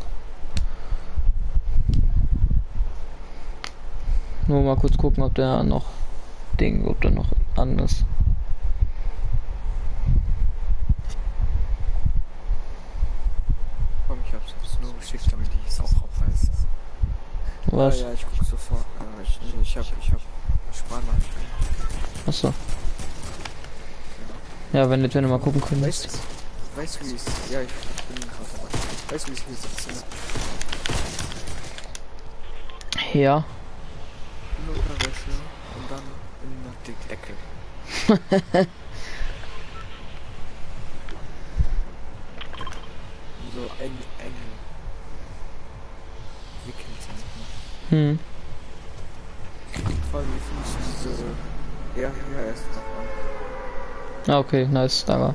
Nur mal kurz gucken, ob der noch an ist. Komm, ich hab's nur geschickt, damit ich es auch weiß. Was? Ja, ich guck sofort. Ich hab Sprachnachrichten. Achso. Ja, wenn du mal gucken könntest. Weißt du, wie es... Ja, ich bin gerade dabei. Weißt du, wie es hier ist? Ja. In Unterwäsche und dann in der Ecke. So eng. Hm. Vor allem, wie findest du diese... Ja, erst noch an. Ah, okay, nice, danke.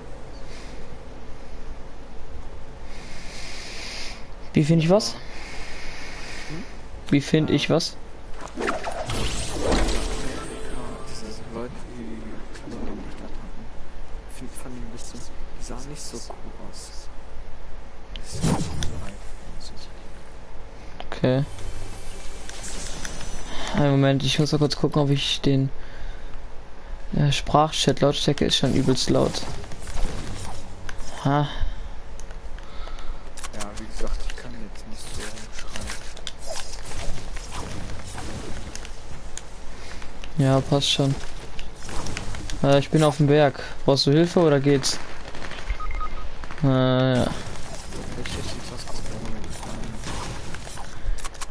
Wie finde ich was? Wie finde ich was? Diese Leute, die Klamotten nicht hatten, fand ich ein bisschen... Die sahen nicht so cool aus. Okay. Einen Moment, ich muss mal kurz gucken, ob ich den Sprachchat Lautstärke ist schon übelst laut. Ha. Ja, wie gesagt, ich kann jetzt nicht so schreien. Ja, passt schon. Ich bin auf dem Berg. Brauchst du Hilfe oder geht's? Ja.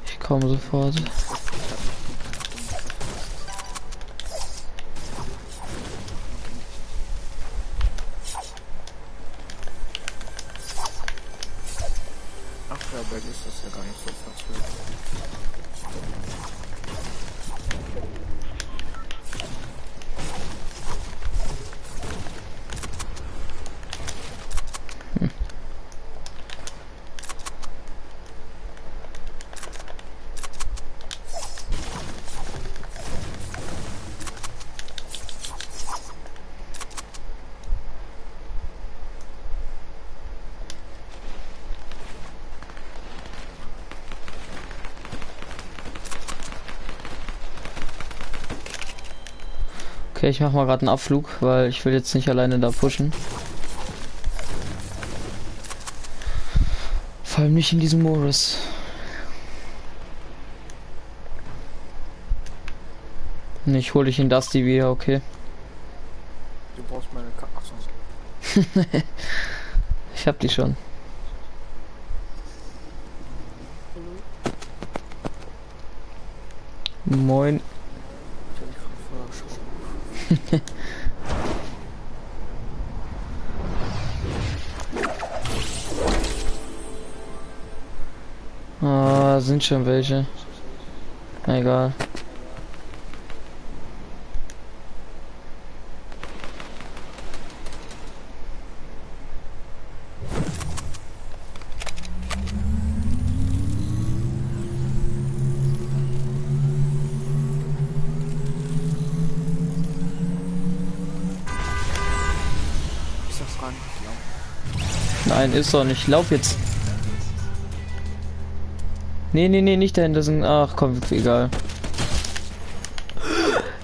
Ich komme sofort. Ach ja, bei dir ist das ja gar nicht so verzögert. Okay, ich mach mal gerade einen Abflug, weil ich will jetzt nicht alleine da pushen. Vor allem nicht in diesem Modus. Ich hole dich in Dusty wieder, okay. Du brauchst meine Karte. Ich hab die schon. Moin. Ah, sind schon welche. Egal. Nein, ist doch nicht. Lauf jetzt. Nee, nicht dahin. Das sind. Ach komm, egal.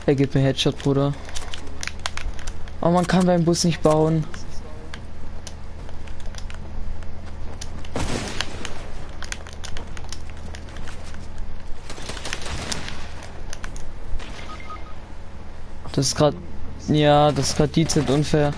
Er gibt mir Headshot, Bruder. Oh, man kann beim Bus nicht bauen. Das ist gerade. Ja, das ist gerade dezent unfair.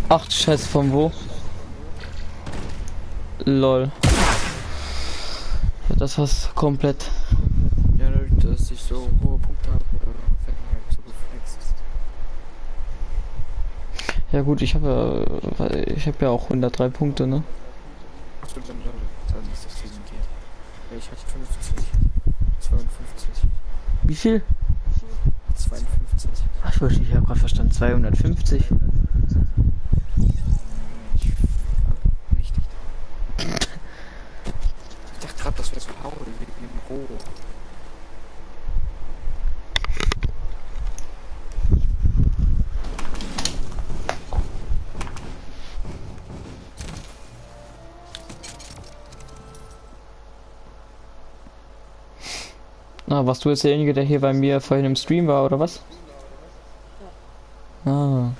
Ach, Scheiße, von wo? Lol. Das war's komplett. Ja, dass ich so hohe Punkte habe, fällt mir halt so geflext. Ja gut, ich habe ja auch 103 Punkte, ne? Achso, dann ist das Season geht. Ich hatte 50. 52. Wie viel? 52. Ach, ich habe gerade verstanden, 250. Nicht. Ich dachte gerade, das wäre Paul wegen dem Roh. Ah, warst du jetzt derjenige, der hier bei mir vorhin im Stream war, oder was? Ah.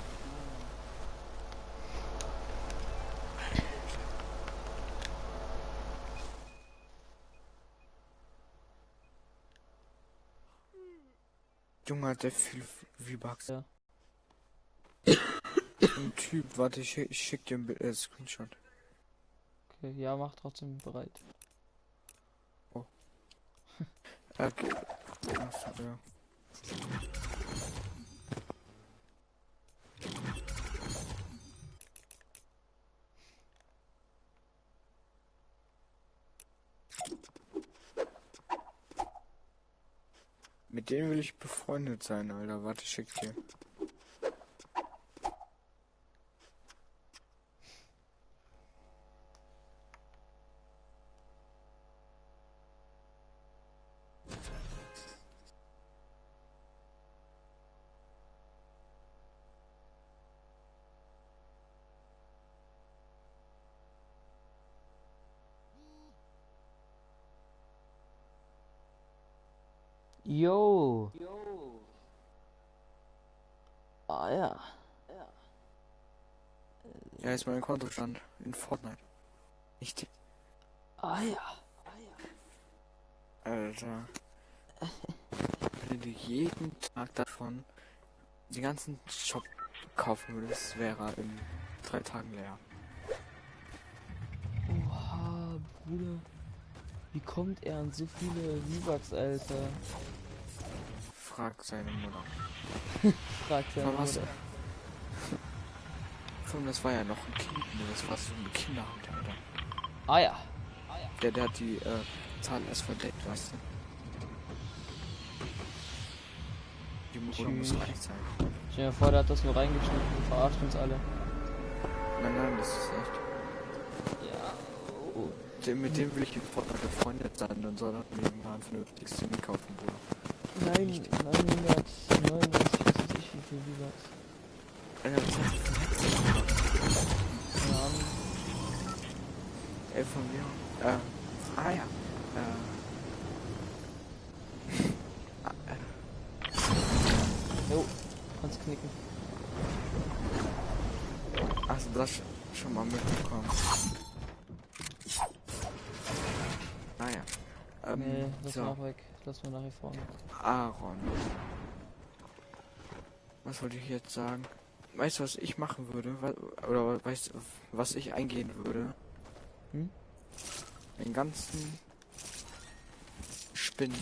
Junge, hat der viel V-Bucks. Ja. Ein Typ, warte, ich schick dir ein Screenshot. Okay, ja, mach trotzdem bereit. Oh. Okay. Achso, ja. Mit dem will ich befreundet sein, Alter. Warte, ich schick dir. Yo. Ah ja. Ja, ist mein Kontostand in Fortnite. Nicht. Ah ja. Alter. Wenn du jeden Tag davon den ganzen Shop kaufen würdest, wäre er in 3 Tagen leer. Oha, Bruder. Wie kommt er an so viele V-Bucks, Alter? Frag seine Mutter. Frag seine Mutter. Das war ja noch ein Kind, ne? Das war so eine Kinderhand, Alter. Ah ja. Der hat die Zahl erst verdeckt, weißt du? Die Mutter muss leicht sein. Stell dir vor, der hat das nur reingeschnitten und verarscht uns alle. Nein, das ist echt. Ja. Oh. Mit dem will ich in Fortnite befreundet sein und soll dann mal ein vernünftiges Ding kaufen, Bruder. Nein, 900, was weiß ich, wie viel V-Bucks. Alter, was hast du für ein Headset? Keine Ahnung. Von mir. Ja. Jo, kannst knicken. Hast du das schon mal mitbekommen? Naja. Nee, lass so. mal auch weg. Lass mal nachher vorne. Aaron. Was wollte ich jetzt sagen? Weißt du, was ich machen würde? Oder weißt du, was ich eingehen würde? Den ganzen Spinn.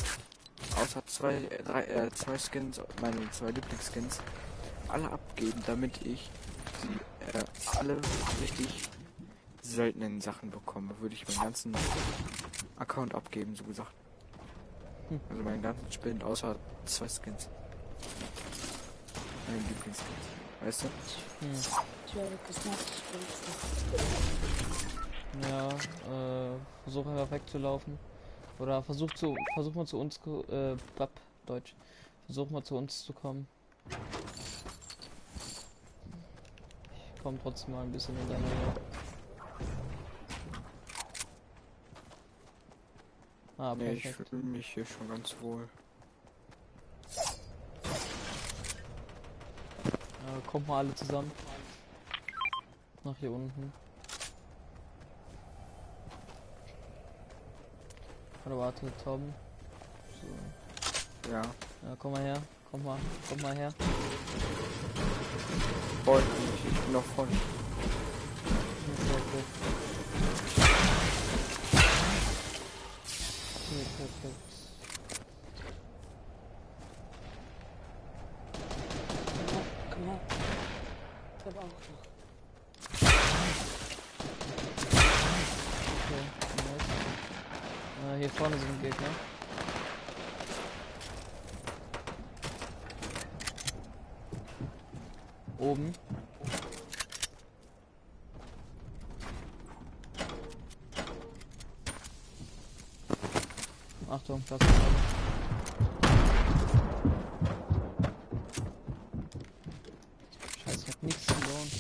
Außer zwei Skins, meine 2 Lieblingsskins, alle abgeben, damit ich sie alle richtig seltenen Sachen bekomme. Würde ich meinen ganzen Account abgeben, so gesagt. Also meinen ganzen Spinn, außer 2 Skins. Meine Lieblingsskins. Weißt du? Ja, versuch einfach wegzulaufen. Oder versuch mal zu uns, Deutsch. Versuch mal zu uns zu kommen. Ich komme trotzdem mal ein bisschen in deine Nähe. Ah, nee, perfekt. ich fühle mich hier schon ganz wohl. Kommt mal alle zusammen. Nach hier unten. Oder warte, Tom. So. Ja. Ja, komm mal her. Komm mal her. Voll, ich bin noch voll. Okay. Perfekt. Komm her. Ich hab auch noch. Okay, nice. Hier Vorne sind Gegner. Oben. Achtung, Platz. Scheiße, ich hab nichts verloren.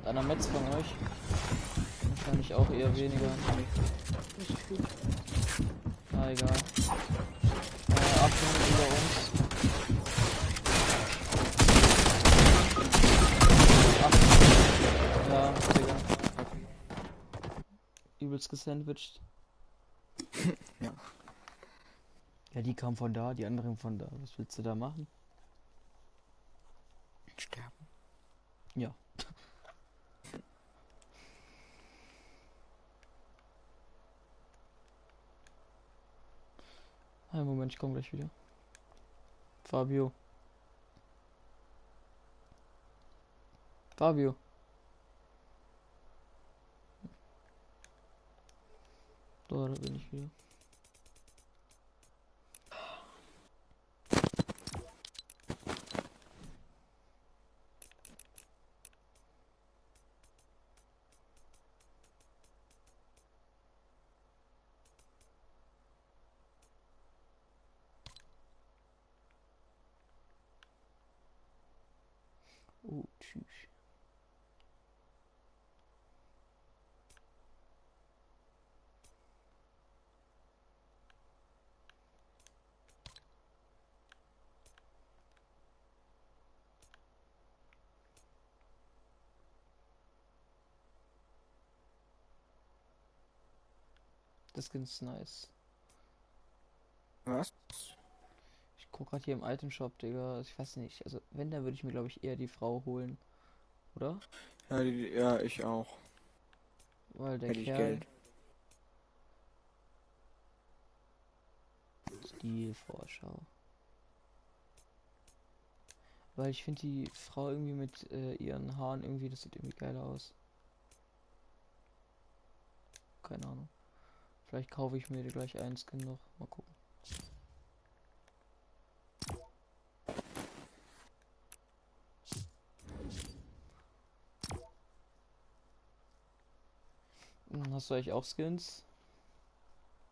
Einer Metz von euch. Wahrscheinlich auch eher weniger. Ah, egal. Achtung, über uns. Achtung. Ja, Digga. Übelst gesandwiched. Ja. Ja, die kam von da, die anderen von da. Was willst du da machen? Sterben. Ja. Einen Moment, ich komme gleich wieder. Fabio. Fabio. So, da bin ich wieder. Oh, tschüss. Das Skin ist nice. Was? Ich guck gerade hier im Item Shop, Digga. Ich weiß nicht. Also, wenn, dann würde ich mir, glaube ich, eher die Frau holen. Oder? Ja, ja, ich auch. Weil der Hätte ich Kerl... Geld. Stilvorschau. Weil ich finde die Frau irgendwie mit ihren Haaren irgendwie, das sieht irgendwie geil aus. Keine Ahnung. Vielleicht kaufe ich mir gleich einen Skin noch. Mal gucken. Hast du eigentlich auch Skins?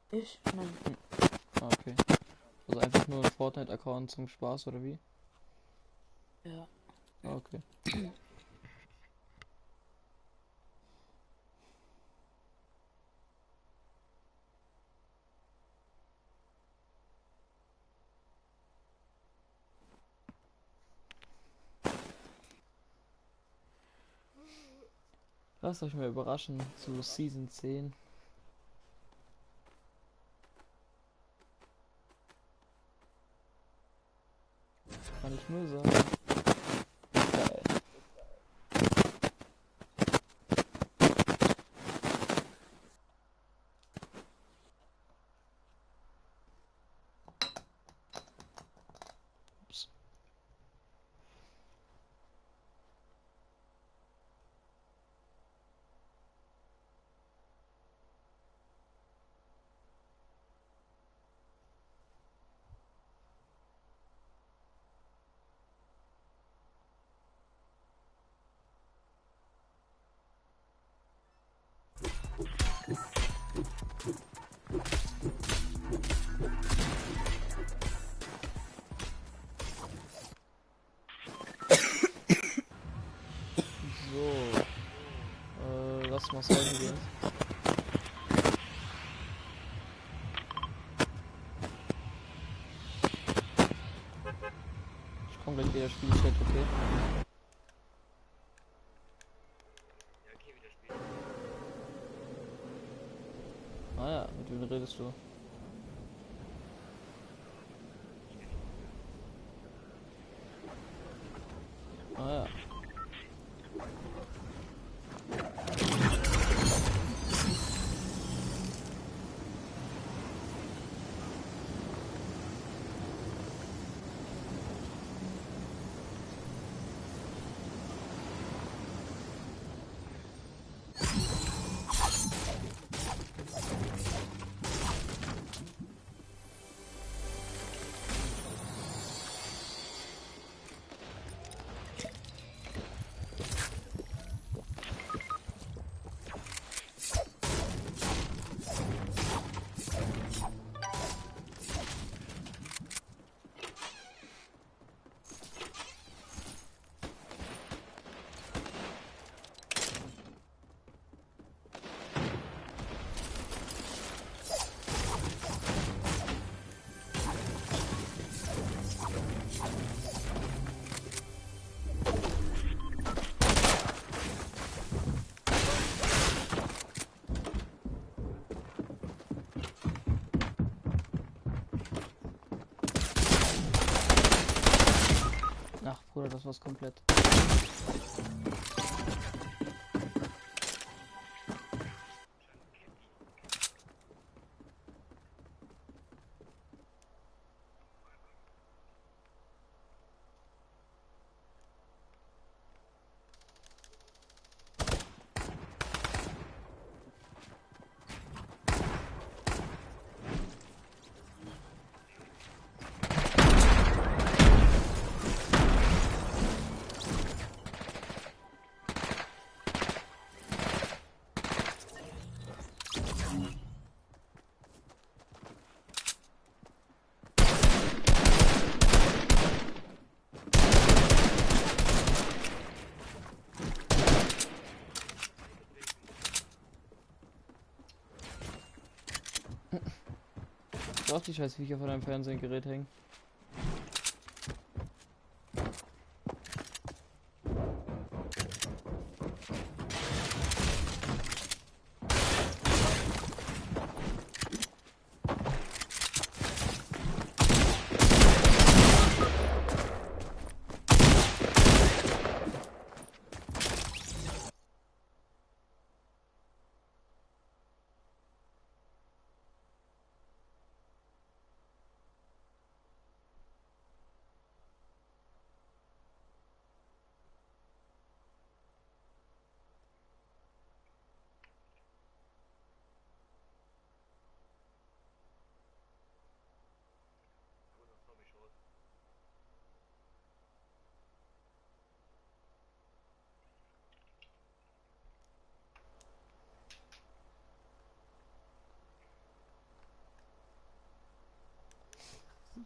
Ich? Nein. Ah, okay. Also einfach nur ein Fortnite-Account zum Spaß, oder wie? Ja. Ah, okay. Lasst euch mal überraschen zu Season 10. Kann ich nur sagen. Geil. Ups. So. Was machst du heute jetzt? Ich komme gleich wieder Spielchat, okay? redest du? Ah ja. Ach Bruder, das war's komplett. Auch die scheiß Viecher vor deinem Fernsehgerät hängen.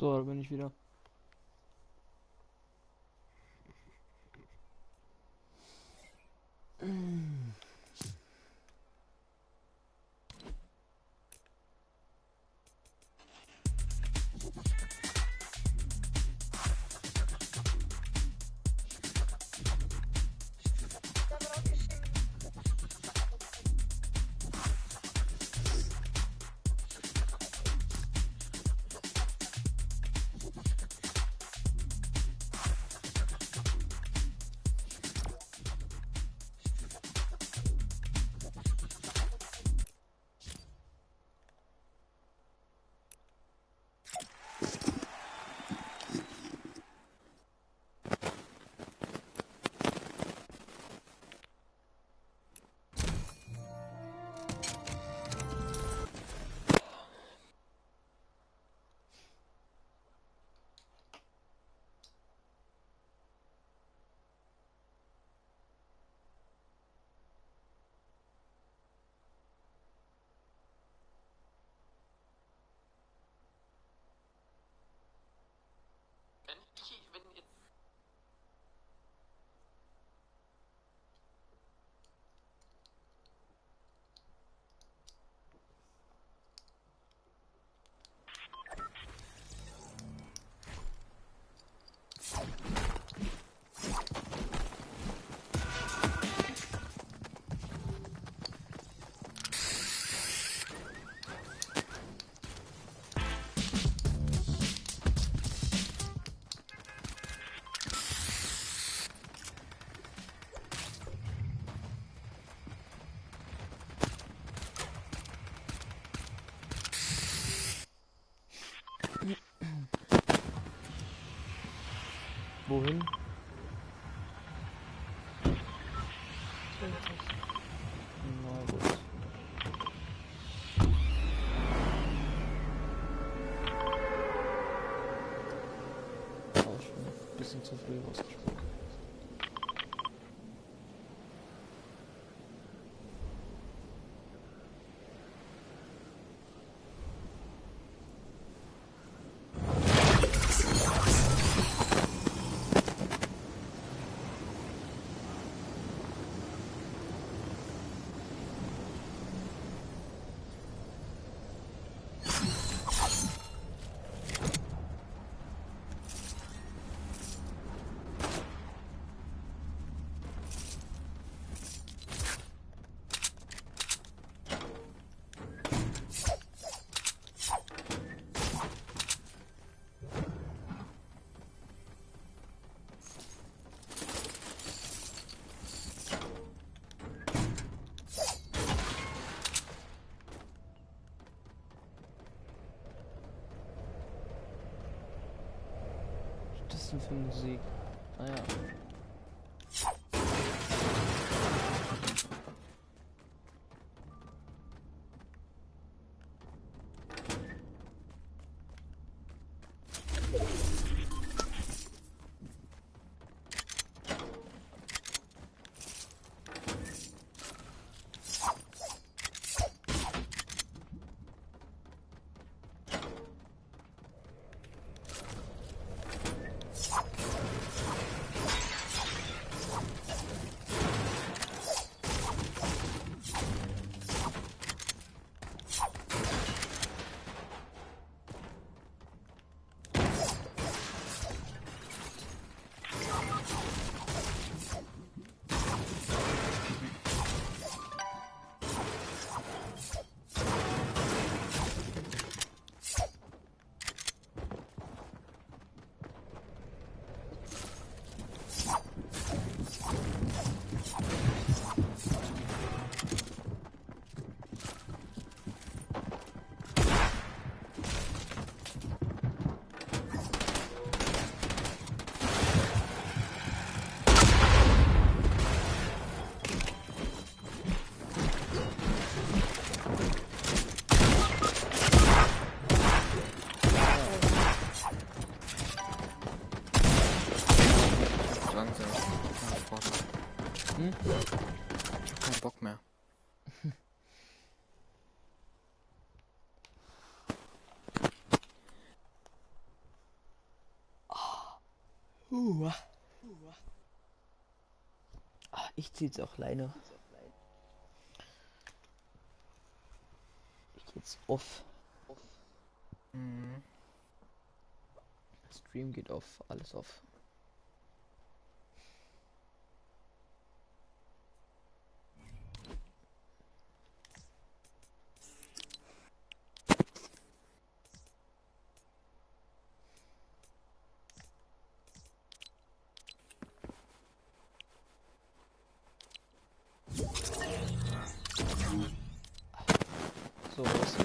So, da bin ich wieder. Wohin? Na gut. Auch schon ein bisschen zu früh rausgesprochen. Was ist das denn für Musik? Ah ja. Kein Bock mehr. Ich zieh jetzt auch alleine. Ich geh jetzt off. Stream geht auf, alles off. So, was?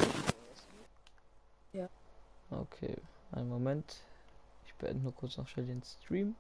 Ja. Okay, einen Moment. Ich beende nur kurz noch schnell den Stream.